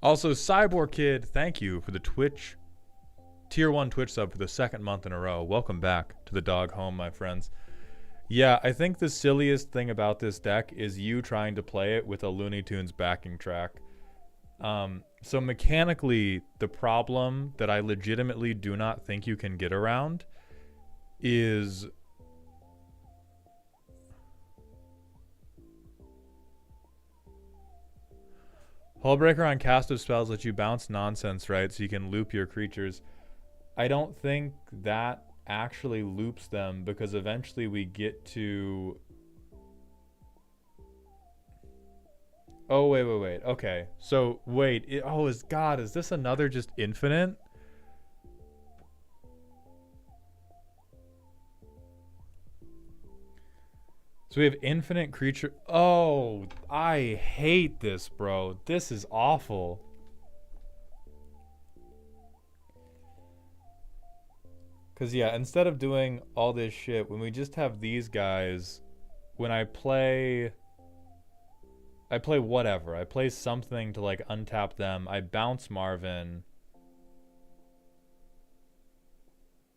Also, Cyborg Kid, thank you for the Twitch. Tier 1 Twitch sub for the second month in a row. Welcome back to the dog home, my friends. Yeah, I think the silliest thing about this deck is you trying to play it with a Looney Tunes backing track. So mechanically, the problem that I legitimately do not think you can get around is... Hullbreaker on cast of spells lets you bounce nonsense, right? So you can loop your creatures. I don't think that actually loops them because eventually we get to... Oh, wait. Okay. So, wait. Is this another just infinite? So we have infinite creature. Oh, I hate this, bro. This is awful. Because, yeah, instead of doing all this shit, when we just have these guys, when I play whatever. I play something to, like, untap them. I bounce Marvin.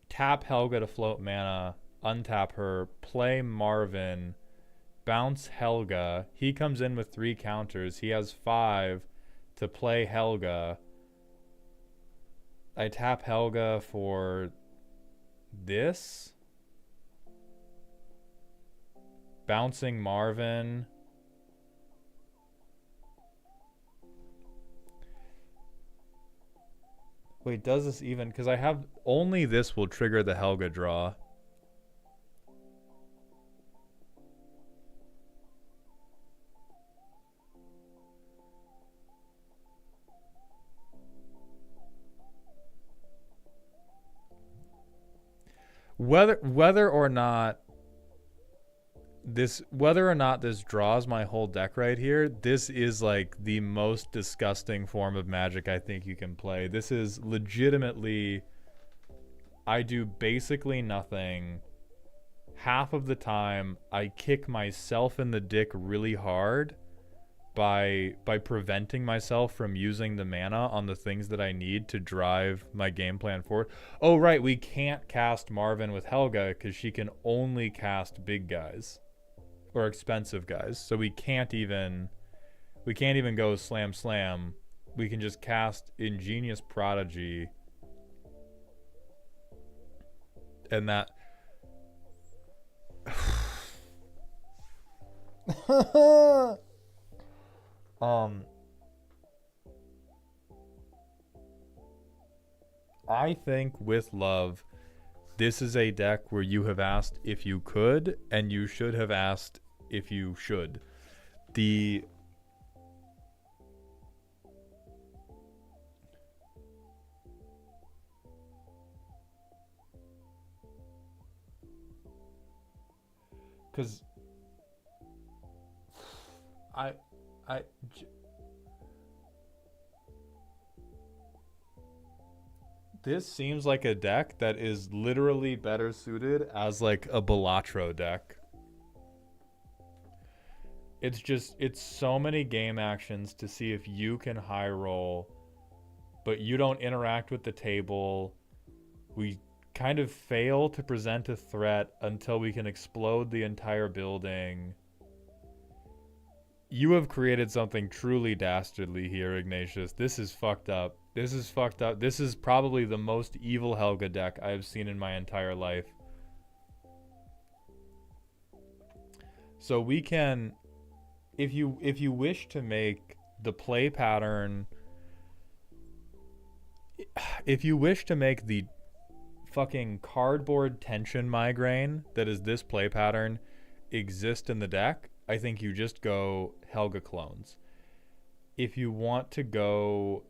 Tap Helga to float mana. Untap her. Play Marvin. Bounce Helga. He comes in with 3 counters. He has 5 to play Helga. I tap Helga for this. Bouncing Marvin. Wait, does this even... Because I have... Only this will trigger the Helga draw. Whether or not this draws my whole deck right here, this is like the most disgusting form of Magic I think you can play. This is legitimately, I do basically nothing. Half of the time I kick myself in the dick really hard by preventing myself from using the mana on the things that I need to drive my game plan forward. Oh right, we can't cast Marvin with Helga because she can only cast big guys or expensive guys. So we can't even go slam slam. We can just cast Ingenious Prodigy, and that I think with love, this is a deck where you have asked if you could, and you should have asked if you should. Because this seems like a deck that is literally better suited as like a Balatro deck. It's so many game actions to see if you can high roll, but you don't interact with the table. We kind of fail to present a threat until we can explode the entire building. You have created something truly dastardly here, Ignatius. This is fucked up. This is fucked up. This is probably the most evil Helga deck I have seen in my entire life. So we can, if you wish to make the play pattern, if you wish to make the fucking cardboard tension migraine that is this play pattern exist in the deck, I think you just go Helga clones. If you want to go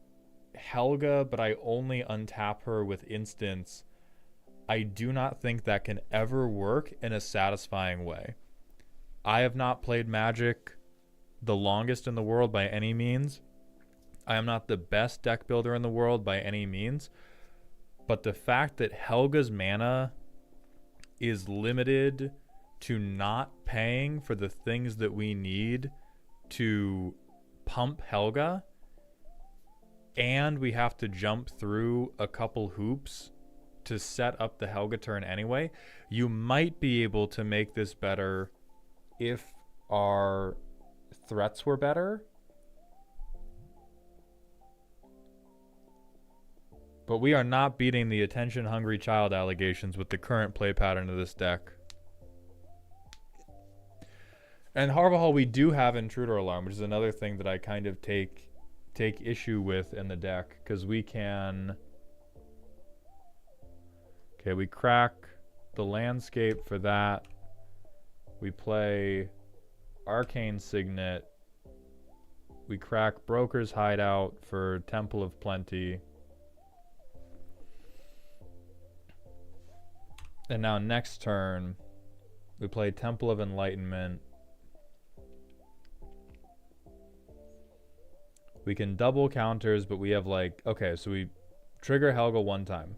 Helga, but I only untap her with instants, I do not think that can ever work in a satisfying way. I have not played Magic the longest in the world by any means. I am not the best deck builder in the world by any means. But the fact that Helga's mana is limited to not paying for the things that we need to pump Helga, and we have to jump through a couple hoops to set up the Helga turn anyway, you might be able to make this better if our threats were better. But we are not beating the attention-hungry child allegations with the current play pattern of this deck. And Harvahal, we do have Intruder Alarm, which is another thing that I kind of take issue with in the deck, because we can... Okay, we crack the landscape for that. We play Arcane Signet. We crack Broker's Hideout for Temple of Plenty. And now next turn, we play Temple of Enlightenment. We can double counters, but we have like... Okay, so we trigger Helga one time.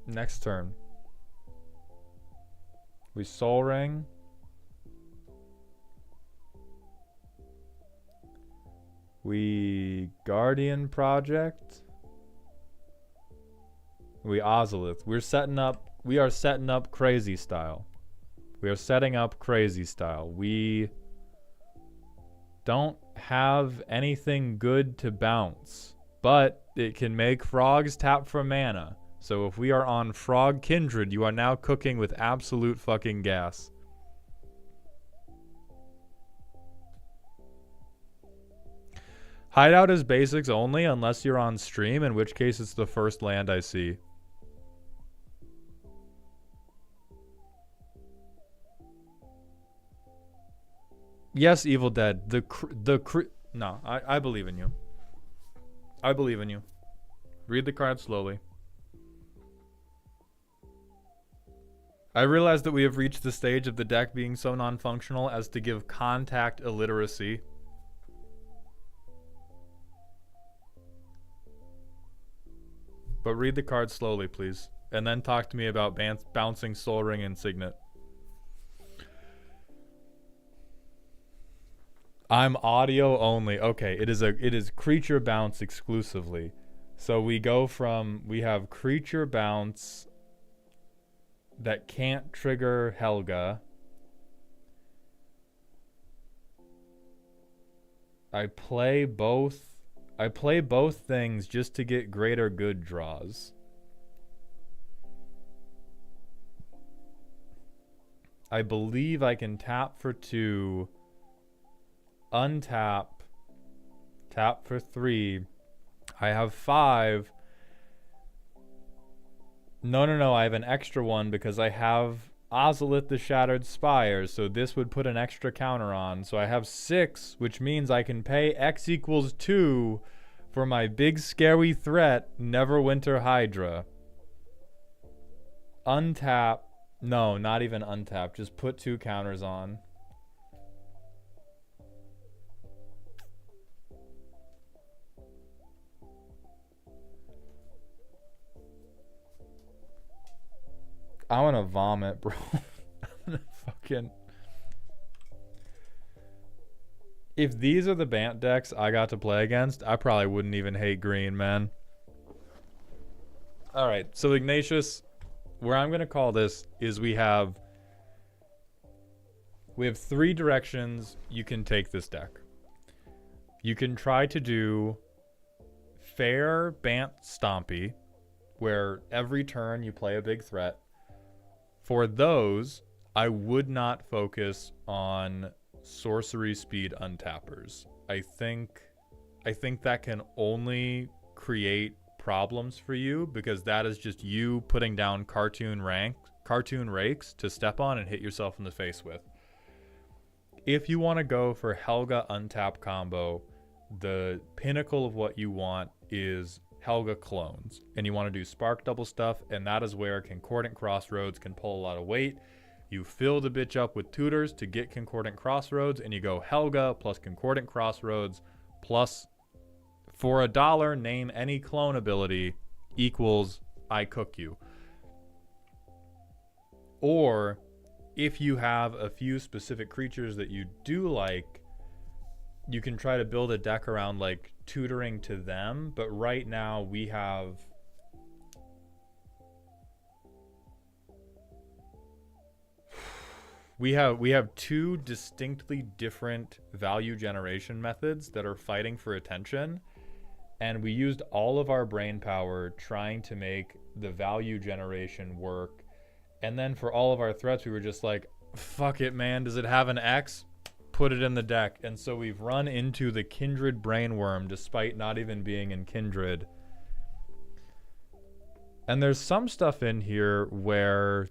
Next turn, we Soul Ring. We Guardian Project. We Ozolith. We are setting up crazy style. We are setting up crazy style. We don't have anything good to bounce, but it can make frogs tap for mana. So if we are on Frog Kindred, you are now cooking with absolute fucking gas. Hideout is basics only unless you're on stream, in which case it's the first land I see. Yes, Evil Dead. No, I believe in you. I believe in you. Read the card slowly. I realize that we have reached the stage of the deck being so non-functional as to give contact illiteracy. But read the card slowly, please. And then talk to me about bouncing Soul Ring and Signet. I'm audio only. Okay, it is creature bounce exclusively. So we have creature bounce that can't trigger Helga. I play both things just to get greater good draws. I believe I can tap for 2, untap, tap for 3. I have 5. No, I have an extra one because I have Ozolith the Shattered Spire, so this would put an extra counter on. So I have 6, which means I can pay X equals 2 for my big scary threat, Neverwinter Hydra. Untap. No, not even untap. Just put 2 counters on. I want to vomit, bro. I'm fucking... If these are the Bant decks I got to play against, I probably wouldn't even hate green, man. Alright, so Ignatius, where I'm going to call this is we have 3 directions you can take this deck. You can try to do fair Bant Stompy, where every turn you play a big threat. For those, I would not focus on sorcery speed untappers. I think that can only create problems for you, because that is just you putting down cartoon rakes to step on and hit yourself in the face with. If you want to go for Helga untap combo, the pinnacle of what you want is Helga clones, and you want to do spark double stuff, and that is where Concordant Crossroads can pull a lot of weight. You fill the bitch up with tutors to get Concordant Crossroads, and you go Helga plus Concordant Crossroads plus, for $1, name any clone ability equals I cook you. Or if you have a few specific creatures that you do like, you can try to build a deck around like tutoring to them. But right now we have two distinctly different value generation methods that are fighting for attention, and we used all of our brain power trying to make the value generation work. And then for all of our threats, we were just like, fuck it, man, does it have an X? Put it in the deck. And so we've run into the Kindred Brainworm despite not even being in Kindred. And there's some stuff in here where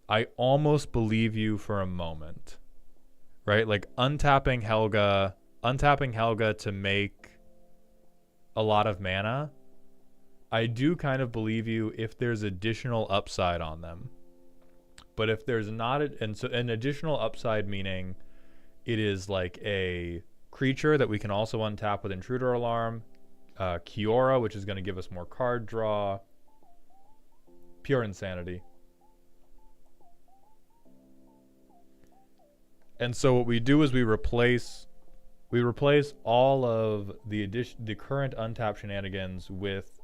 I almost believe you for a moment, right? Like untapping Helga to make a lot of mana. I do kind of believe you if there's additional upside on them. But if there's not, and so an additional upside meaning it is like a creature that we can also untap with Intruder Alarm, Kiora, which is going to give us more card draw, pure insanity. And so what we do is we replace all of the current untap shenanigans with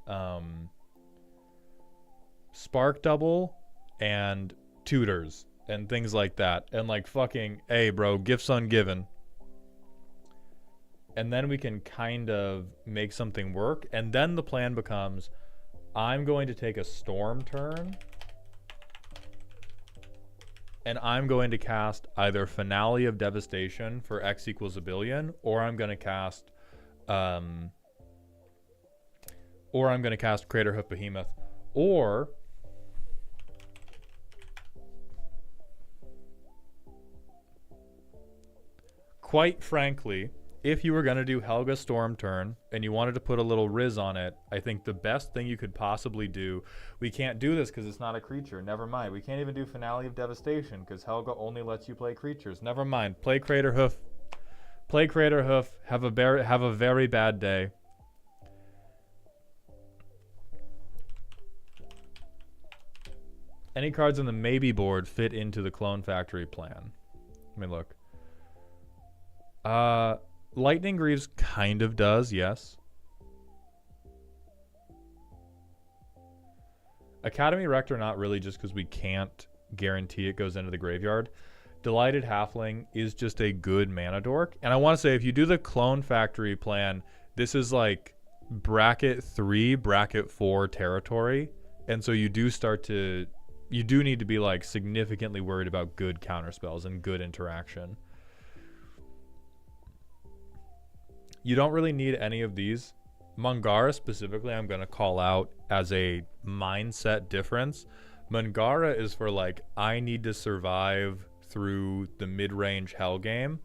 Spark Double and tutors and things like that, and like fucking, hey bro, gifts ungiven. And then we can kind of make something work. And then the plan becomes, I'm going to take a storm turn and I'm going to cast either Finale of Devastation for X equals a billion, or I'm going to cast Craterhoof Behemoth, or quite frankly, if you were going to do Helga Storm turn and you wanted to put a little Riz on it, I think the best thing you could possibly do, we can't do this because it's not a creature. Never mind. We can't even do Finale of Devastation because Helga only lets you play creatures. Never mind. Play Craterhoof. Play Craterhoof. Have a very bad day. Any cards on the maybe board fit into the Clone Factory plan? Let me look. Lightning Greaves kind of does, yes. Academy Rector not really, just because we can't guarantee it goes into the graveyard. Delighted Halfling is just a good mana dork. And I want to say, if you do the Clone Factory plan, this is like bracket 3, bracket 4 territory. And so you do need to be like significantly worried about good counterspells and good interaction. You don't really need any of these. Mangara specifically, I'm going to call out as a mindset difference. Mangara is for like, I need to survive through the mid-range Hell game.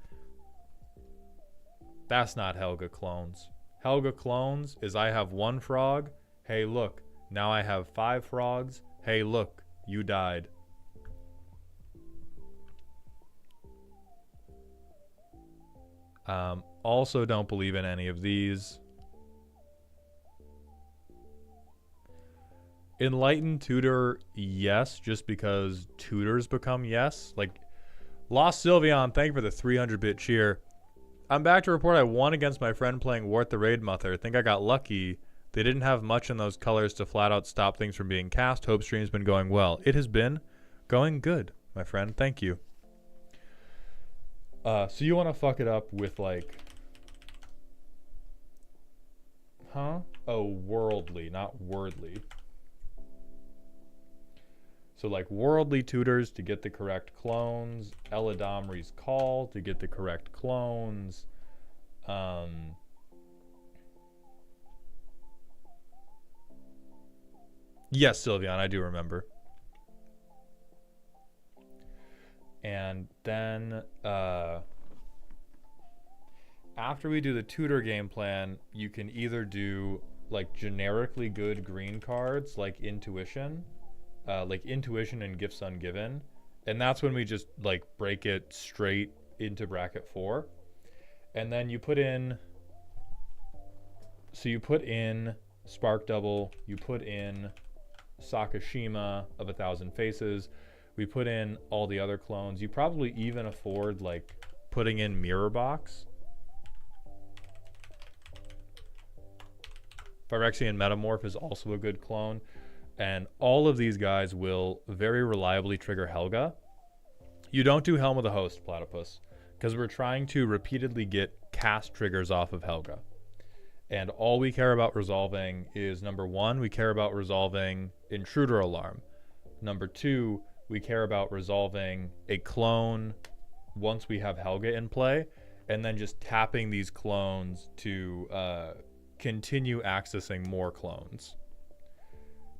That's not Helga Clones. Helga Clones is I have 1 frog. Hey, look. Now I have 5 frogs. Hey, look. You died. Also don't believe in any of these. Enlightened Tutor, yes, just because tutors become yes. Like, Lost Sylveon, thank you for the 300-bit cheer. I'm back to report I won against my friend playing Wart the Raid Mother. Think I got lucky. They didn't have much in those colors to flat out stop things from being cast. Hope stream's been going well. It has been going good, my friend. Thank you. So you want to fuck it up with like... Huh? Oh, worldly, not wordly. So like worldly tutors to get the correct clones, Eladamri's Call to get the correct clones, Yes, Sylvian, I do remember. And then after we do the tutor game plan, you can either do like generically good green cards like intuition and gifts ungiven, and that's when we just like break it straight into bracket 4. And then you put in Spark Double, you put in Sakashima of 1,000 Faces, we put in all the other clones. You probably even afford like putting in Mirror Box. Phyrexian Metamorph is also a good clone. And all of these guys will very reliably trigger Helga. You don't do Helm of the Host, Platypus, because we're trying to repeatedly get cast triggers off of Helga. And all we care about resolving is, number 1, we care about resolving Intruder Alarm. Number 2, we care about resolving a clone once we have Helga in play, and then just tapping these clones to continue accessing more clones.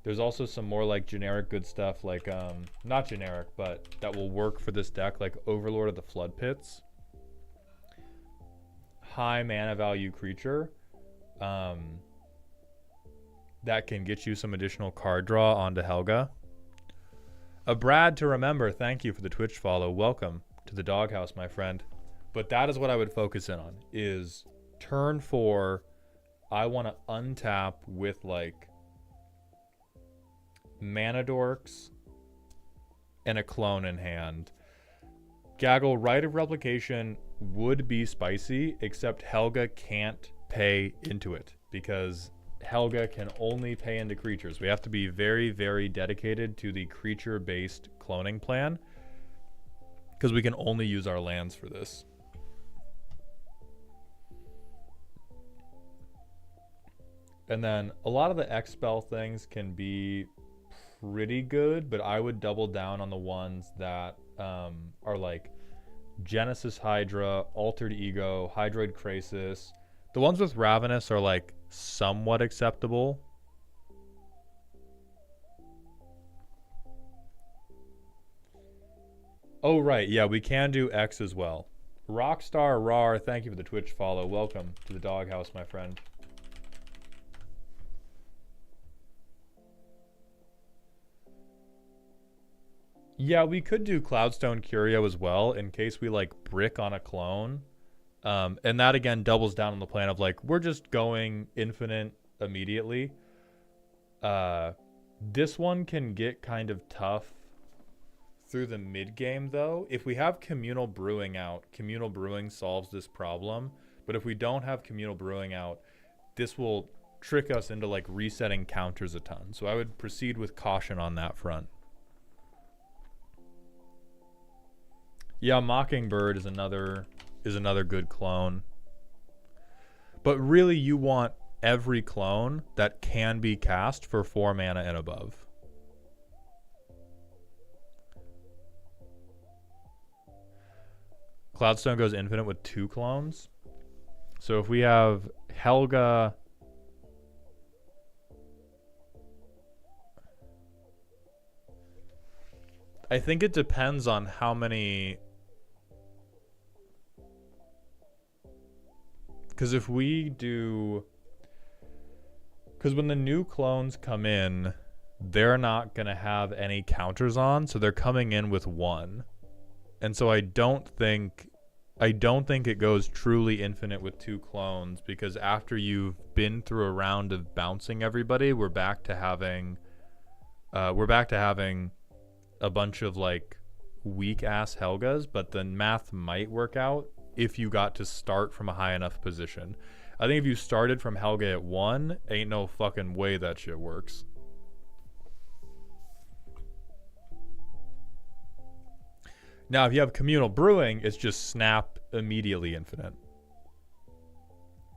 There's also some more like generic good stuff, like not generic, but that will work for this deck, like Overlord of the Flood Pits. High mana value creature that can get you some additional card draw onto Helga. A Brad to remember, thank you for the Twitch follow. Welcome to the doghouse, my friend. But that is what I would focus in on, is turn 4, I want to untap with like Mana Dorks and a clone in hand. Gaggle, Rite of Replication would be spicy, except Helga can't pay into it because Helga can only pay into creatures. We have to be very, very dedicated to the creature-based cloning plan because we can only use our lands for this. And then a lot of the X-Spell things can be pretty good, but I would double down on the ones that are like Genesis Hydra, Altered Ego, Hydroid Krasis. The ones with Ravenous are like somewhat acceptable. Oh, right. Yeah, we can do X as well. Rockstar Rar, thank you for the Twitch follow. Welcome to the doghouse, my friend. Yeah, we could do Cloudstone Curio as well in case we like brick on a clone. And that again doubles down on the plan of like, we're just going infinite immediately. This one can get kind of tough through the mid game though. If we have Communal Brewing out, Communal Brewing solves this problem. But if we don't have Communal Brewing out, this will trick us into like resetting counters a ton. So I would proceed with caution on that front. Yeah, Mockingbird is another good clone. But really you want every clone that can be cast for 4 mana and above. Cloudstone goes infinite with 2 clones. So if we have Helga, I think it depends on how many. Because if we do, because when the new clones come in, they're not going to have any counters on, so they're coming in with 1. And so I don't think it goes truly infinite with 2 clones, because after you've been through a round of bouncing everybody, we're back to having a bunch of like weak ass Helgas, but the math might work out if you got to start from a high enough position. I think if you started from Helga at 1, ain't no fucking way that shit works. Now, if you have Communal Brewing, it's just snap immediately infinite.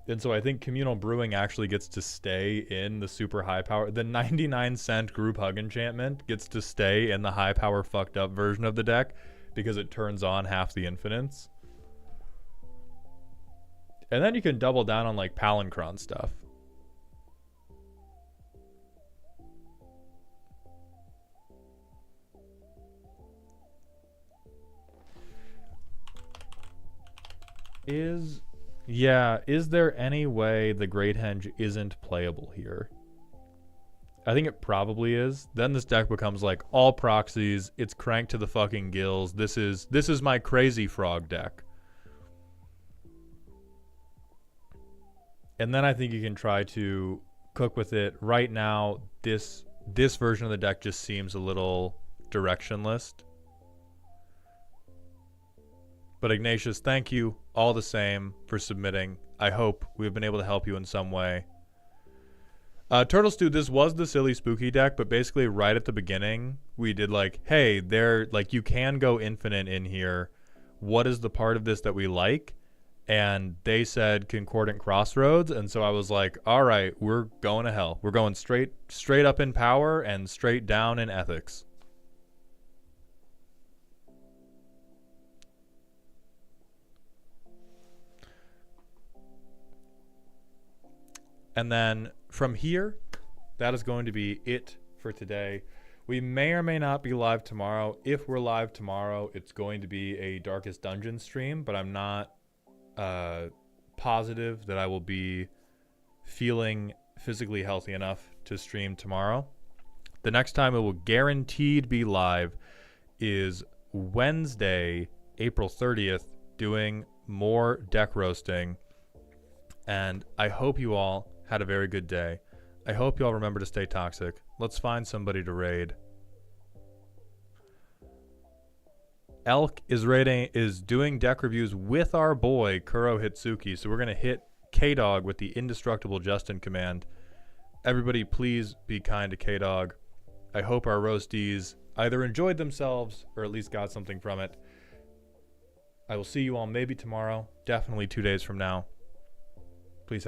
And so I think Communal Brewing actually gets to stay in the super high power. The 99-cent group hug enchantment gets to stay in the high power fucked up version of the deck because it turns on half the infinites. And then you can double down on like Palancron stuff. Is there any way the Great Henge isn't playable here? I think it probably is. Then this deck becomes like all proxies. It's cranked to the fucking gills. This is my crazy frog deck. And then I think you can try to cook with it. Right now, this version of the deck just seems a little directionless. But Ignatius, thank you all the same for submitting. I hope we've been able to help you in some way. Turtle Stew, this was the silly spooky deck, but basically right at the beginning, we did like, hey, you can go infinite in here. What is the part of this that we like? And they said Concordant Crossroads, and so I was like, all right, we're going to hell. We're going straight up in power and straight down in ethics. And then from here, that is going to be it for today. We may or may not be live tomorrow. If we're live tomorrow, it's going to be a Darkest Dungeon stream, but I'm not positive that I will be feeling physically healthy enough to stream tomorrow. The next time it will guaranteed be live is Wednesday, April 30th, doing more deck roasting. And I hope you all had a very good day. I hope you all remember to stay toxic. Let's find somebody to raid. Elk is doing deck reviews with our boy Kuro Hitsuki, so we're gonna hit K-Dog with the indestructible Justin command. Everybody, please be kind to K-Dog. I hope our roasties either enjoyed themselves or at least got something from it. I will see you all maybe tomorrow, definitely 2 days from now. Please have a